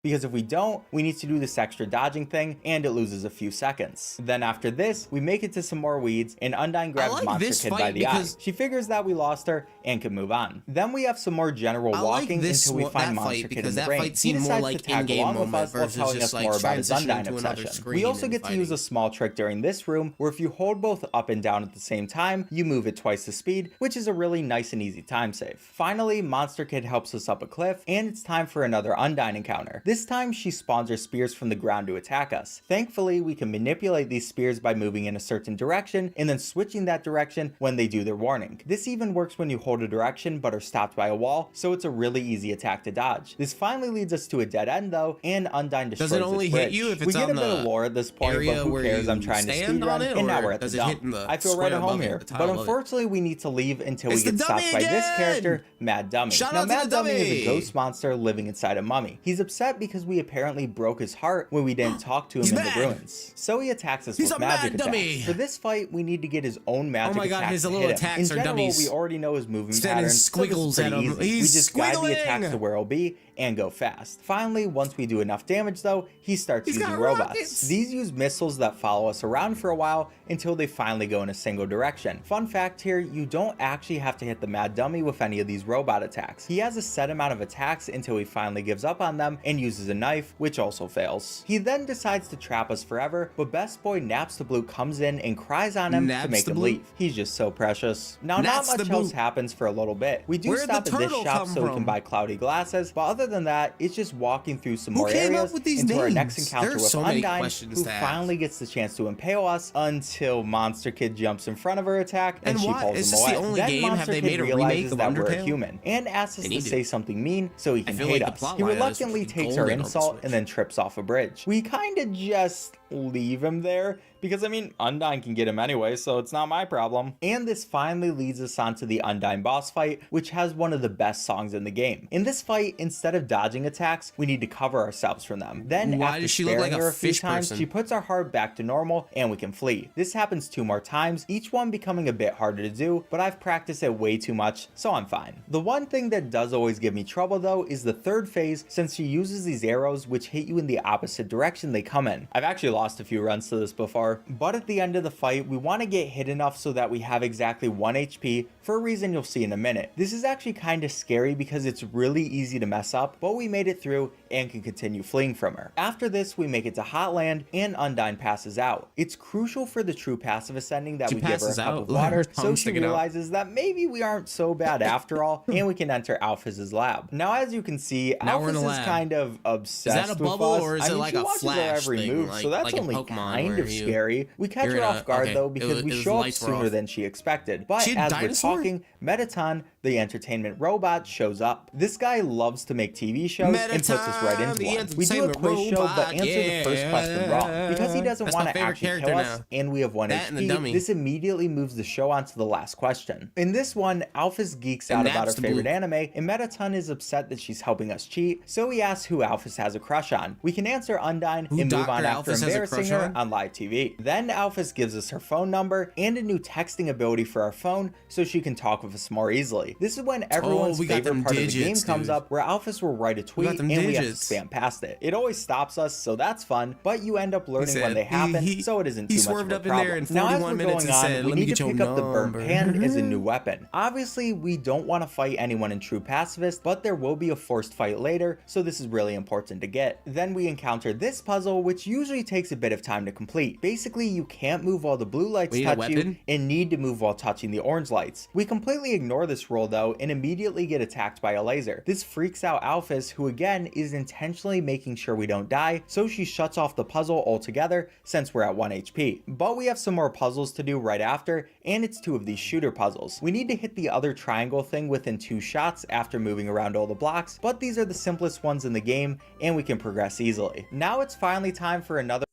because if we don't, we need to do this extra dodging thing and it loses a few seconds. Then after this, we make it to some more weeds and Undyne grabs Monster Kid by the eye. She figures that we lost her and can move on. Then we have some more general walking until we find Monster Kid in the brain. He decides to tag along with us while telling us more about his Undyne obsession. We also get to use a small trick during this room where if you hold both up and down at the same time, you move at twice the speed, which is a really nice and easy time save. Finally, Monster Kid helps us up a cliff and it's time for another Undyne encounter. This time she spawns her spears from the ground to attack us. Thankfully, we can manipulate these spears by moving in a certain direction and then switching that direction when they do their warning. This even works when you hold a direction but are stopped by a wall, so it's a really easy attack to dodge. This finally leads us to a dead end though, and Undyne destroys this bridge. Does it only hit you if it's on the area? We get a bit of lore at this point, but who cares? I'm trying to speedrun, and now we're at the dump. I feel right at home here, but unfortunately we need to leave until we get stopped by this character, Mad Dummy. Now Mad Dummy is a ghost monster living inside a mummy. He's upset because we apparently broke his heart when we didn't talk to him in the ruins. So he attacks us with magic attacks. For this fight, we need to get his own magic attacks to hit him. In general, we already know his movement patterns, so this is pretty easy. We just guide the attacks to where he'll be and go fast. Finally, once we do enough damage though, he starts using robots. These use missiles that follow us around for a while until they finally go in a single direction. Fun fact here, you don't actually have to hit the Mad Dummy with any of these robot attacks. He has a set amount of attacks until he finally gives up on them and uses a knife, which also fails. He then decides to trap us forever, but best boy Naps the Blue comes in and cries on him to make him leave. He's just so precious. Now not much else happens for a little bit. We do stop at this shop so we can buy cloudy glasses, but other than that, it's just walking through some more areas into our next encounter with Undyne, who finally gets the chance to impale us until Monster Kid jumps in front of her attack and she pulls him away. Then Monster Kid realizes that we're a human and asks us to say something mean so he can hate us. He reluctantly takes our insult and then trips off a bridge. We kinda just leave him there because I mean Undyne can get him anyway, so it's not my problem. And this finally leads us onto the Undyne boss fight, which has one of the best songs in the game. In this fight, instead of dodging attacks, we need to cover ourselves from them. Then after sparing her a few times, she puts our heart back to normal and we can flee. This happens 2 more times, each one becoming a bit harder to do, but I've practiced it way too much, so I'm fine. The one thing that does always give me trouble though is the third phase, since she uses these arrows which hit you in the opposite direction they come in. I've actually lost a few runs to this before, but at the end of the fight, we want to get hit enough so that we have exactly 1 HP for a reason you'll see in a minute. This is actually kind of scary because it's really easy to mess up, but we made it through and can continue fleeing from her. After this, we make it to Hotland and Undyne passes out. It's crucial for the true passive ascending that we give her a cup of water so she realizes that maybe we aren't so bad after all, and we can enter Alphys's lab. Now as you can see, Alphys is kind of obsessed with us. Or is it like a flash thing? So that's only kind of scary. We catch her off guard though because we show up sooner than she expected. But as we're talking, Mettaton, the entertainment robot, shows up. This guy loves to make TV shows and puts us right into one. We do a quiz show but answer the first question wrong. Because he doesn't want to actually kill us and we have 1 HP, this immediately moves the show on to the last question. In this one, Alphys geeks out about her favorite anime and Mettaton is upset that she's helping us cheat, so he asks who Alphys has a crush on. We can answer Undyne and move on after embarrassing her on live TV. Then Alphys gives us her phone number and a new texting ability for our phone so she can talk with us more easily. This is when everyone's favorite part of the game comes up, where Alphys will write a tweet and we have to spam past it. It always stops us, so that's fun, but you end up learning when they happen, so it isn't too much of a problem. Now as we're going on, we need to pick up the burnt pan as a new weapon. Obviously, we don't want to fight anyone in true pacifist, but there will be a forced fight later, so this is really important to get. Then we encounter this puzzle, which usually takes a bit of time to complete. Basically, you can't move while the blue lights touch you and need to move while touching the orange lights. We completely ignore this rule though and immediately get attacked by a laser. This freaks out Alphys, who again is intentionally making sure we don't die, so she shuts off the puzzle altogether since we're at 1 HP. But we have some more puzzles to do right after, and it's 2 of these shooter puzzles. We need to hit the other triangle thing within 2 shots after moving around all the blocks, but these are the simplest ones in the game and we can progress easily. Now it's finally time for another.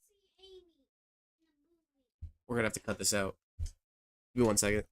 We're gonna have to cut this out. Give me 1 second.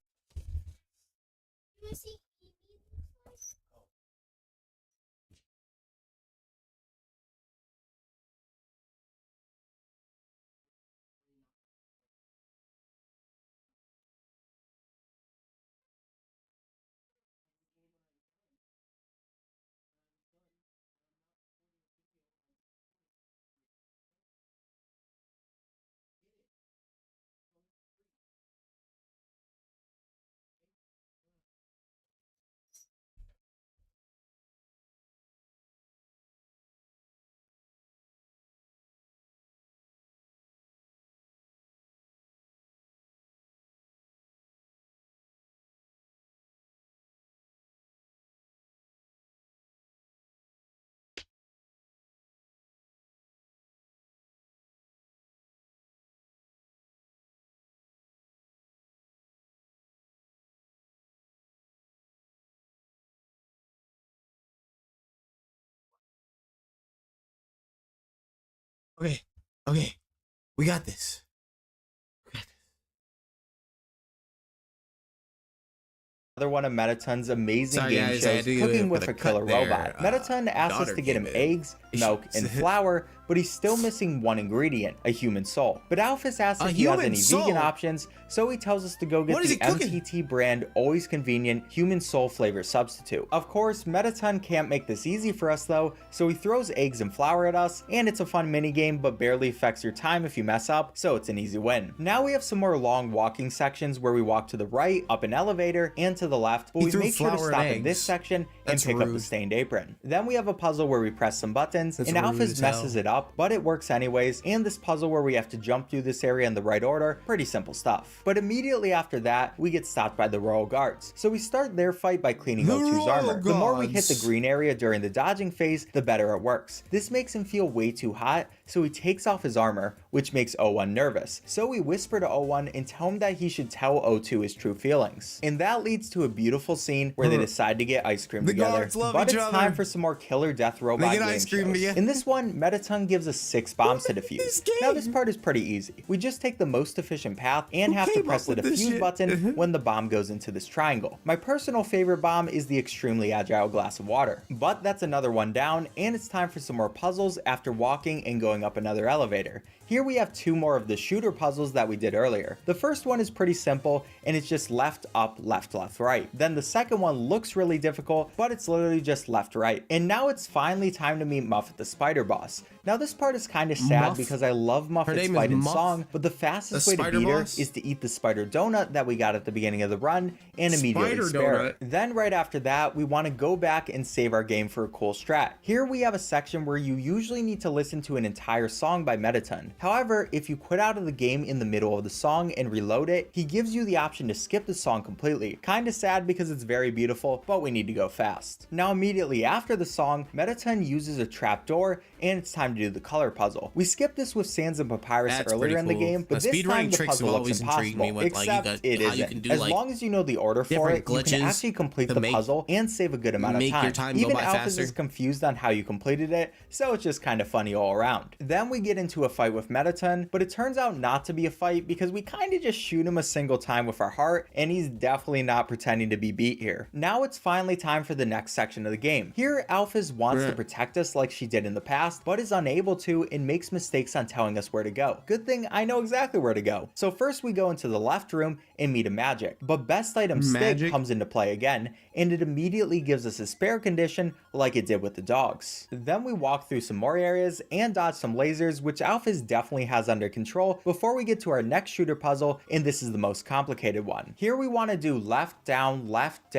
Okay. Okay. We got this. Another one of Metaton's amazing game shows, Cooking with a Killer Robot. Metaton asks us to get him eggs, milk, and flour, but he's still missing one ingredient, a human soul. But Alphys asks if he has any vegan options, so he tells us to go get the MTT brand Always Convenient Human Soul Flavor Substitute. Of course, Metaton can't make this easy for us though, so he throws eggs and flour at us, and it's a fun minigame but barely affects your time if you mess up, so it's an easy win. Now we have some more long walking sections where we walk to the right, up an elevator, and to the left, but we make sure to stop in this section and pick up the stained apron. Then we have a puzzle where we press some buttons, and Alphys messes it up, but it works anyways, and this puzzle where we have to jump through this area in the right order, pretty simple stuff. But immediately after that, we get stopped by the Royal Guards. So we start their fight by cleaning O2's armor. The more we hit the green area during the dodging phase, the better it works. This makes him feel way too hot, so he takes off his armor, which makes O1 nervous. So we whisper to O1 and tell him that he should tell O2 his true feelings. And that leads to a beautiful scene where they decide to get ice cream together. But it's time for some more killer death robot game shows. In this one, Metaton gives us 6 bombs to defuse. Now this part is pretty easy. We just take the most efficient path and have to press the defuse button when the bomb goes into this triangle. My personal favorite bomb is the extremely agile glass of water. But that's another one down, and it's time for some more puzzles after walking and going up another elevator. Here we have 2 more of the shooter puzzles that we did earlier. The first one is pretty simple, and it's just left, up, left, left, right. Then the second one looks really difficult, but it's literally just left, right. And now it's finally time to meet Muffet the spider boss. Now this part is kind of sad because I love Muffet's fight and song, but the fastest way to beat her is to eat the spider donut that we got at the beginning of the run and immediately spare it. Then right after that, we want to go back and save our game for a cool strat. Here we have a section where you usually need to listen to an entire song by Metaton. However, if you quit out of the game in the middle of the song and reload it, he gives you the option to skip the song completely. Kinda sad because it's very beautiful, but we need to go fast. Now immediately after the song, Metaton uses a trapdoor, and it's time to do the color puzzle. We skipped this with Sans and Papyrus earlier in the game, but this time the puzzle looks impossible, except it isn't. As long as you know the order for it, you can actually complete the puzzle and save a good amount of time. Even Alphys is confused on how you completed it, so it's just kind of funny all around. Then we get into a fight with Metaton, but it turns out not to be a fight because we kind of just shoot him a single time with our heart, and he's definitely not pretending to be beat here. Now it's finally time for the next section of the game. Here, Alphys wants to protect us like she did in the past, but is unable to and makes mistakes on telling us where to go. Good thing I know exactly where to go. So first we go into the left room and meet a magic, but best item stick comes into play again, and it immediately gives us a spare condition like it did with the dogs. Then we walk through some more areas and dodge some lasers, which Alphys definitely has under control, before we get to our next shooter puzzle, and this is the most complicated one. Here we want to do left down, left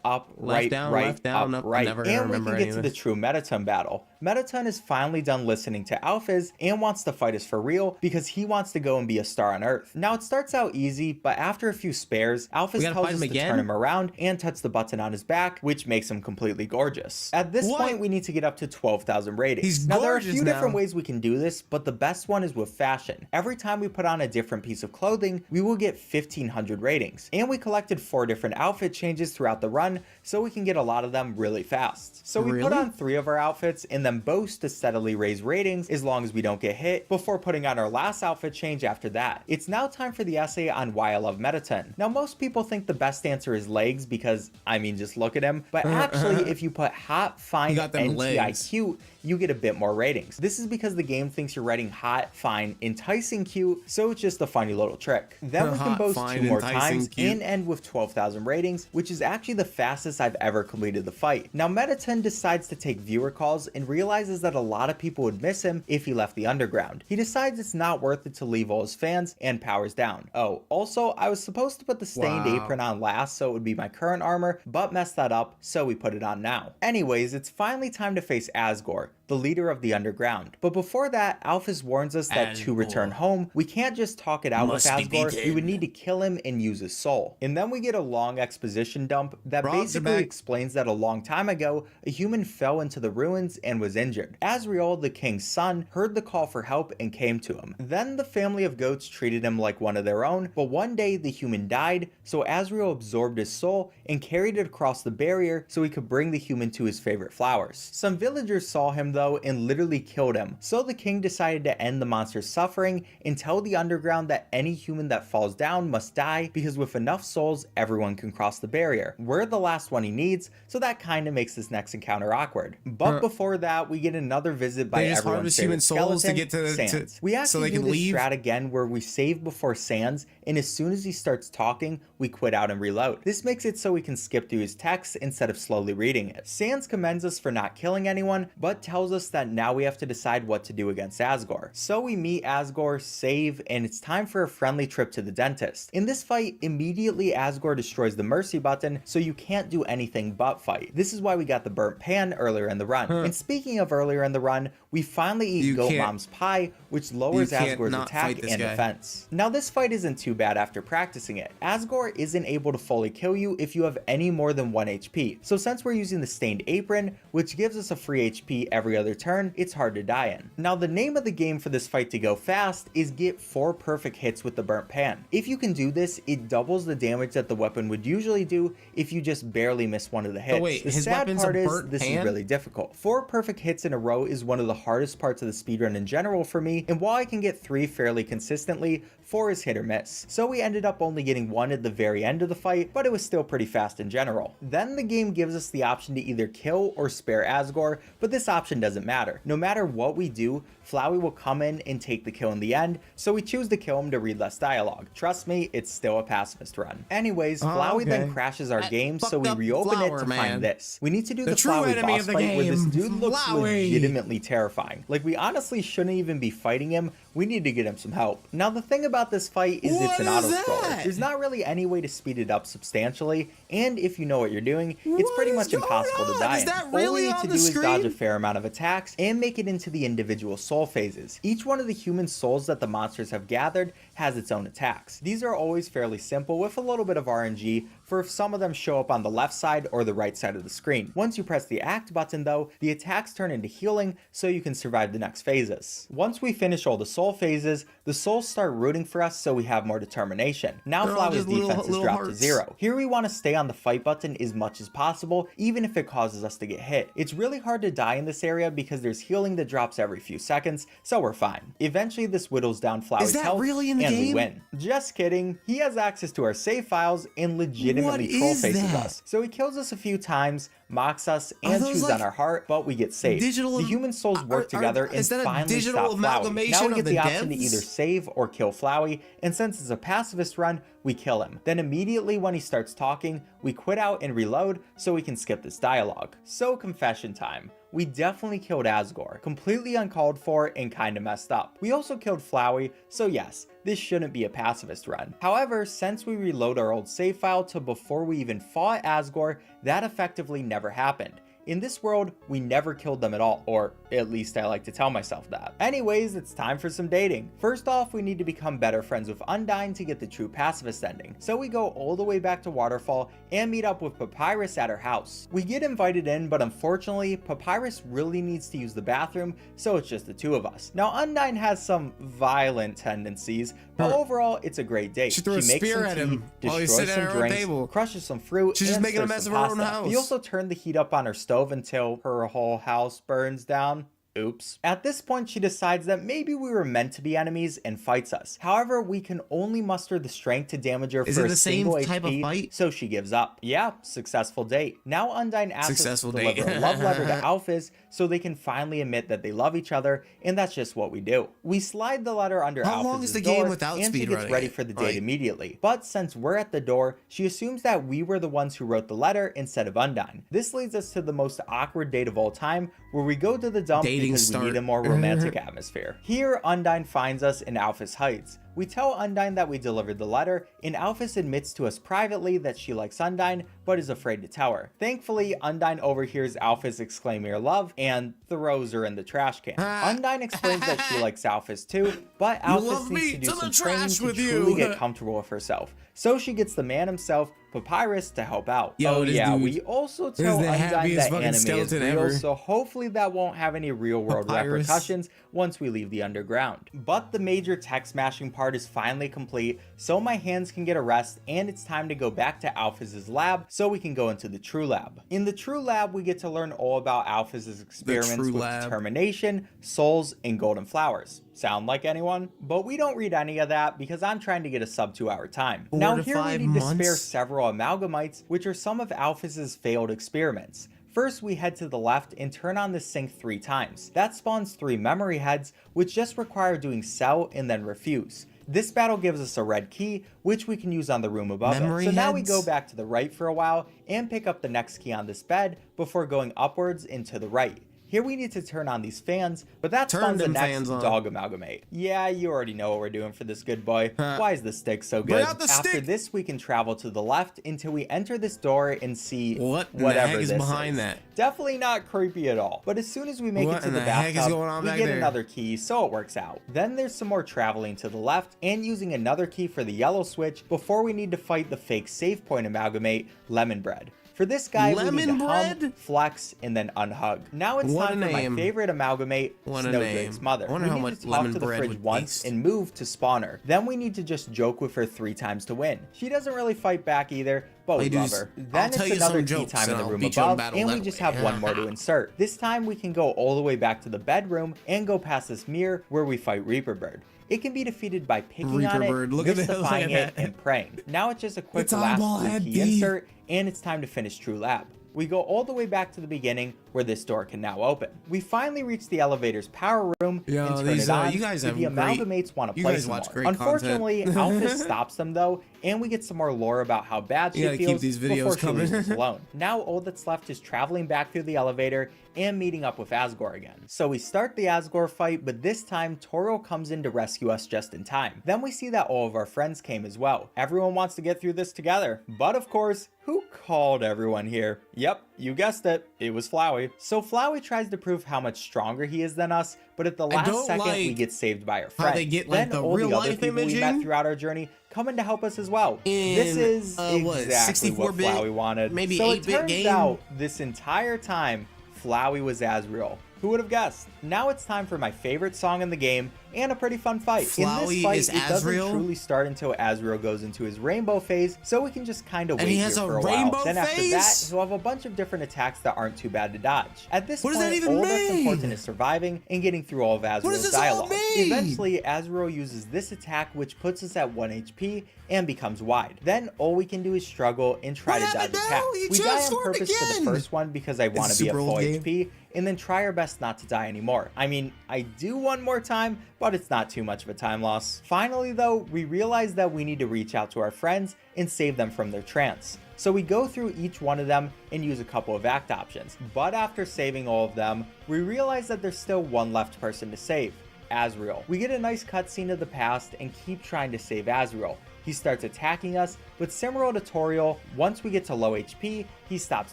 up, right, right, up, right, and we can get to the true Metaton battle. Metaton is finally done listening to Alphys and wants to fight us for real because he wants to go and be a star on Earth. Now it starts out easy, but after a few spares, Alphys tells us to turn him around and touch the button on his back, which makes him completely gorgeous. At this point, we need to get up to 12,000 ratings. Now there are a few different ways we can do this, but the best one is with fashion. Every time we put on a different piece of clothing, we will get 1,500 ratings. And we collected 4 different outfit changes throughout the run, so we can get a lot of them really fast. So we put on 3 of our outfits and then boast to steadily raise ratings as long as we don't get hit, before putting on our last outfit change after that. It's now time for the essay on why I love Metaton. Now most people think the best answer is legs because, I mean, just look at him, but actually if you put hot, fine, NTI cute, you get a bit more ratings. This is because the game thinks you're writing hot, fine, enticing cute, so it's just a funny little trick. Then we can boast 2 more times and end with 12,000 ratings, which is actually the fastest I've ever completed the fight. Now Metaton decides to take viewer calls and realizes that a lot of people would miss him if he left the underground. He decides it's not worth it to leave all his fans and powers down. Oh, also I was supposed to put the stained apron on last so it would be my current armor, but messed that up, so we put it on now. Anyways, it's finally time to face Asgore, the leader of the underground. But before that, Alphys warns us that to return home, we can't just talk it out with Asgore, we would need to kill him and use his soul. And then we get a long exposition dump that basically explains that a long time ago, a human fell into the ruins and was injured. Asriel, the king's son, heard the call for help and came to him. Then the family of goats treated him like one of their own, but one day the human died, so Asriel absorbed his soul and carried it across the barrier so he could bring the human to his favorite flowers. Some villagers saw him though and literally killed him. So the king decided to end the monster's suffering and tell the underground that any human that falls down must die, because with enough souls, everyone can cross the barrier. We're the last one he needs, so that kind of makes this next encounter awkward. But before that, we get another visit by everyone's favorite skeleton, Sans. We actually do this strat again where we save before Sans, and as soon as he starts talking, we quit out and reload. This makes it so we can skip through his text instead of slowly reading it. Sans commends us for not killing anyone, but tells us that now we have to decide what to do against Asgore. So we meet Asgore, save, and it's time for a friendly trip to the dentist. In this fight, immediately Asgore destroys the mercy button, so you can't do anything but fight. This is why we got the burnt pan earlier in the run. And speaking of earlier in the run, we finally eat Goat Mom's pie, which lowers Asgore's attack and defense. Now this fight isn't too bad after practicing it. Asgore isn't able to fully kill you if you have any more than 1 HP. So since we're using the Stained Apron, which gives us a free HP every other turn, it's hard to die in. Now the name of the game for this fight to go fast is get 4 perfect hits with the burnt pan. If you can do this, it doubles the damage that the weapon would usually do if you just barely miss one of the hits. Wait, the sad part is this is really difficult. 4 perfect hits in a row is one of the hardest parts of the speedrun in general for me, and while I can get 3 fairly consistently, 4 is hit or miss. So we ended up only getting 1 at the very end of the fight, but it was still pretty fast in general. Then the game gives us the option to either kill or spare Asgore, but this option doesn't matter. No matter what we do, Flowey will come in and take the kill in the end, so we choose to kill him to read less dialogue. Trust me, it's still a pacifist run. Anyways, Flowey then crashes our game, so we reopen it to find this. We need to do the Flowey boss fight where this dude looks legitimately terrifying. Like, we honestly shouldn't even be fighting him. We need to get him some help. Now the thing about this fight is it's an auto-scroller. There's not really any way to speed it up substantially, and if you know what you're doing, it's pretty much impossible to die in. All we need to do is dodge a fair amount of attacks and make it into the individual soul phases. Each one of the human souls that the monsters have gathered has its own attacks. These are always fairly simple with a little bit of RNG for if some of them show up on the left side or the right side of the screen. Once you press the act button though, the attacks turn into healing so you can survive the next phases. Once we finish all the soul phases, the souls start rooting for us so we have more determination. Now Flowey's defense is dropped to 0. Here we want to stay on the fight button as much as possible, even if it causes us to get hit. It's really hard to die in this area because there's healing that drops every few seconds, so we're fine. Eventually this whittles down Flowey's health and we win. Just kidding, he has access to our save files and legitimately troll faces us. So he kills us a few times, mocks us, and chews on our heart, but we get saved. The human souls work together and finally stop Flowey. Now we get the option to either save or kill Flowey, and since it's a pacifist run, we kill him. Then immediately when he starts talking, we quit out and reload so we can skip this dialogue. So confession time. We definitely killed Asgore, completely uncalled for and kinda messed up. We also killed Flowey, so yes, this shouldn't be a pacifist run. However, since we reload our old save file to before we even fought Asgore, that effectively never happened. In this world, we never killed them at all, or at least I like to tell myself that. Anyways, it's time for some dating. First off, we need to become better friends with Undyne to get the true pacifist ending. So we go all the way back to Waterfall and meet up with Papyrus at her house. We get invited in, but unfortunately, Papyrus really needs to use the bathroom, so it's just the 2 of us. Now, Undyne has some violent tendencies, but overall, it's a great date. She makes some tea, destroys some drinks, crushes some fruit, she's just making a mess of her own house. We also turn the heat up on her stove until her whole house burns down. Oops. At this point, she decides that maybe we were meant to be enemies and fights us. However, we can only muster the strength to damage her for a single HP, so she gives up. Yeah, successful date. Now Undyne asks us to deliver a love letter to Alphys so they can finally admit that they love each other, and that's just what we do. We slide the letter under Alphys' door, and she gets ready for the date immediately. But since we're at the door, she assumes that we were the ones who wrote the letter instead of Undyne. This leads us to the most awkward date of all time, where we go to the dump because we need a more romantic atmosphere. Here, Undyne finds us in Alphys Heights. We tell Undyne that we delivered the letter, and Alphys admits to us privately that she likes Undyne, but is afraid to tell her. Thankfully, Undyne overhears Alphys exclaiming her love and throws her in the trash can. Undyne explains that she likes Alphys too, but Alphys needs to do some training to truly get comfortable with herself. So she gets the man himself, Papyrus, to help out. We also tell Undyne that anime is real, so hopefully that won't have any real world repercussions once we leave the underground. But the major tech smashing part part is finally complete, so my hands can get a rest, and it's time to go back to Alphys' lab so we can go into the True Lab. In the True Lab, we get to learn all about Alphys' experiments with determination, souls, and golden flowers. Sound like anyone? But we don't read any of that because I'm trying to get a sub 2 hour time. Now here we need to spare several amalgamites, which are some of Alphys' failed experiments. First, we head to the left and turn on the sink 3 times. That spawns 3 memory heads, which just require doing sell and then refuse. This battle gives us a red key, which we can use on the room above it. So now we go back to the right for a while and pick up the next key on this bed before going upwards and to the right. Here we need to turn on these fans, but that spawns the next dog amalgamate. Yeah, you already know what we're doing for this good boy. Why is the stick so good? After this, we can travel to the left until we enter this door and see whatever this is. Behind that? Definitely not creepy at all. But as soon as we make it to the bathtub, we get another key, so it works out. Then there's some more traveling to the left and using another key for the yellow switch before we need to fight the fake save point amalgamate, Lemon Bread. For this guy, we need to hum, flex, and then unhug. Now it's time for my favorite amalgamate, Snowdrake's mother. We need to talk to the fridge once and move to spawn her. Then we need to just joke with her 3 times to win. She doesn't really fight back either, but we love her. Then it's another key time in the room above, and we just have one more to insert. This time we can go all the way back to the bedroom and go past this mirror where we fight Reaper Bird. It can be defeated by picking on it, mystifying it, and praying. Now it's just a quick last blue key insert, and it's time to finish True Lab. We go all the way back to the beginning where this door can now open. We finally reach the elevator's power room and turn it on. You guys have the amalgamates want to play some more. Unfortunately, Alphys stops them though, and we get some more lore about how bad she feels before she leaves us alone. Now all that's left is traveling back through the elevator and meeting up with Asgore again. So we start the Asgore fight, but this time Toro comes in to rescue us just in time. Then we see that all of our friends came as well. Everyone wants to get through this together, but of course, who called everyone here? Yep, you guessed it, it was Flowey. So Flowey tries to prove how much stronger he is than us, but at the last second we get saved by our friend. They get like then all the other people we met throughout our journey coming to help us as well. This is exactly what Flowey wanted. Maybe so 8-bit it turns out this entire time Flowey was Asriel. Who would have guessed? Now it's time for my favorite song in the game and a pretty fun fight. Flowey in this fight, is it doesn't truly start until Asriel goes into his rainbow phase, so we can just kind of wait here for a while. Then after that, he'll have a bunch of different attacks that aren't too bad to dodge. At this point, all that's important is surviving and getting through all of Asriel's dialogue. Eventually, Asriel uses this attack, which puts us at 1 HP and becomes wide. Then all we can do is struggle and try to dodge attacks. We die on purpose for the first one because I want to be at full HP, and then try our best not to die anymore. I mean, I do one more time, but it's not too much of a time loss. Finally though, we realize that we need to reach out to our friends and save them from their trance. So we go through each one of them and use a couple of act options. But after saving all of them, we realize that there's still one left person to save, Asriel. We get a nice cutscene of the past and keep trying to save Asriel. He starts attacking us, but similar to Toriel, once we get to low HP, he stops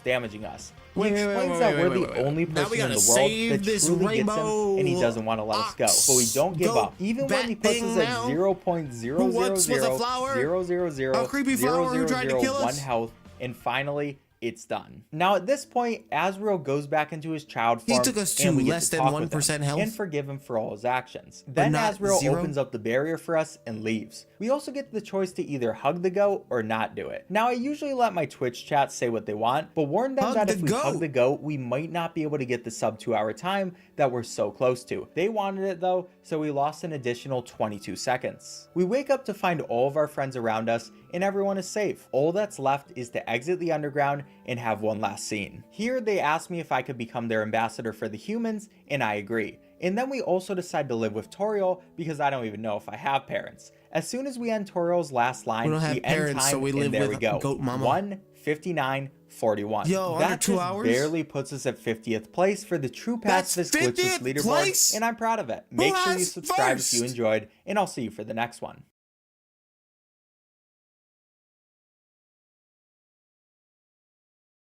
damaging us. He explains that we're the only person in the world that truly gets him, and he doesn't want to let us go. But we don't give up. Even when he puts us at 0.000000001 health, and finally, it's done. Now at this point, Asriel goes back into his child form, he took us to less than 1% health and forgive him for all his actions. Then Asriel opens up the barrier for us and leaves. We also get the choice to either hug the goat or not do it. Now I usually let my Twitch chat say what they want, but warn them that if we hug the goat, we might not be able to get the sub 2 hour time that we're so close to. They wanted it though, so we lost an additional 22 seconds. We wake up to find all of our friends around us and everyone is safe. All that's left is to exit the underground and have one last scene. Here they ask me if I could become their ambassador for the humans, and I agree. And then we also decide to live with Toriel because I don't even know if I have parents. As soon as we end Toriel's last line, we end time, so we live and there we go. 1:59:41. Yo, that under 2 hours? Barely puts us at 50th place for the True Pacifist Glitchless leaderboard, and I'm proud of it. Make sure you subscribe if you enjoyed, and I'll see you for the next one.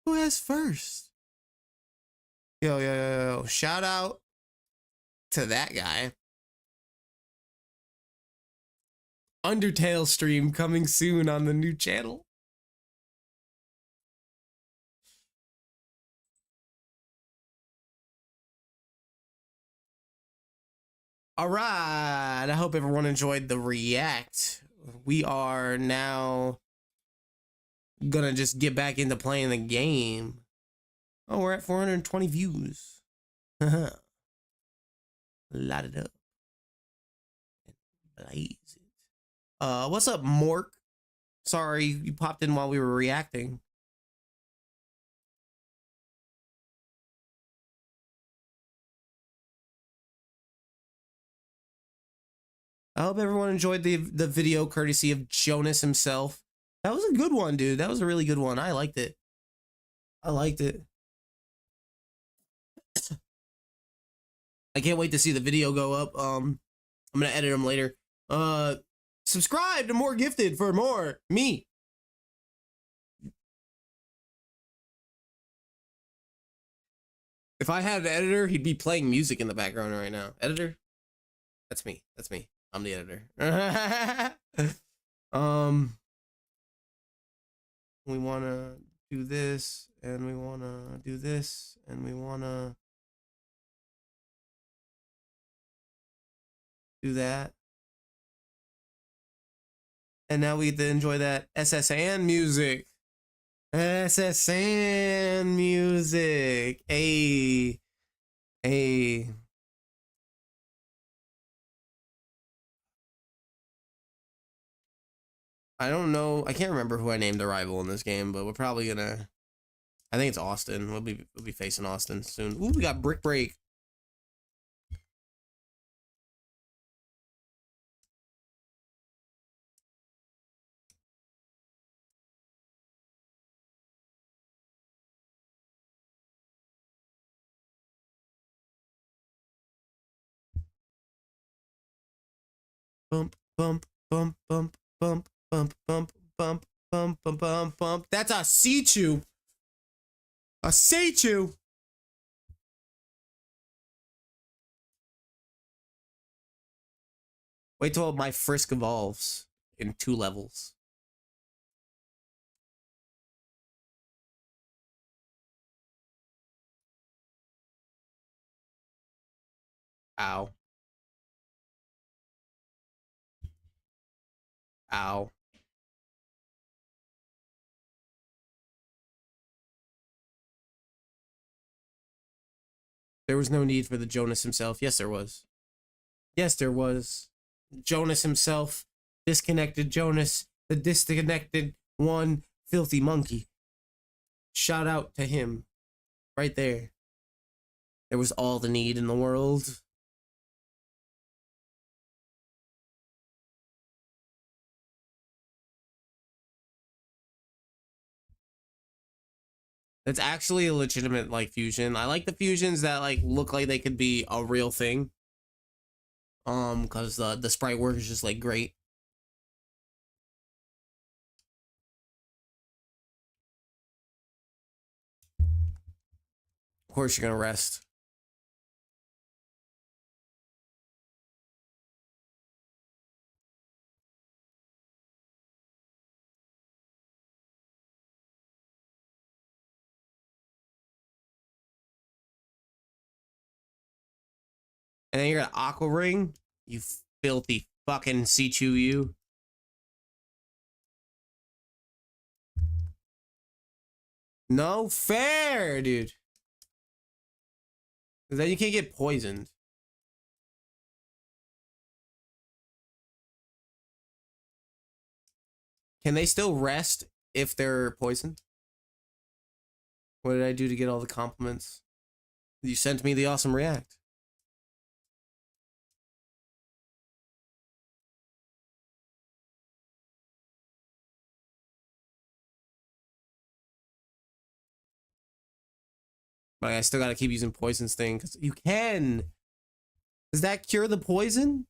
Who has first? Yo, shout out to that guy. Undertale stream coming soon on the new channel. All right. I hope everyone enjoyed the react. We are now gonna just get back into playing the game. Oh, we're at 420 views. Light it up. Blaze it. What's up, Mork? Sorry, you popped in while we were reacting. I hope everyone enjoyed the video courtesy of Jonas himself. That was a good one, dude. That was a really good one. I liked it. I liked it. I can't wait to see the video go up. I'm gonna edit them later. Subscribe to More Gifted for more me. If I had an editor, he'd be playing music in the background right now. Editor? That's me. That's me. I'm the editor. We want to do this, and we want to do this, and we want to do that. And now we get to enjoy that SSN music. SSN music. Hey. Hey. I don't know. I can't remember who I named the rival in this game, but we're probably gonna. I think it's Austin. We'll be facing Austin soon. Ooh, we got Brick Break. Bump, bump, bump, bump, bump, bump, bump, bump, bump, bump, bump, bump. That's a Seichu. A Seichu. Wait till my Frisk evolves in 2 levels. Ow. Ow. There was no need for the Jonas himself. Yes, there was. Yes, there was. Jonas himself. Disconnected Jonas. The disconnected one. Filthy monkey. Shout out to him. Right there. There was all the need in the world. It's actually a legitimate, like, fusion. I like the fusions that, like, look like they could be a real thing. Because the sprite work is just, like, great. Of course you're gonna rest. And then you're gonna Aqua Ring? You filthy fucking Seichu, you. No fair, dude. Because then you can't get poisoned. Can they still rest if they're poisoned? What did I do to get all the compliments? You sent me the awesome react. But I still gotta keep using poison sting because you can. Does that cure the poison?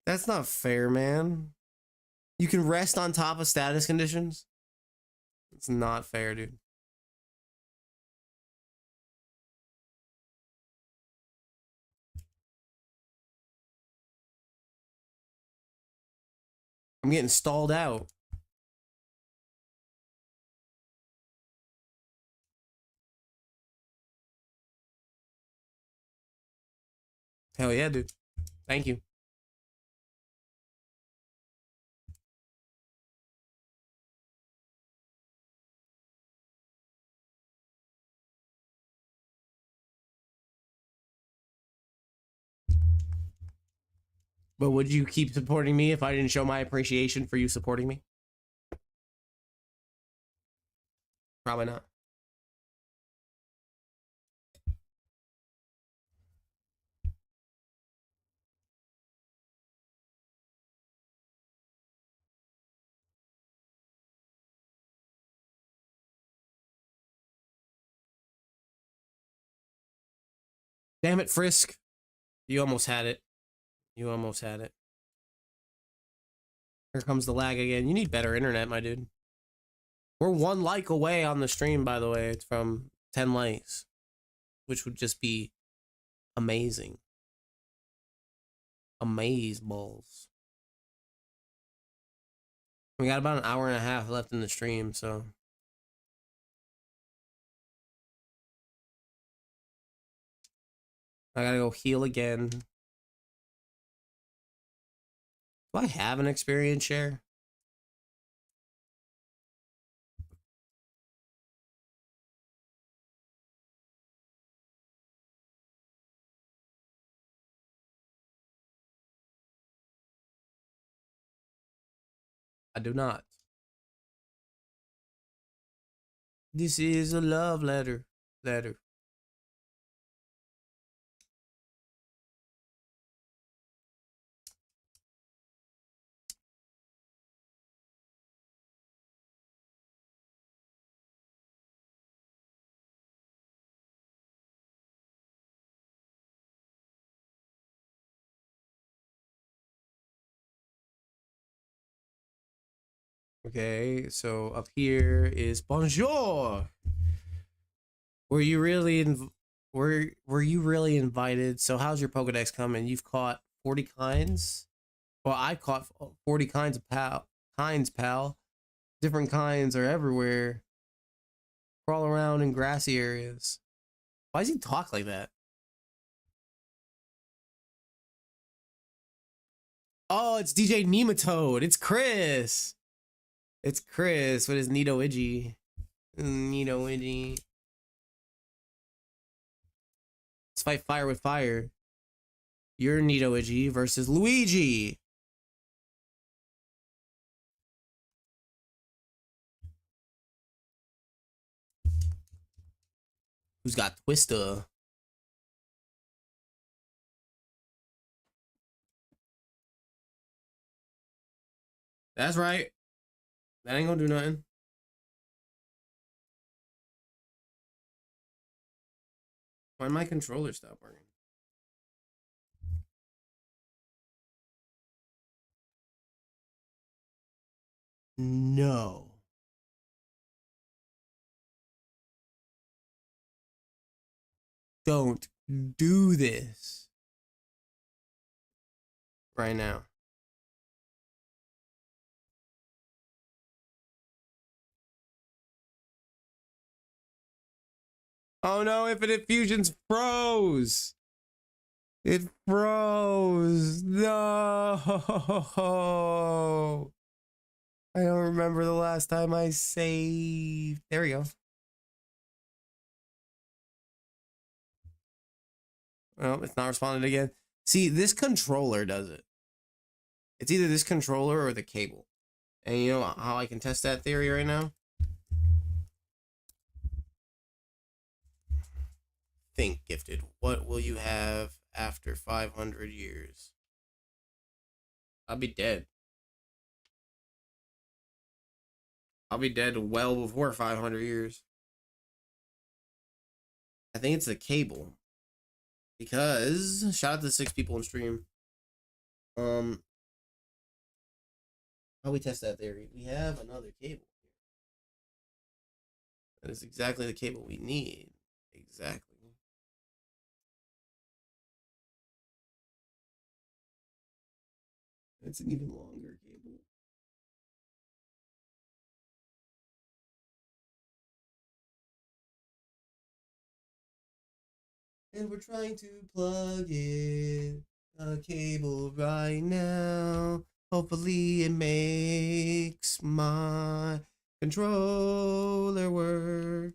That's not fair, man. You can rest on top of status conditions? It's not fair, dude. I'm getting stalled out. Hell yeah, dude. Thank you. But would you keep supporting me if I didn't show my appreciation for you supporting me? Probably not. Damn it, Frisk. You almost had it. You almost had it. Here comes the lag again. You need better internet, my dude. We're 1 like away on the stream, by the way. It's from 10 likes, which would just be amazing. Amaze balls. We got about an hour and a half left in the stream, so. I gotta go heal again. Do I have an experience share? I do not. This is a love letter. Okay, so up here is bonjour. Were you really were you really invited? So how's your Pokedex coming? You've caught 40 kinds? Well, I caught 40 kinds of pal. Different kinds are everywhere. Crawl around in grassy areas. Why does he talk like that? Oh, it's DJ Nematode. It's Chris. It's Chris with his Nidoigi. Nidoigi. Let's fight fire with fire. You're Nidoigi versus Luigi. Who's got Twister? That's right. That ain't gonna do nothing. Why my controller stop working? No. Don't do this. Right now. Oh no, Infinite Fusions froze. It froze. No. I don't remember the last time I saved. There we go. Well, it's not responding again. See, this controller does it. It's either this controller or the cable. And you know how I can test that theory right now? Think, Gifted. What will you have after 500 years? I'll be dead. I'll be dead well before 500 years. I think it's the cable. Because, shout out to the 6 people in stream. How we test that theory? We have another cable. That is exactly the cable we need. Exactly. It's an even longer cable. And we're trying to plug in a cable right now. Hopefully it makes my controller work.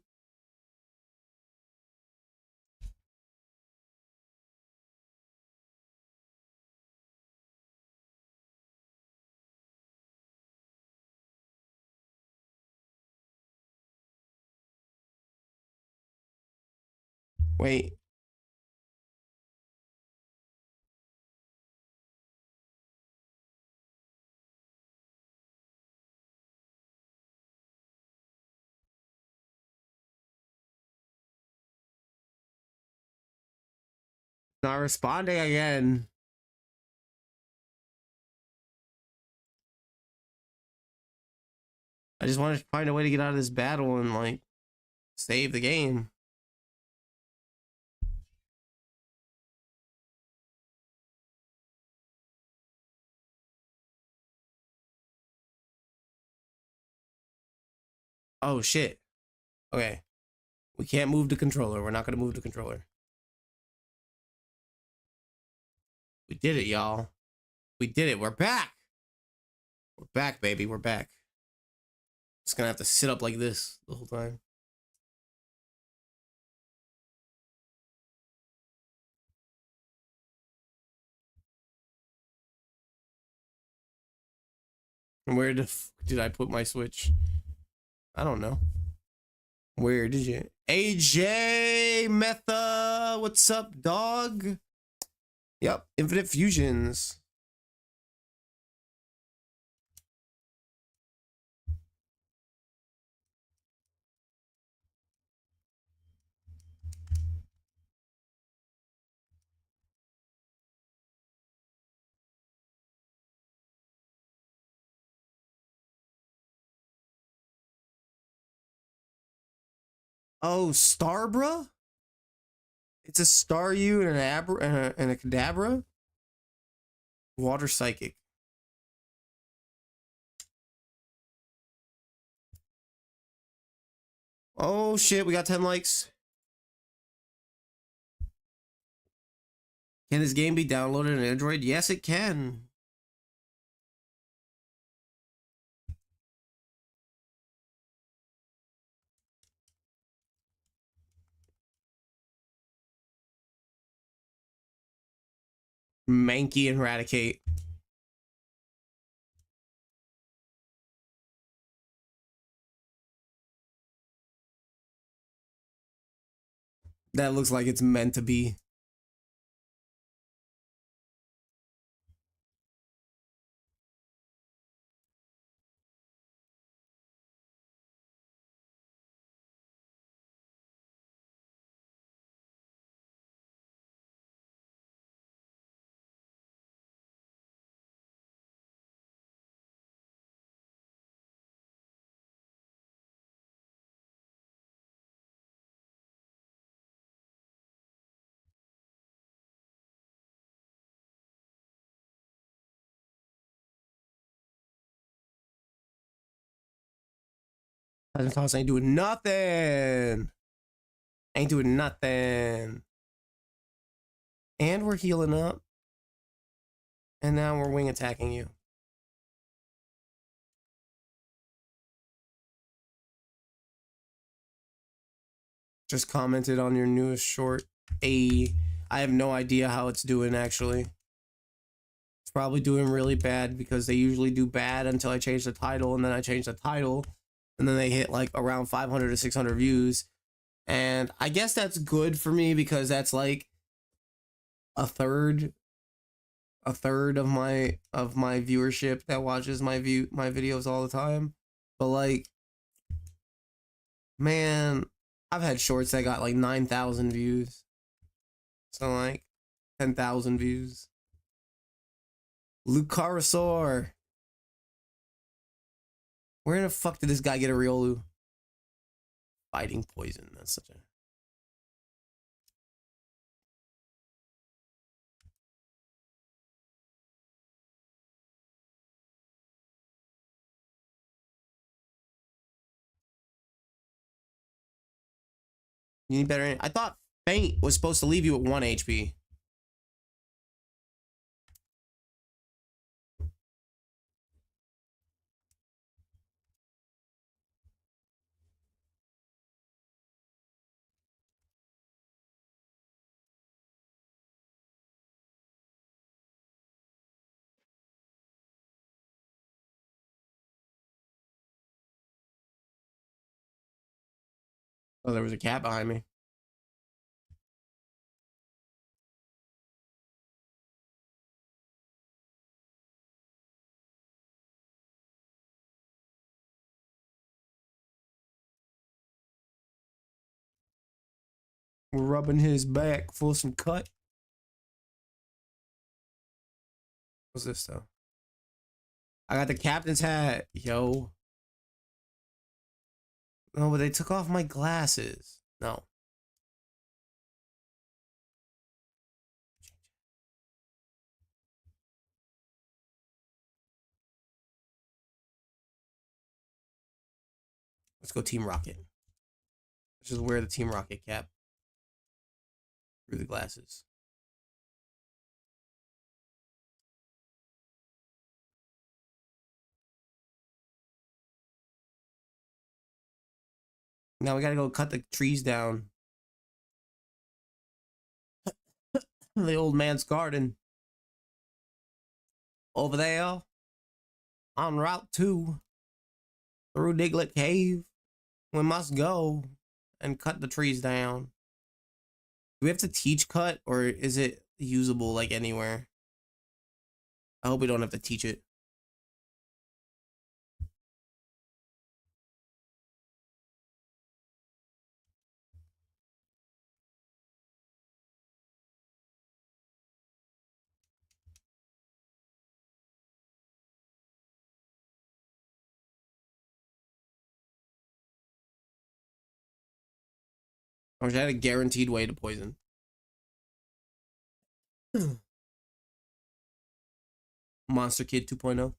Wait. Not responding again. I just want to find a way to get out of this battle and like save the game. Oh shit. Okay. We can't move the controller. We're not gonna move the controller. We did it, y'all. We did it. We're back. We're back, baby. We're back. Just gonna have to sit up like this the whole time. And where did I put my Switch? I don't know. Where did you? AJ Metha, what's up, dog? Yep, Infinite Fusions. Oh, Starbra? It's a Staryu and an Abra and a Kadabra? Water Psychic. Oh shit, we got 10 likes. Can this game be downloaded on Android? Yes, it can. Mankey and Raticate. That looks like it's meant to be. Toss ain't doing nothing. Ain't doing nothing. And we're healing up. And now we're wing attacking you. Just commented on your newest short. I have no idea how it's doing actually. It's probably doing really bad because they usually do bad until I change the title, and then I change the title, and then they hit like around 500 to 600 views. And I guess that's good for me because that's like a third of my viewership that watches my videos all the time. But like, man, I've had shorts that got like 9,000 views. So like 10,000 views. Lucarosaur. Where the fuck did this guy get a Riolu? Fighting poison. That's such a... You need better... I thought Faint was supposed to leave you at 1 HP. Oh, there was a cat behind me. We're rubbing his back for some cut. What's this though? I got the captain's hat, yo. No, but they took off my glasses. No. Let's go Team Rocket. Let's just wear the Team Rocket cap through the glasses. Now we gotta go cut the trees down. The old man's garden. Over there. On Route 2. Through Diglett Cave. We must go and cut the trees down. Do we have to teach cut, or is it usable like anywhere? I hope we don't have to teach it. I wish I had a guaranteed way to poison. Monster Kid 2.0.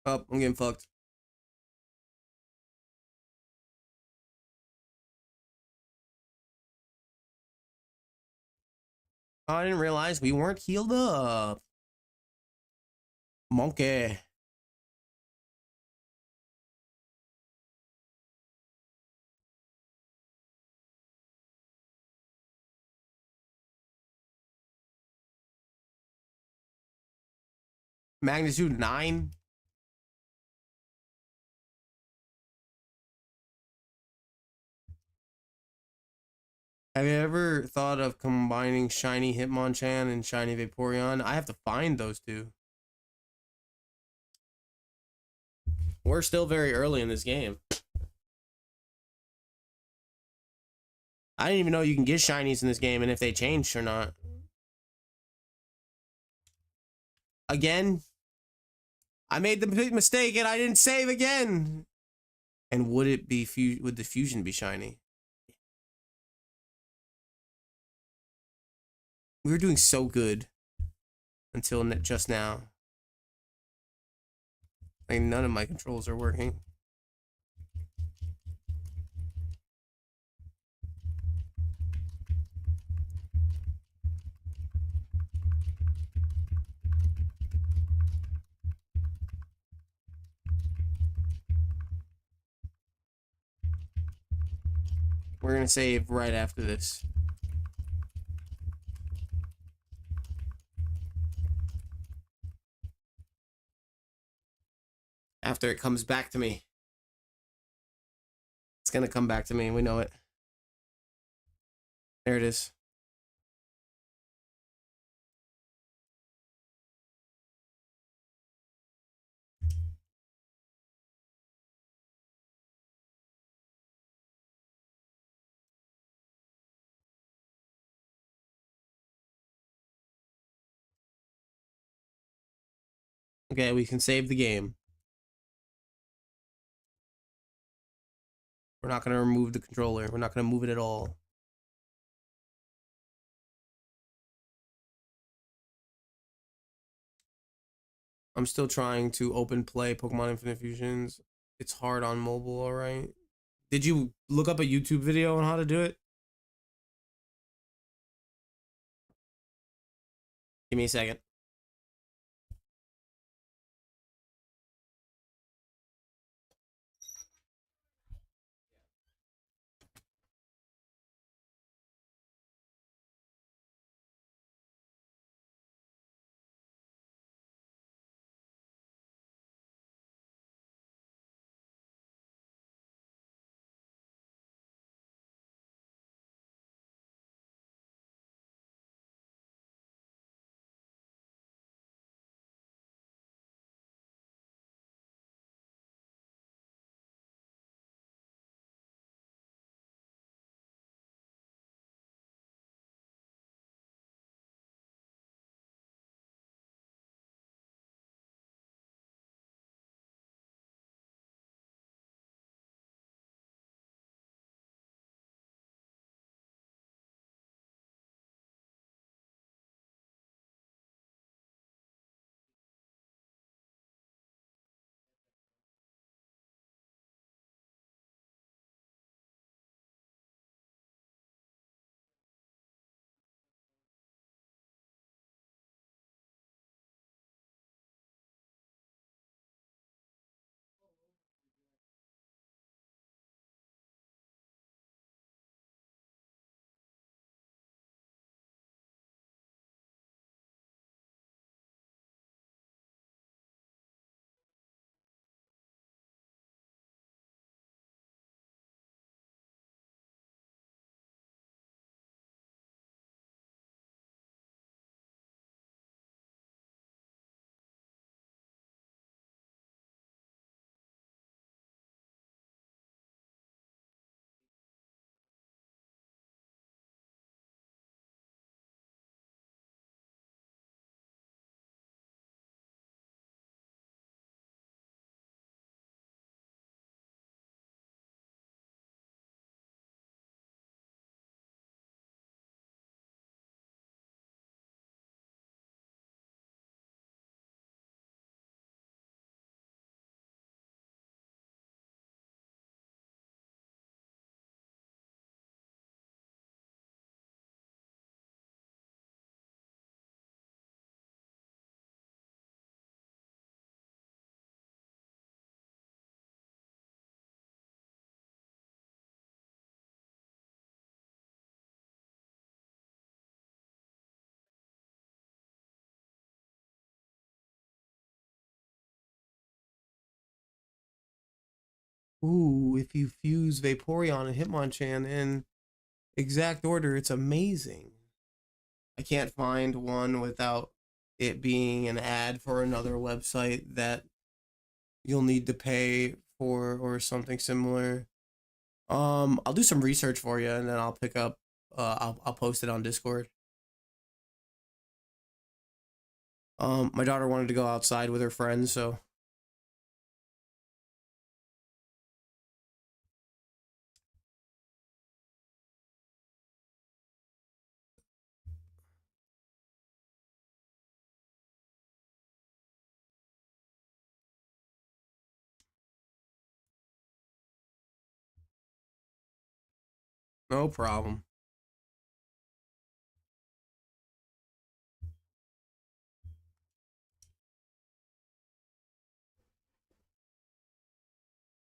Oh, I'm getting fucked. Oh, I didn't realize we weren't healed up. Monkey. Magnitude 9. Have you ever thought of combining Shiny Hitmonchan and Shiny Vaporeon? I have to find those two. We're still very early in this game. I didn't even know you can get shinies in this game and if they changed or not. Again, I made the big mistake and I didn't save again. And would it be would the fusion be shiny? We were doing so good until just now. Like none of my controls are working. We're gonna save right after this. After it comes back to me. It's gonna come back to me, we know it. There it is. Okay, we can save the game. We're not gonna remove the controller. We're not gonna move it at all. I'm still trying to open play Pokemon Infinite Fusions. It's hard on mobile, all right. Did you look up a YouTube video on how to do it? Give me a second. Ooh, if you fuse Vaporeon and Hitmonchan in exact order, it's amazing. I can't find one without it being an ad for another website that you'll need to pay for or something similar. I'll do some research for you and then I'll pick up I'll post it on Discord. My daughter wanted to go outside with her friends, so no problem.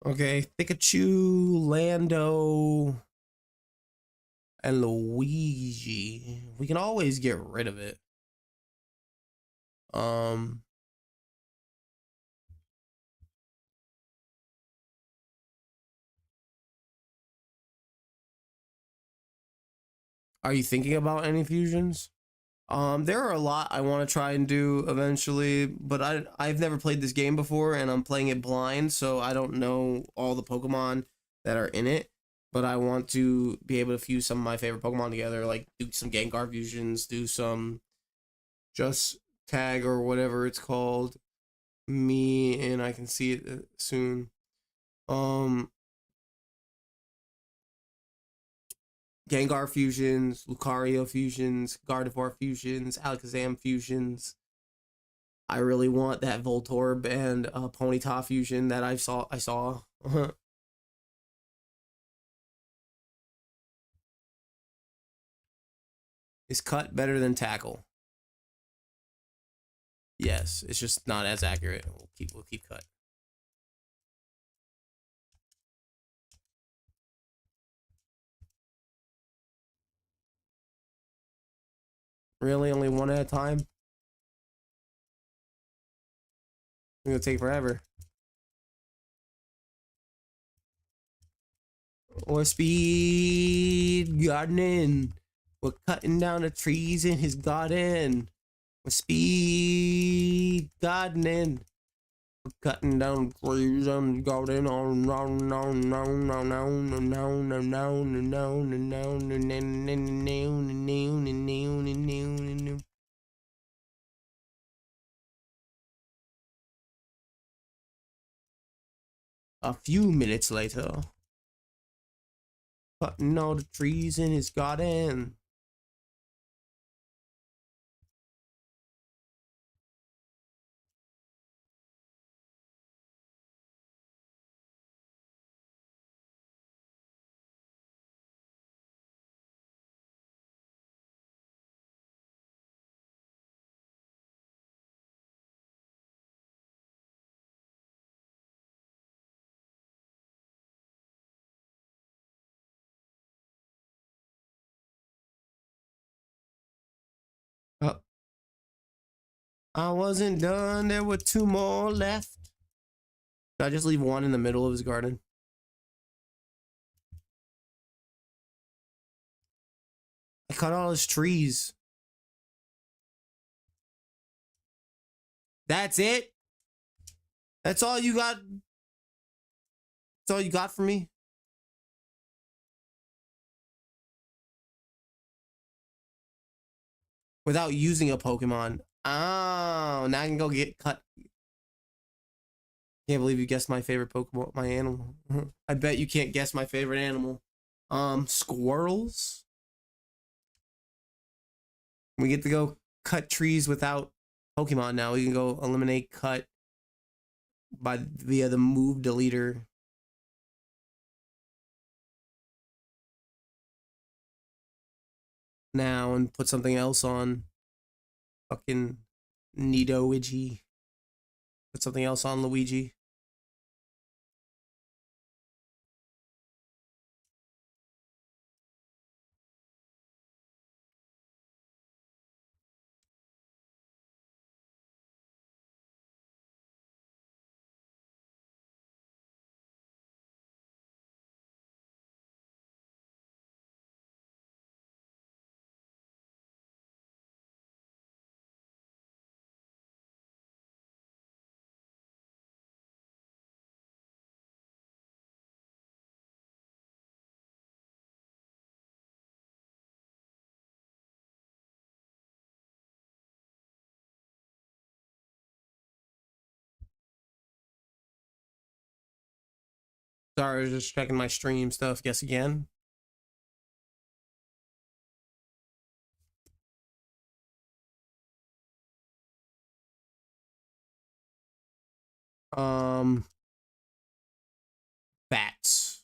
Okay, Pikachu, Lando, and Luigi. We can always get rid of it. Um, are you thinking about any fusions? There are a lot I want to try and do eventually, but I've never played this game before and I'm playing it blind, so I don't know all the Pokemon that are in it. But I want to be able to fuse some of my favorite Pokemon together, like do some Gengar fusions, do some just tag or whatever it's called. Me and I can see it soon. Um, Gengar fusions, Lucario fusions, Gardevoir fusions, Alakazam fusions. I really want that Voltorb and Ponyta fusion that I saw. Is cut better than tackle? Yes, it's just not as accurate. We'll keep cut. Really, only one at a time? It's gonna take forever. Or speed gardening. We're cutting down the trees in his garden. We're speed gardening. We're cutting down trees in his garden. Oh no no no no no no no no no no no no. A few minutes later, cutting all the trees in his garden. I wasn't done. There were two more left. Should I just leave one in the middle of his garden? I cut all his trees. That's it? That's all you got? That's all you got for me? Without using a Pokemon. Oh, now I can go get cut. Can't believe you guessed my favorite Pokemon, my animal. I bet you can't guess my favorite animal. Squirrels? We get to go cut trees without Pokemon now. We can go eliminate cut via the move deleter. Now and put something else on. Fucking Nidoigi. Put something else on Luigi. Sorry, I was just checking my stream stuff. Guess again. Bats.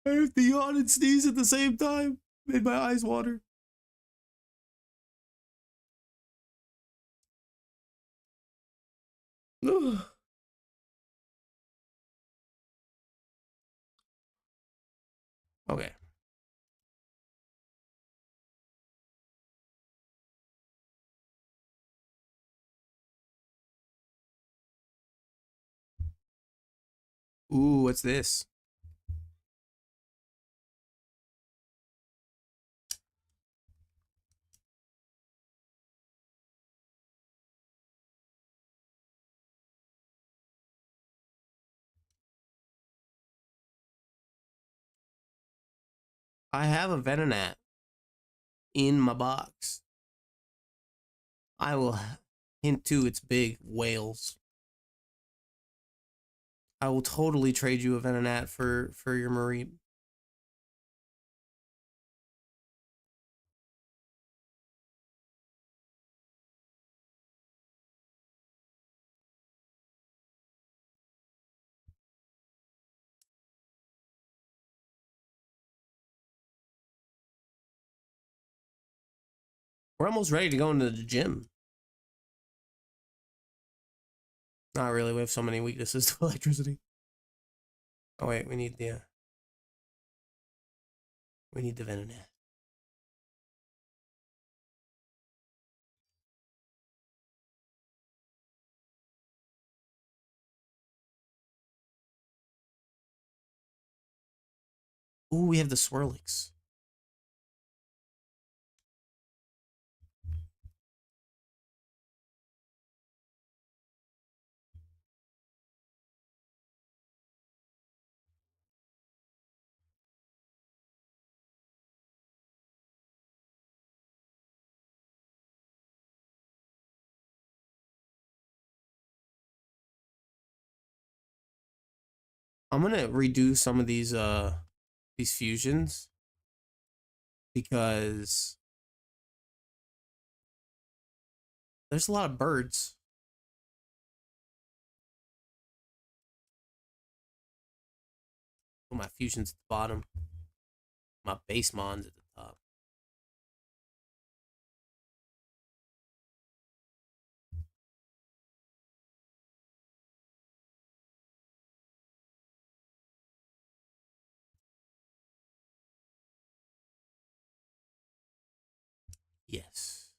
I have to yawn and sneeze at the same time. Made my eyes water. Okay. Ooh, what's this? I have a Venonat in my box. I will hint to its big whales. I will totally trade you a Venonat for your Mareep. We're almost ready to go into the gym. Not really. We have so many weaknesses to electricity. Oh wait, we need the Venonat. Ooh, we have the Swirlix. I'm gonna redo some of these fusions because there's a lot of birds. Put my fusions at the bottom. My base mons at the top. Yes.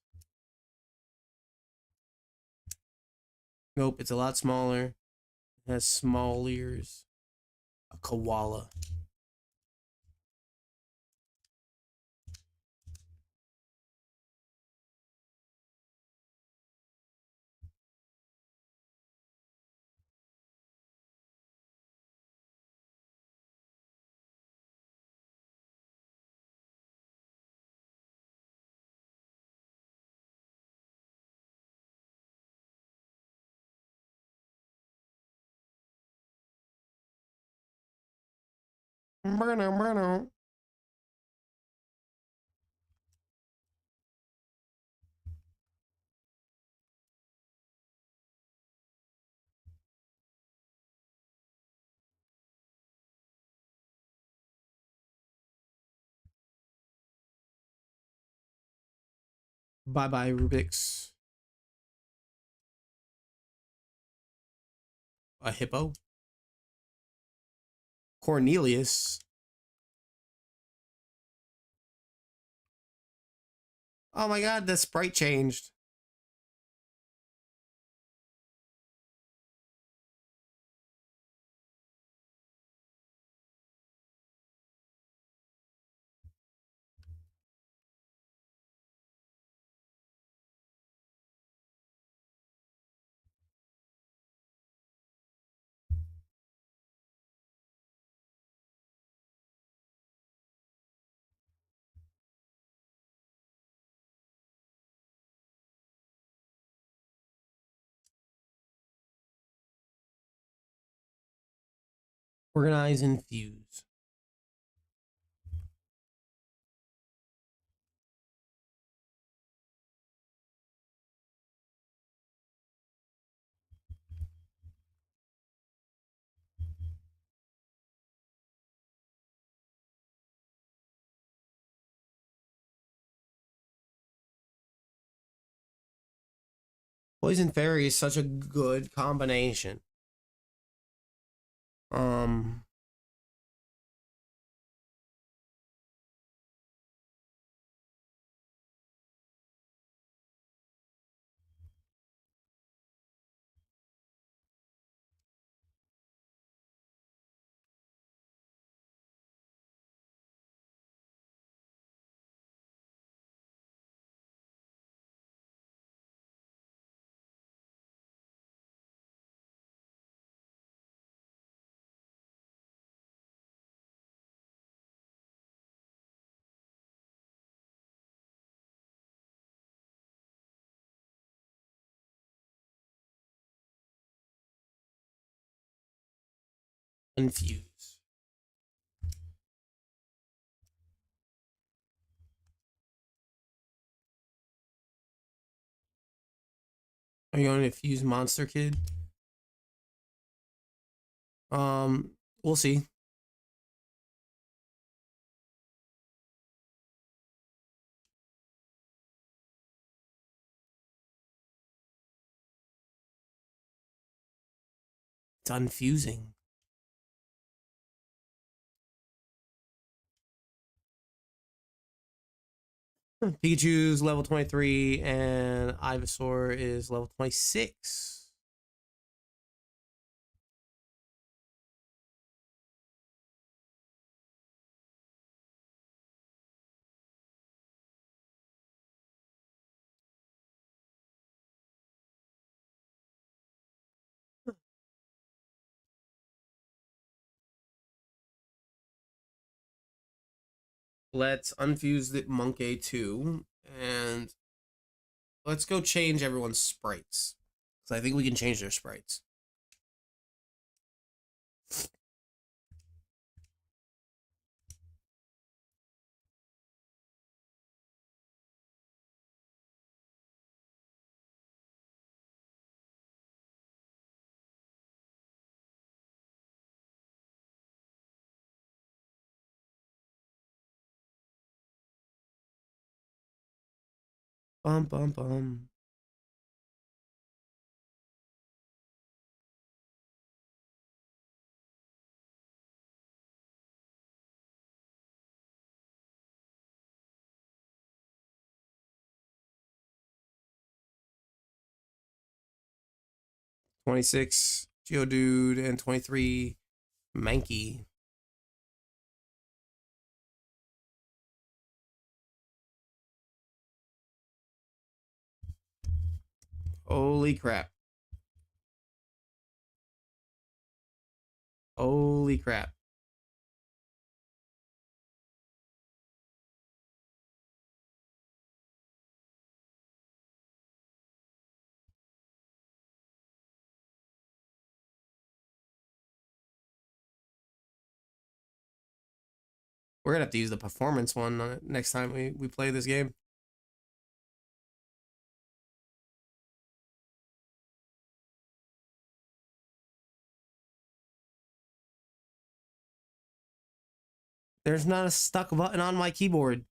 Nope, it's a lot smaller. It has small ears. A koala. Bye bye, Rubik's. A hippo. Cornelius. Oh my god, the sprite changed. Organize and fuse. Poison Fairy is such a good combination. Infuse. Are you going to infuse Monster Kid? We'll see. It's unfusing. Pikachu's level 23 and Ivysaur is level 26. Let's unfuse the Monkey 2 and let's go change everyone's sprites. Because I think we can change their sprites. Bum, bum, bum. $26 Geodude and 23 Mankey. Holy crap. Holy crap. We're gonna have to use the performance one next time we play this game. There's not a stuck button on my keyboard.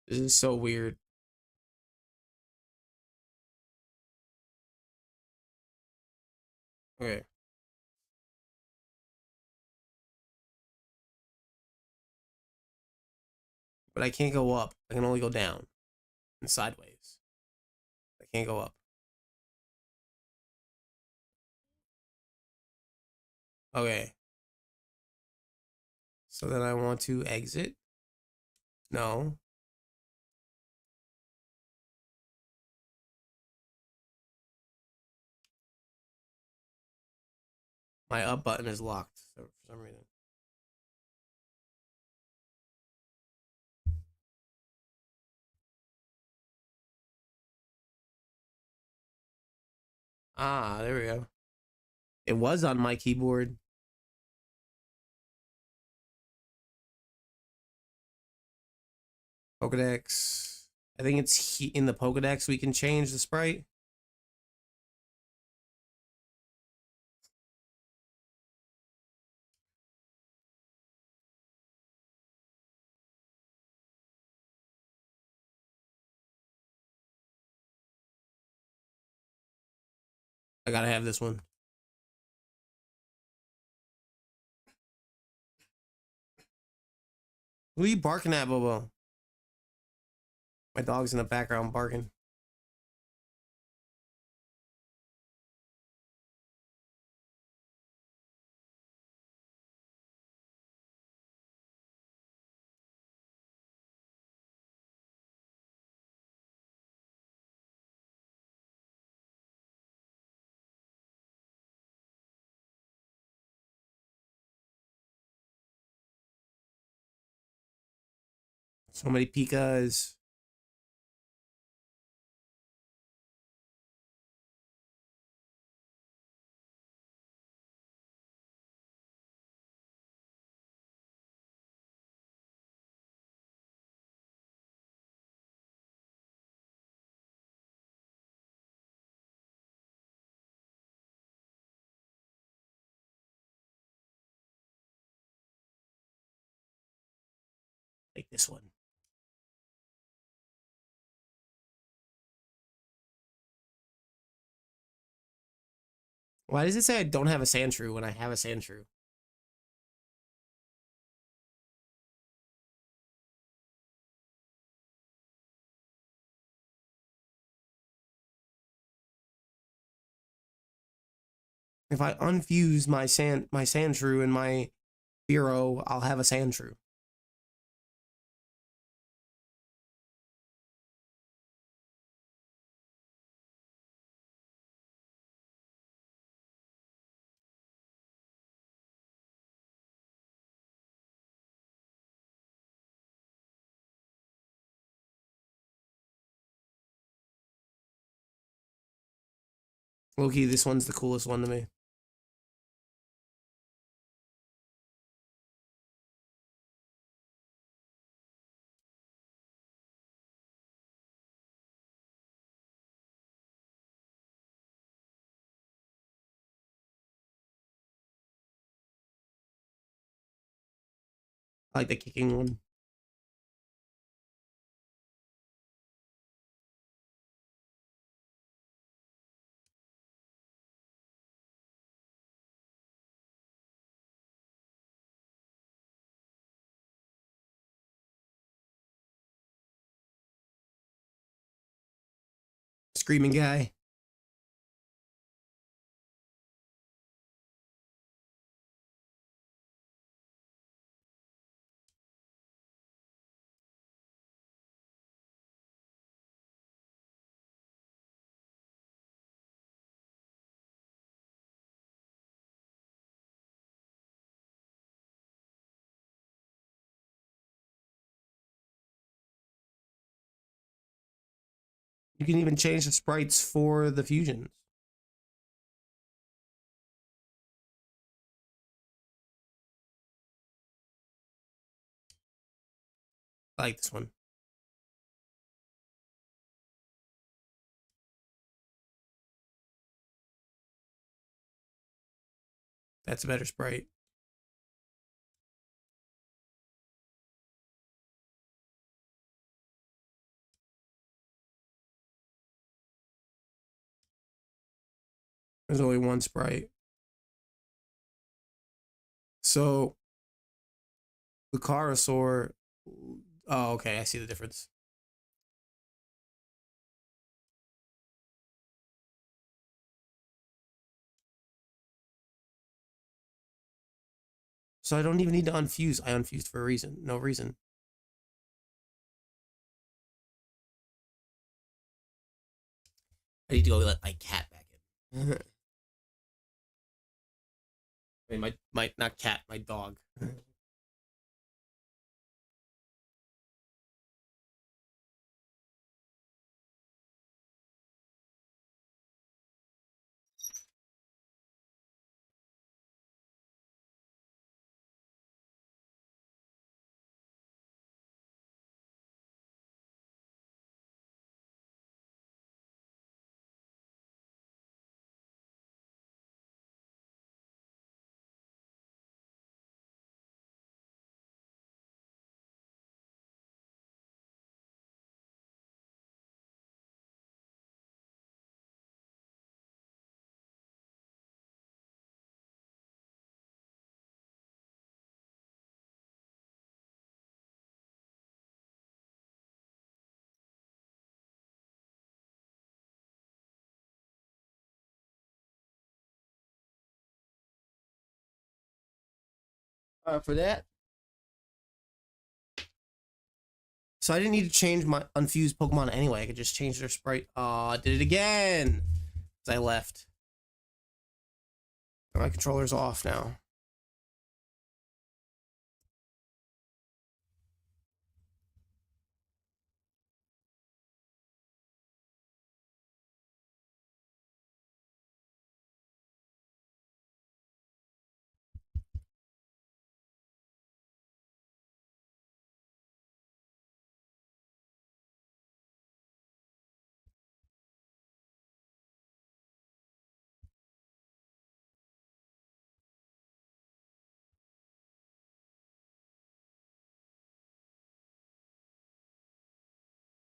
This is so weird. Okay. But I can't go up. I can only go down and sideways. I can't go up. Okay. So then I want to exit. No. My up button is locked for some reason. Ah, there we go. It was on my keyboard. Pokedex. I think it's in the Pokedex we can change the sprite. I gotta have this one. Who are you barking at, Bobo? My dog's in the background barking. So many Pikas. Like this one. Why does it say I don't have a Sandshrew when I have a Sandshrew? If I unfuse my Sandshrew in my Bureau, I'll have a Sandshrew. Loki, this one's the coolest one to me. I like the kicking one. Screaming guy. You can even change the sprites for the fusions. I like this one. That's a better sprite. There's only one sprite. So the Carasaur. Oh, okay. I see the difference. So I don't even need to unfuse. I unfused for a reason. No reason. I need to go let my cat back in. I mean, my not cat, my dog. For that. So I didn't need to change my unfused Pokemon anyway. I could just change their sprite. I did it again. Because I left. My controller's off now.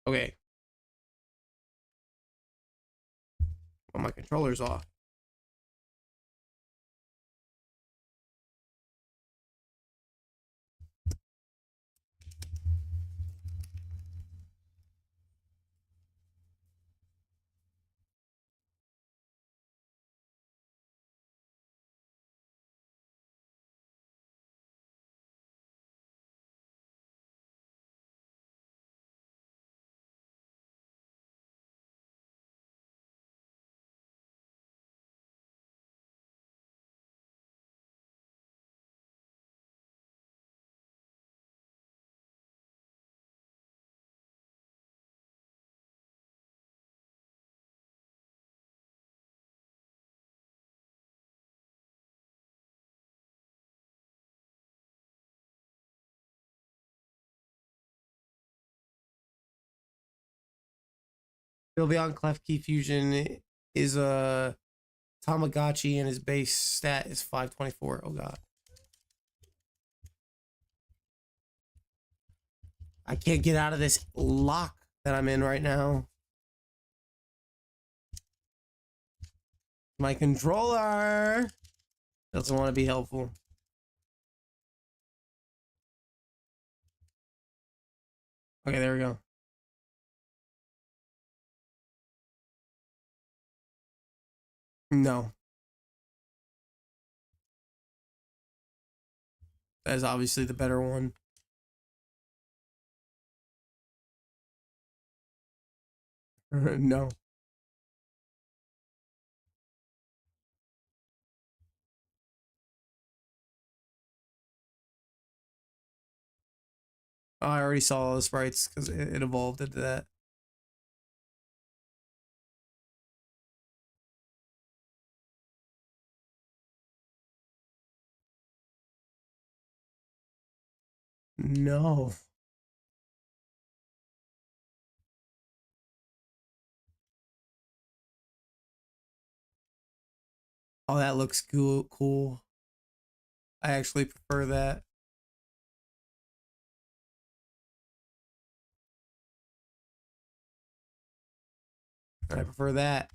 Okay. Well, my controller's off. Sylveon Klefki Fusion is a Tamagotchi and his base stat is 524. Oh god. I can't get out of this lock that I'm in right now. My controller doesn't want to be helpful. Okay, there we go. No. That is obviously the better one. No. Oh, I already saw all the sprites because it evolved into that. No. Oh, that looks cool. I actually prefer that. I prefer that.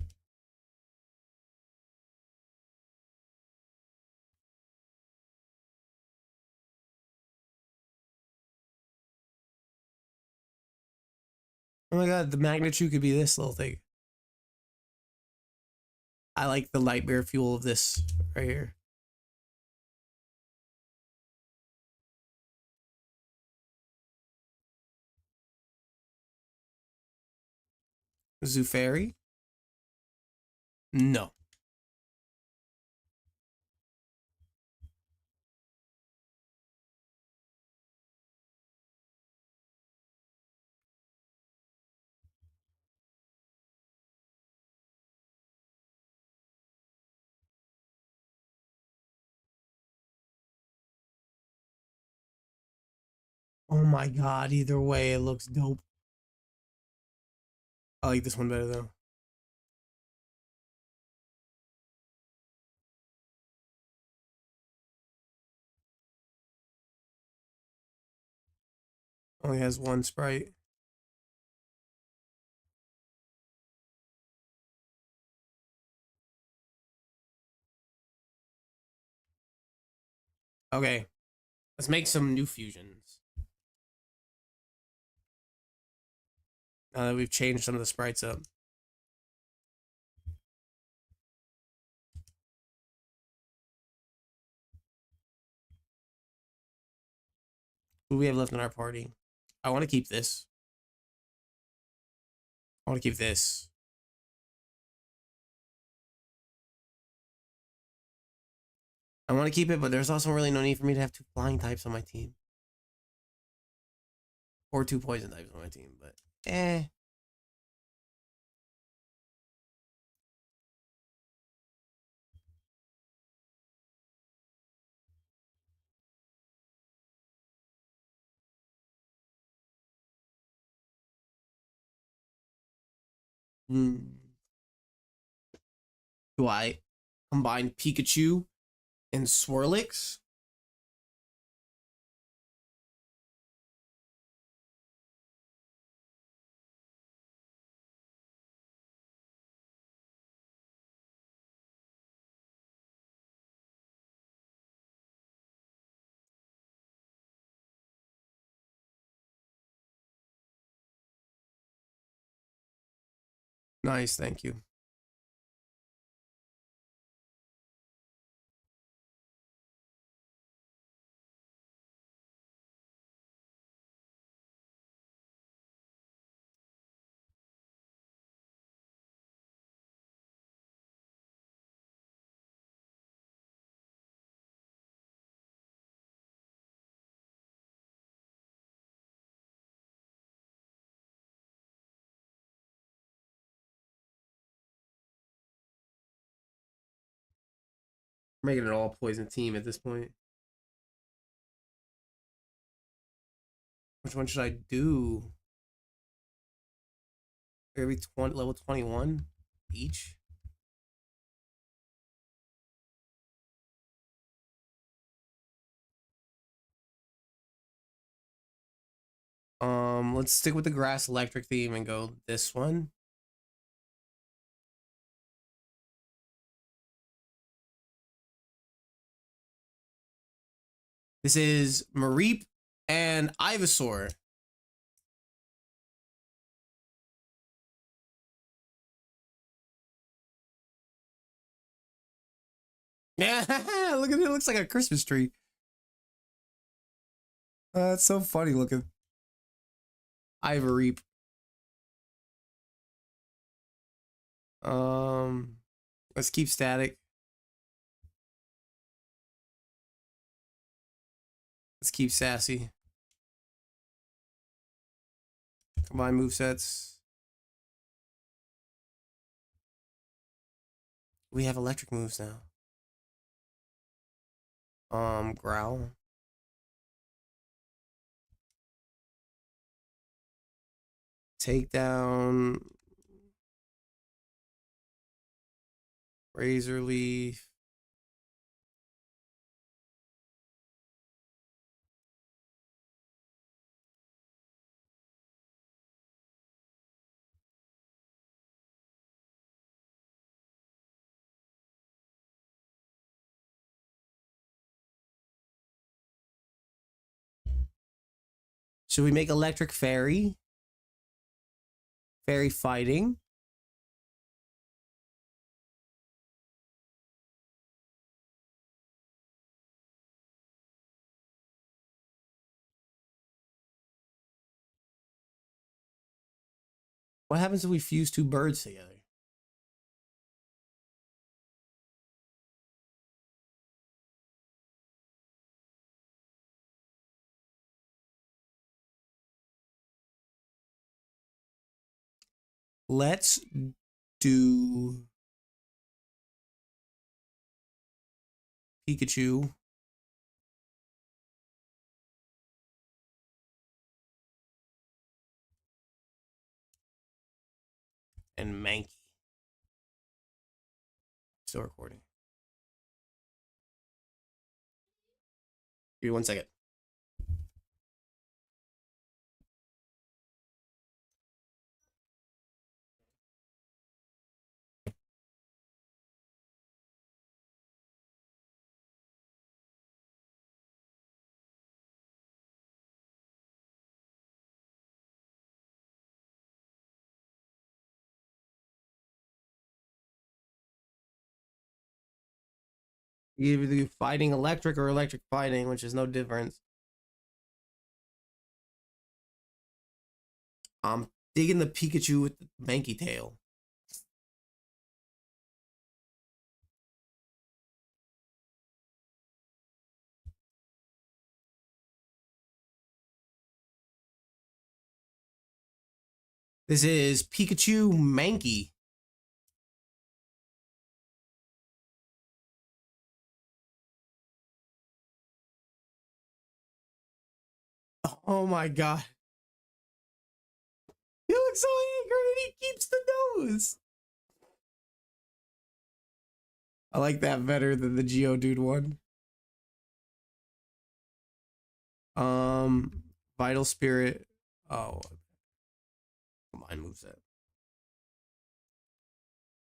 Oh my god, the Magnitude could be this little thing. I like the Nightmare Fuel of this right here. Zoofairy? No. Oh my god, either way, it looks dope. I like this one better though. Only has one sprite. Okay, let's make some new fusions. Now that we've changed some of the sprites up. Who do we have left in our party? I want to keep this. I want to keep this. I want to keep it, but there's also really no need for me to have 2 flying types on my team. Or 2 poison types on my team, but eh. Do I combine Pikachu and Swirlix? Nice, thank you. Making it all poison team at this point. Which one should I do? Maybe level 21 each. Let's stick with the grass electric theme and go this one. This is Mareep and Ivysaur. Yeah, look at it. It looks like a Christmas tree. It's so funny looking. Ivyreep. Let's keep static. Let's keep sassy. Combine movesets. We have electric moves now. Growl. Takedown. Razor Leaf. Should we make electric fairy? Fairy fighting. What happens if we fuse 2 birds together? Let's do Pikachu. And Mankey. Still recording. Give me 1 second. You either do fighting electric or electric fighting, which is no difference. I'm digging the Pikachu with the manky tail. This is Pikachu Mankey. Oh my god. He looks so angry and he keeps the nose. I like that better than the Geodude one. Vital Spirit. Oh. Mine moves that.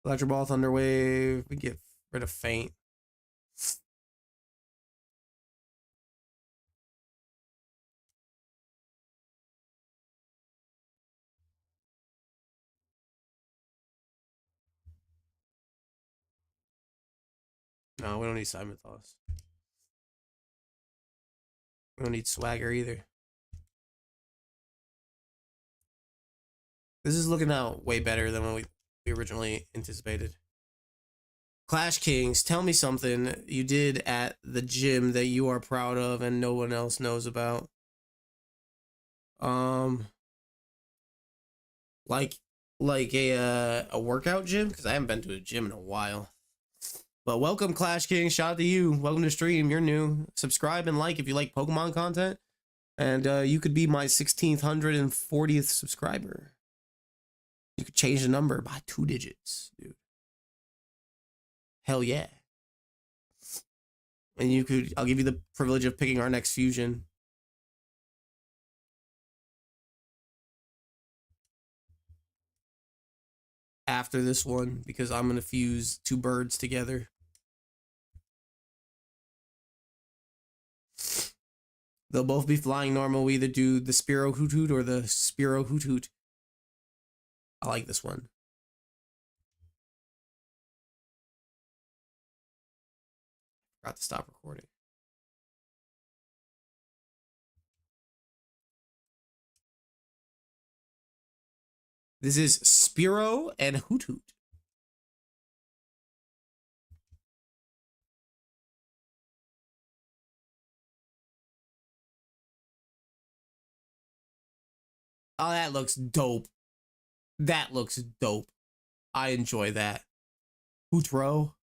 Electro Ball, Thunder Wave. We get rid of Faint. No, we don't need Simethos. We don't need Swagger either. This is looking out way better than what we originally anticipated. Clash Kings, tell me something you did at the gym that you are proud of and no one else knows about. Like a workout gym, because I haven't been to a gym in a while. But welcome, Clash Kings. Shout out to you. Welcome to stream. You're new. Subscribe and like if you like Pokemon content. And you could be my 1640th subscriber. You could change the number by 2 digits, dude. Hell yeah. And I'll give you the privilege of picking our next fusion. After this one, because I'm going to fuse 2 birds together. They'll both be flying normal. We either do the Spearow Hoot Hoot or the Spearow Hoot Hoot. I like this one. Forgot to stop recording. This is Spearow and Hoot Hoot. Oh, that looks dope. That looks dope. I enjoy that. Hootro.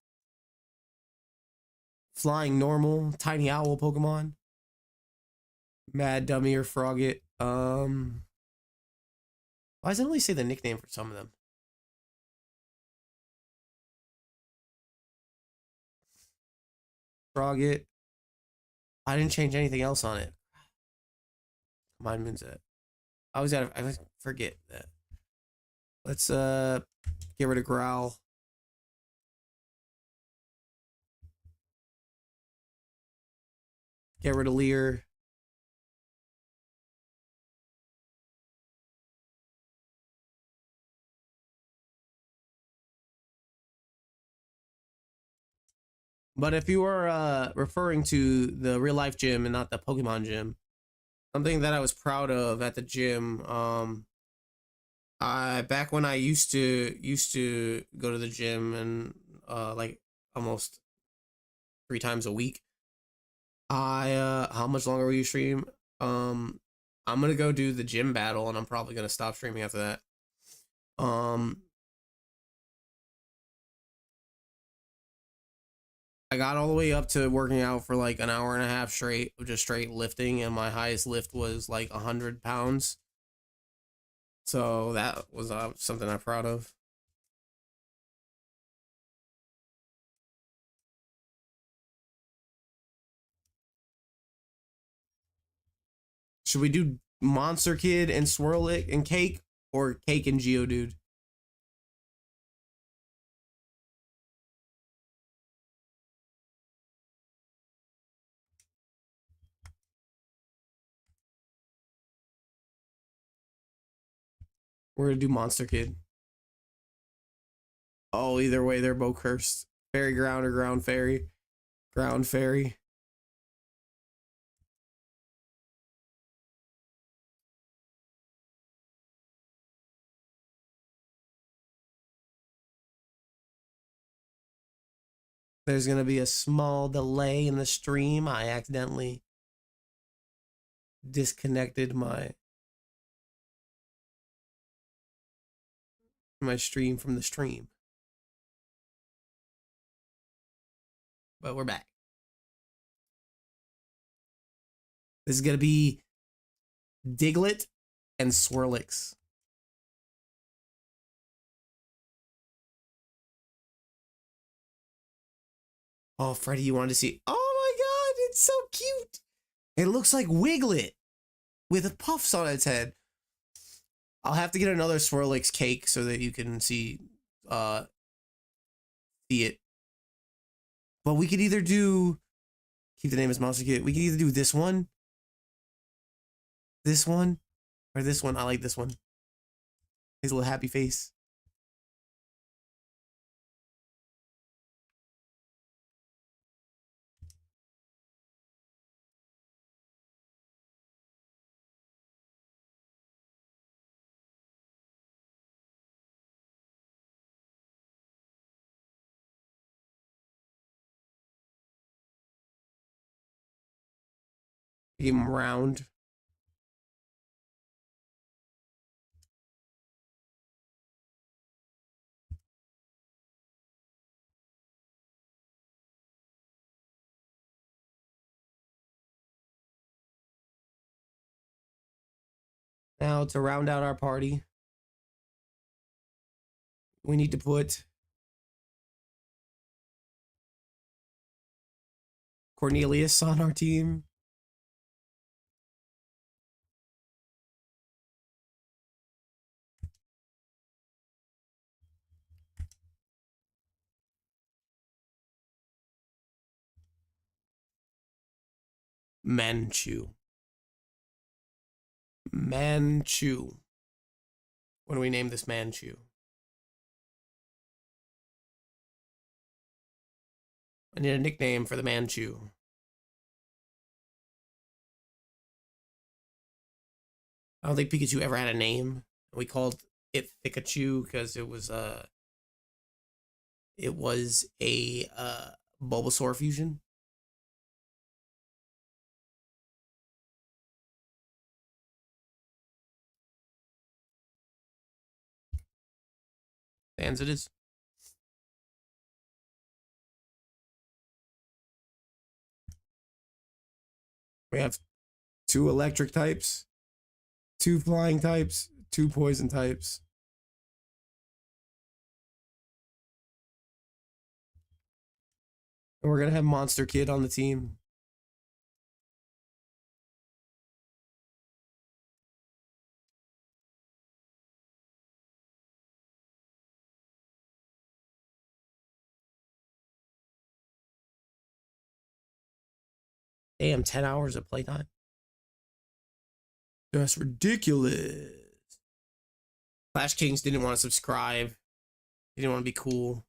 Flying normal. Tiny owl Pokemon. Mad Dummy or Frogget. Why doesn't it only say the nickname for some of them? Frogget. I didn't change anything else on it. Mine means that. I forget that. Let's get rid of Growl. Get rid of Leer. But if you are referring to the real life gym and not the Pokemon gym, something that I was proud of at the gym, back when I used to go to the gym and like almost 3 times a week. How much longer will you stream? I'm gonna go do the gym battle and I'm probably gonna stop streaming after that. I got all the way up to working out for like an hour and a half straight of just straight lifting, and my highest lift was like 100 pounds. So that was something I'm proud of. Should we do Monster Kid and Swirlick and Cake, or Cake and Geodude? We're gonna do Monster Kid. Oh, either way, they're both cursed. Fairy Ground or Ground Fairy. Ground Fairy. There's going to be a small delay in the stream. I accidentally disconnected my stream from the stream. But we're back. This is going to be Diglett and Swirlix. Oh, Freddy, you wanted to see... Oh my god, it's so cute! It looks like Wiglet with puffs on its head. I'll have to get another Swirlix cake so that you can see it. But we could either do... Keep the name as Monster Kid. We could either do this one, or this one. I like this one. His little happy face. Keep him round. Now, to round out our party, we need to put Cornelius on our team. Manchu. What do we name this Manchu? I need a nickname for the Manchu. I don't think Pikachu ever had a name. We called it Pikachu because it was a Bulbasaur fusion. Stands it is. We have 2 electric types, 2 flying types, 2 poison types. And we're going to have Monster Kid on the team. Damn, 10 hours of playtime. That's ridiculous. Flash Kings didn't want to subscribe. He didn't want to be cool.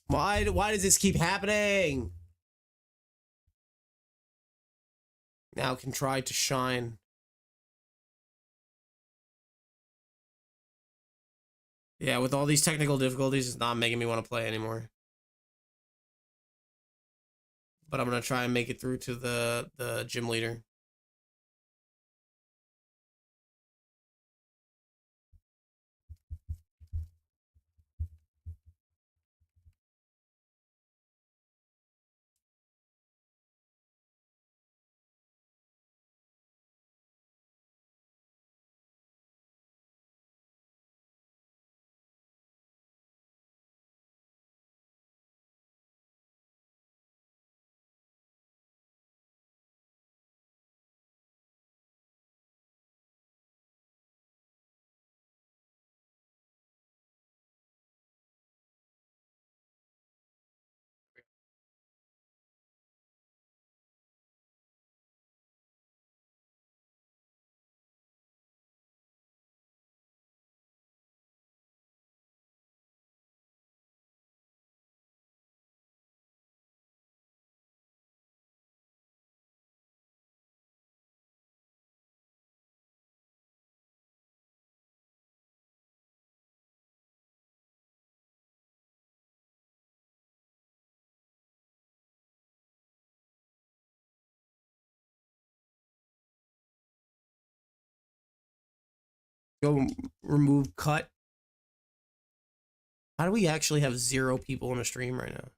Why does this keep happening? Now can try to shine. Yeah, with all these technical difficulties, it's not making me want to play anymore. But I'm going to try and make it through to the gym leader. Go remove cut. How do we actually have 0 people in a stream right now?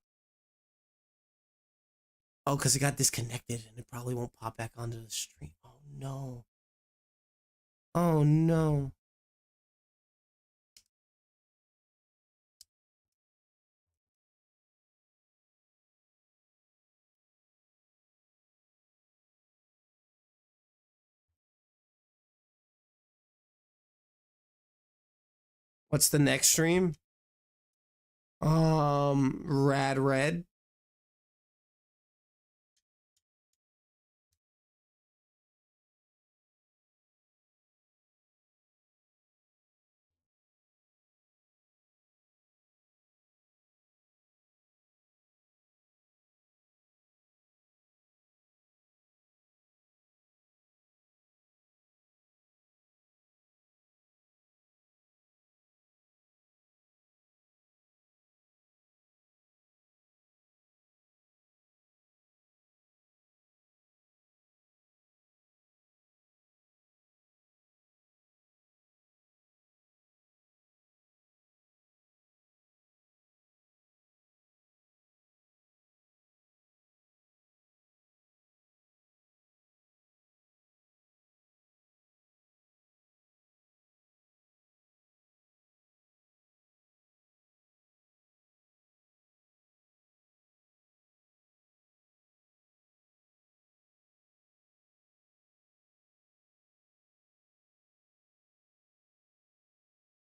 Oh, because it got disconnected and it probably won't pop back onto the stream. Oh no. Oh no. What's the next stream? Rad Red.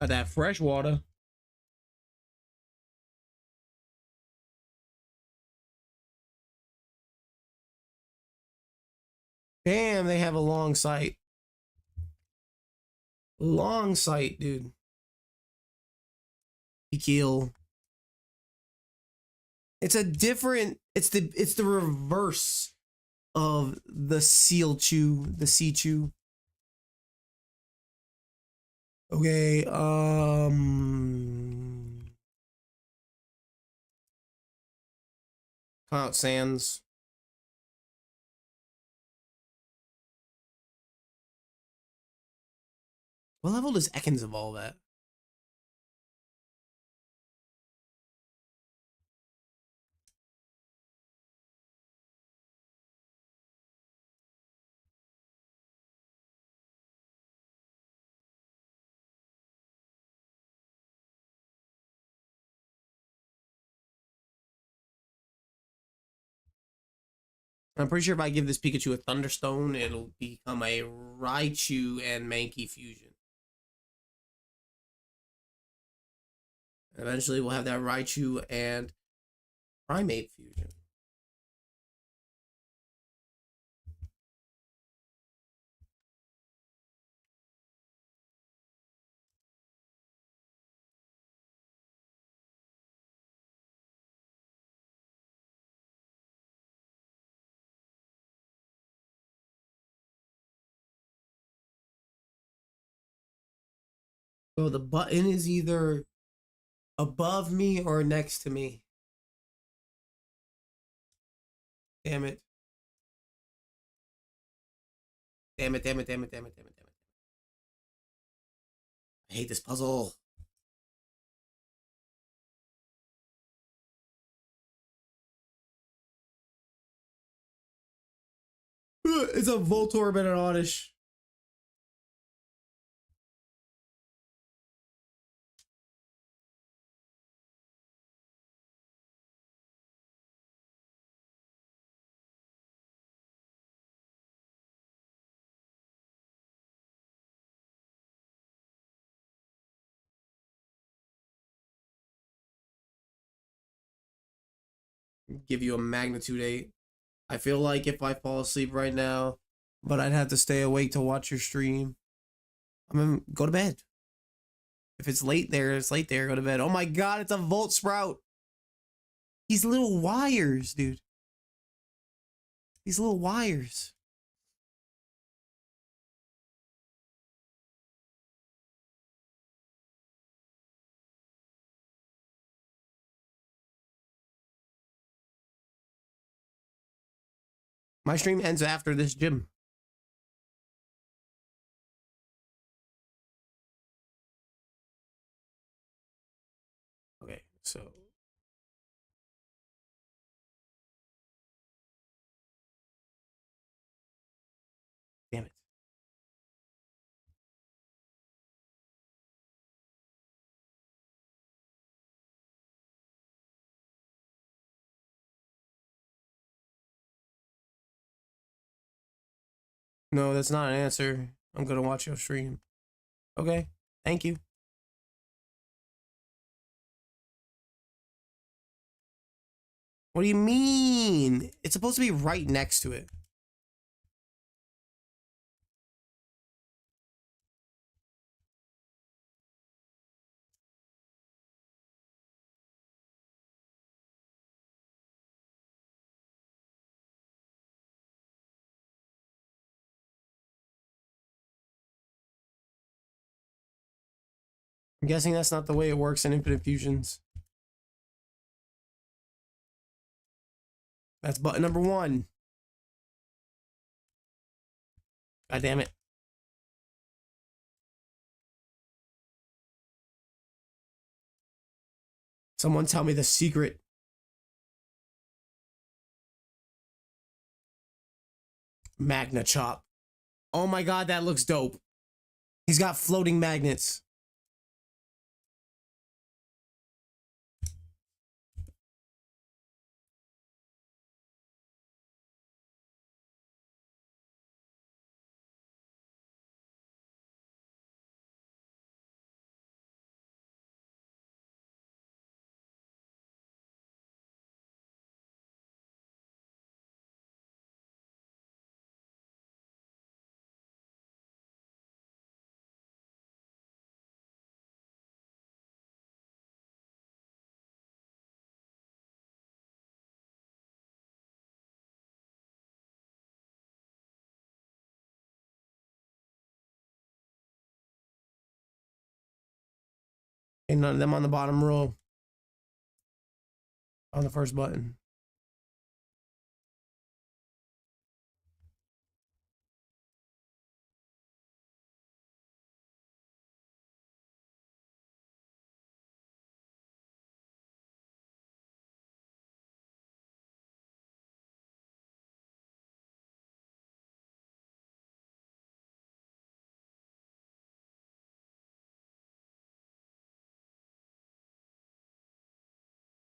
That fresh water. Damn, they have a long sight. Long sight, dude. Keel. It's a different. It's the reverse of the seal chew, the sea chew. Okay. Cloud Sands. What level does Ekans evolve at? I'm pretty sure if I give this Pikachu a Thunderstone, it'll become a Raichu and Mankey fusion. Eventually, we'll have that Raichu and Primate fusion. So the button is either above me or next to me. Damn it. Damn it, damn it, damn it, damn it, damn it, damn it. I hate this puzzle. It's a Voltorb and an Oddish. Give you a magnitude 8. I feel like if I fall asleep right now, but I'd have to stay awake to watch your stream. I'm gonna go to bed. If it's late there, it's late there. Go to bed. Oh my god, it's a Volt Sprout. These little wires, dude. These little wires. My stream ends after this gym. So. Damn it. No, that's not an answer. I'm gonna watch your stream. Okay, thank you. What do you mean? It's supposed to be right next to it. I'm guessing that's not the way it works in Infinite Fusions. That's button number 1. God damn it. Someone tell me the secret. Magna Chop. Oh my god, that looks dope. He's got floating magnets. And none of them on the bottom row. On the first button.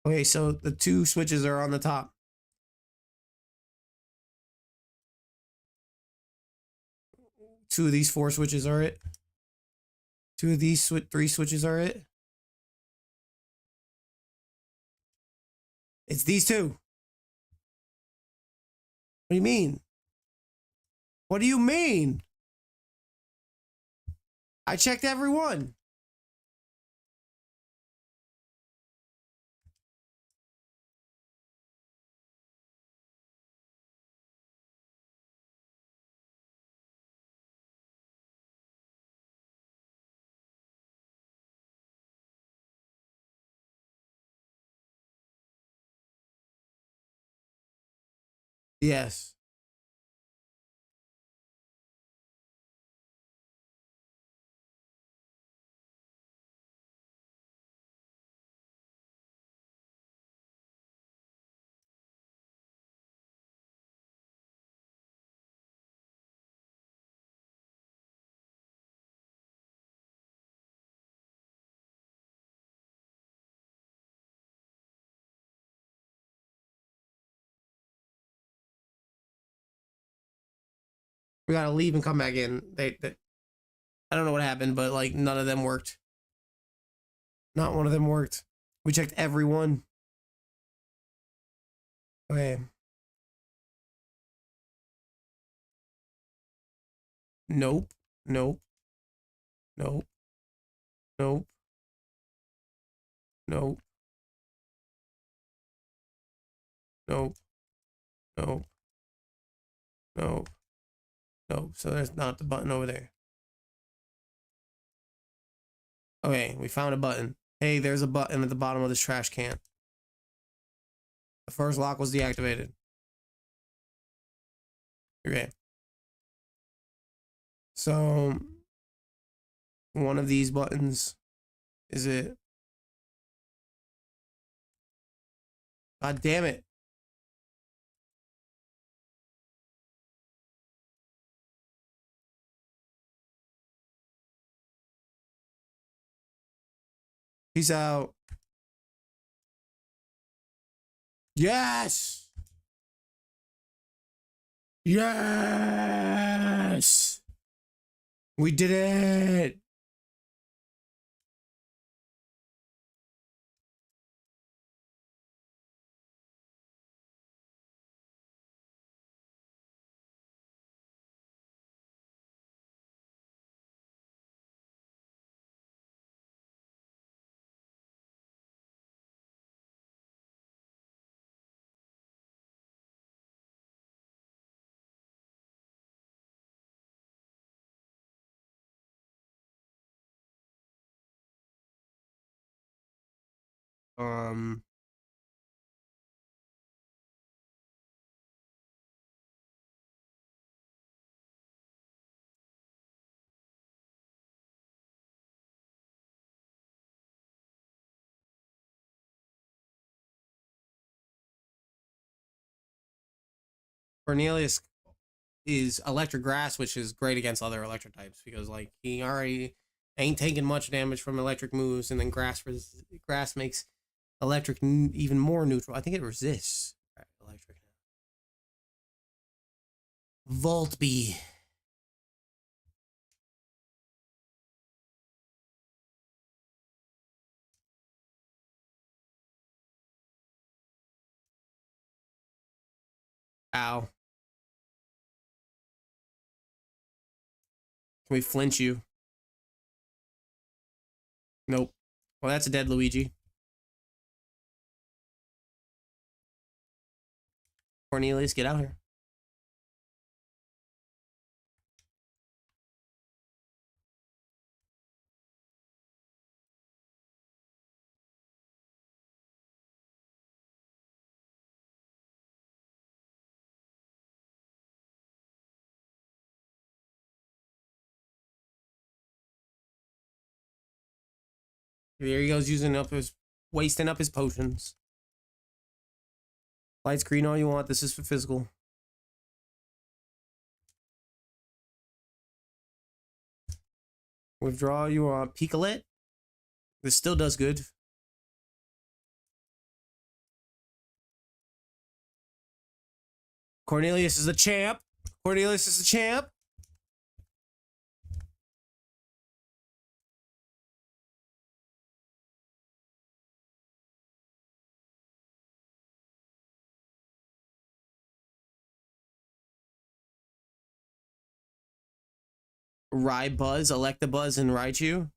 Okay, so the 2 switches are on the top. Two of these 4 switches are it. 2 of these 3 switches are it. It's these 2. What do you mean? What do you mean? I checked every one. Yes. We gotta leave and come back in. They I don't know what happened, but like none of them worked. Not one of them worked. We checked every one. Okay. Nope. Nope. Nope. Nope. Nope. Nope. Nope. Nope. Nope. So there's not the button over there. Okay, we found a button. Hey, there's a button at the bottom of this trash can. The first lock was deactivated. Okay. So one of these buttons, is it God damn it. Peace out. Yes! Yes! We did it! Um... Cornelius is electric grass, which is great against other electric types because like he already ain't taking much damage from electric moves, and then grass makes electric even more neutral. I think it resists electric. Voltbee. Ow. Can we flinch you? Nope. Well, that's a dead Luigi. Cornelius, get out here. There he goes, wasting up his potions. Light screen all you want. This is for physical. Withdraw your Picolet. This still does good. Cornelius is a champ. Cornelius is a champ. Buzz, Electabuzz, and Raichu.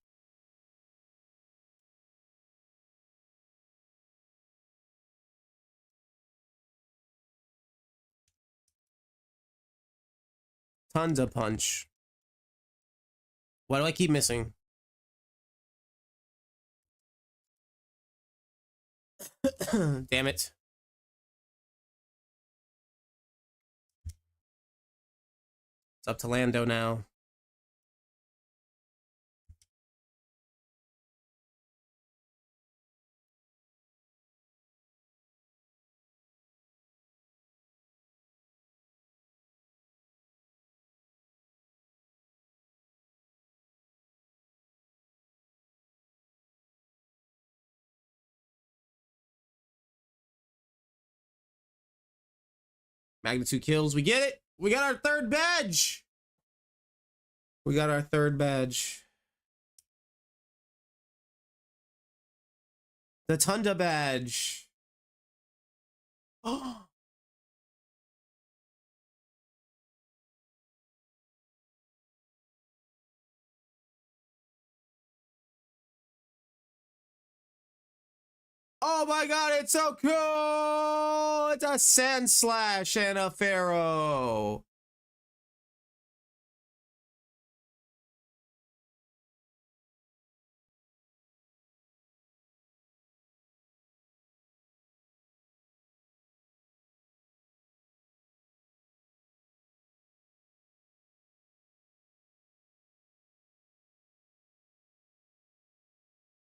Tons of punch. Why do I keep missing? Damn it. It's up to Lando now. Magnitude kills. We get it. We got our third badge. We got our third badge. The Tunda badge. Oh. Oh my god, it's so cool! It's a Sand Slash and a Pharaoh.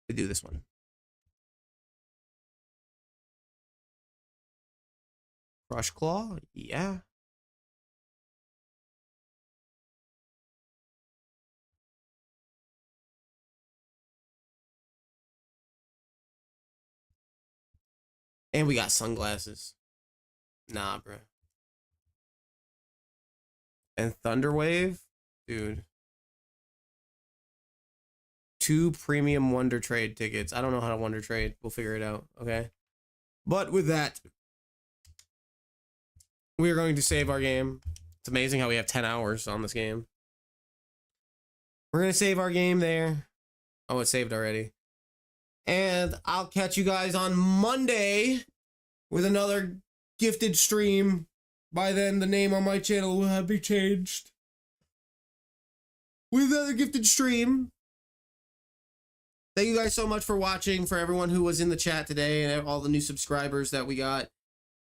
To do this one. Crush Claw? Yeah. And we got sunglasses. Nah, bro. And Thunderwave? Dude. 2 premium Wonder Trade tickets. I don't know how to Wonder Trade. We'll figure it out, okay? But with that, we are going to save our game. It's amazing how we have 10 hours on this game. We're going to save our game there. Oh, it's saved already. And I'll catch you guys on Monday with another gifted stream. By then, the name on my channel will have been changed. With another gifted stream. Thank you guys so much for watching, for everyone who was in the chat today and all the new subscribers that we got.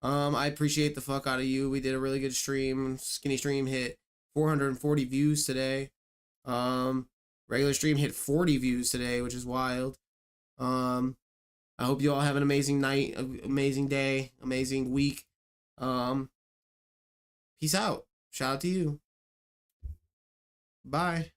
I appreciate the fuck out of you. We did a really good stream. Skinny stream hit 440 views today. Regular stream hit 40 views today, which is wild. I hope you all have an amazing night, amazing day, amazing week. Peace out. Shout out to you. Bye.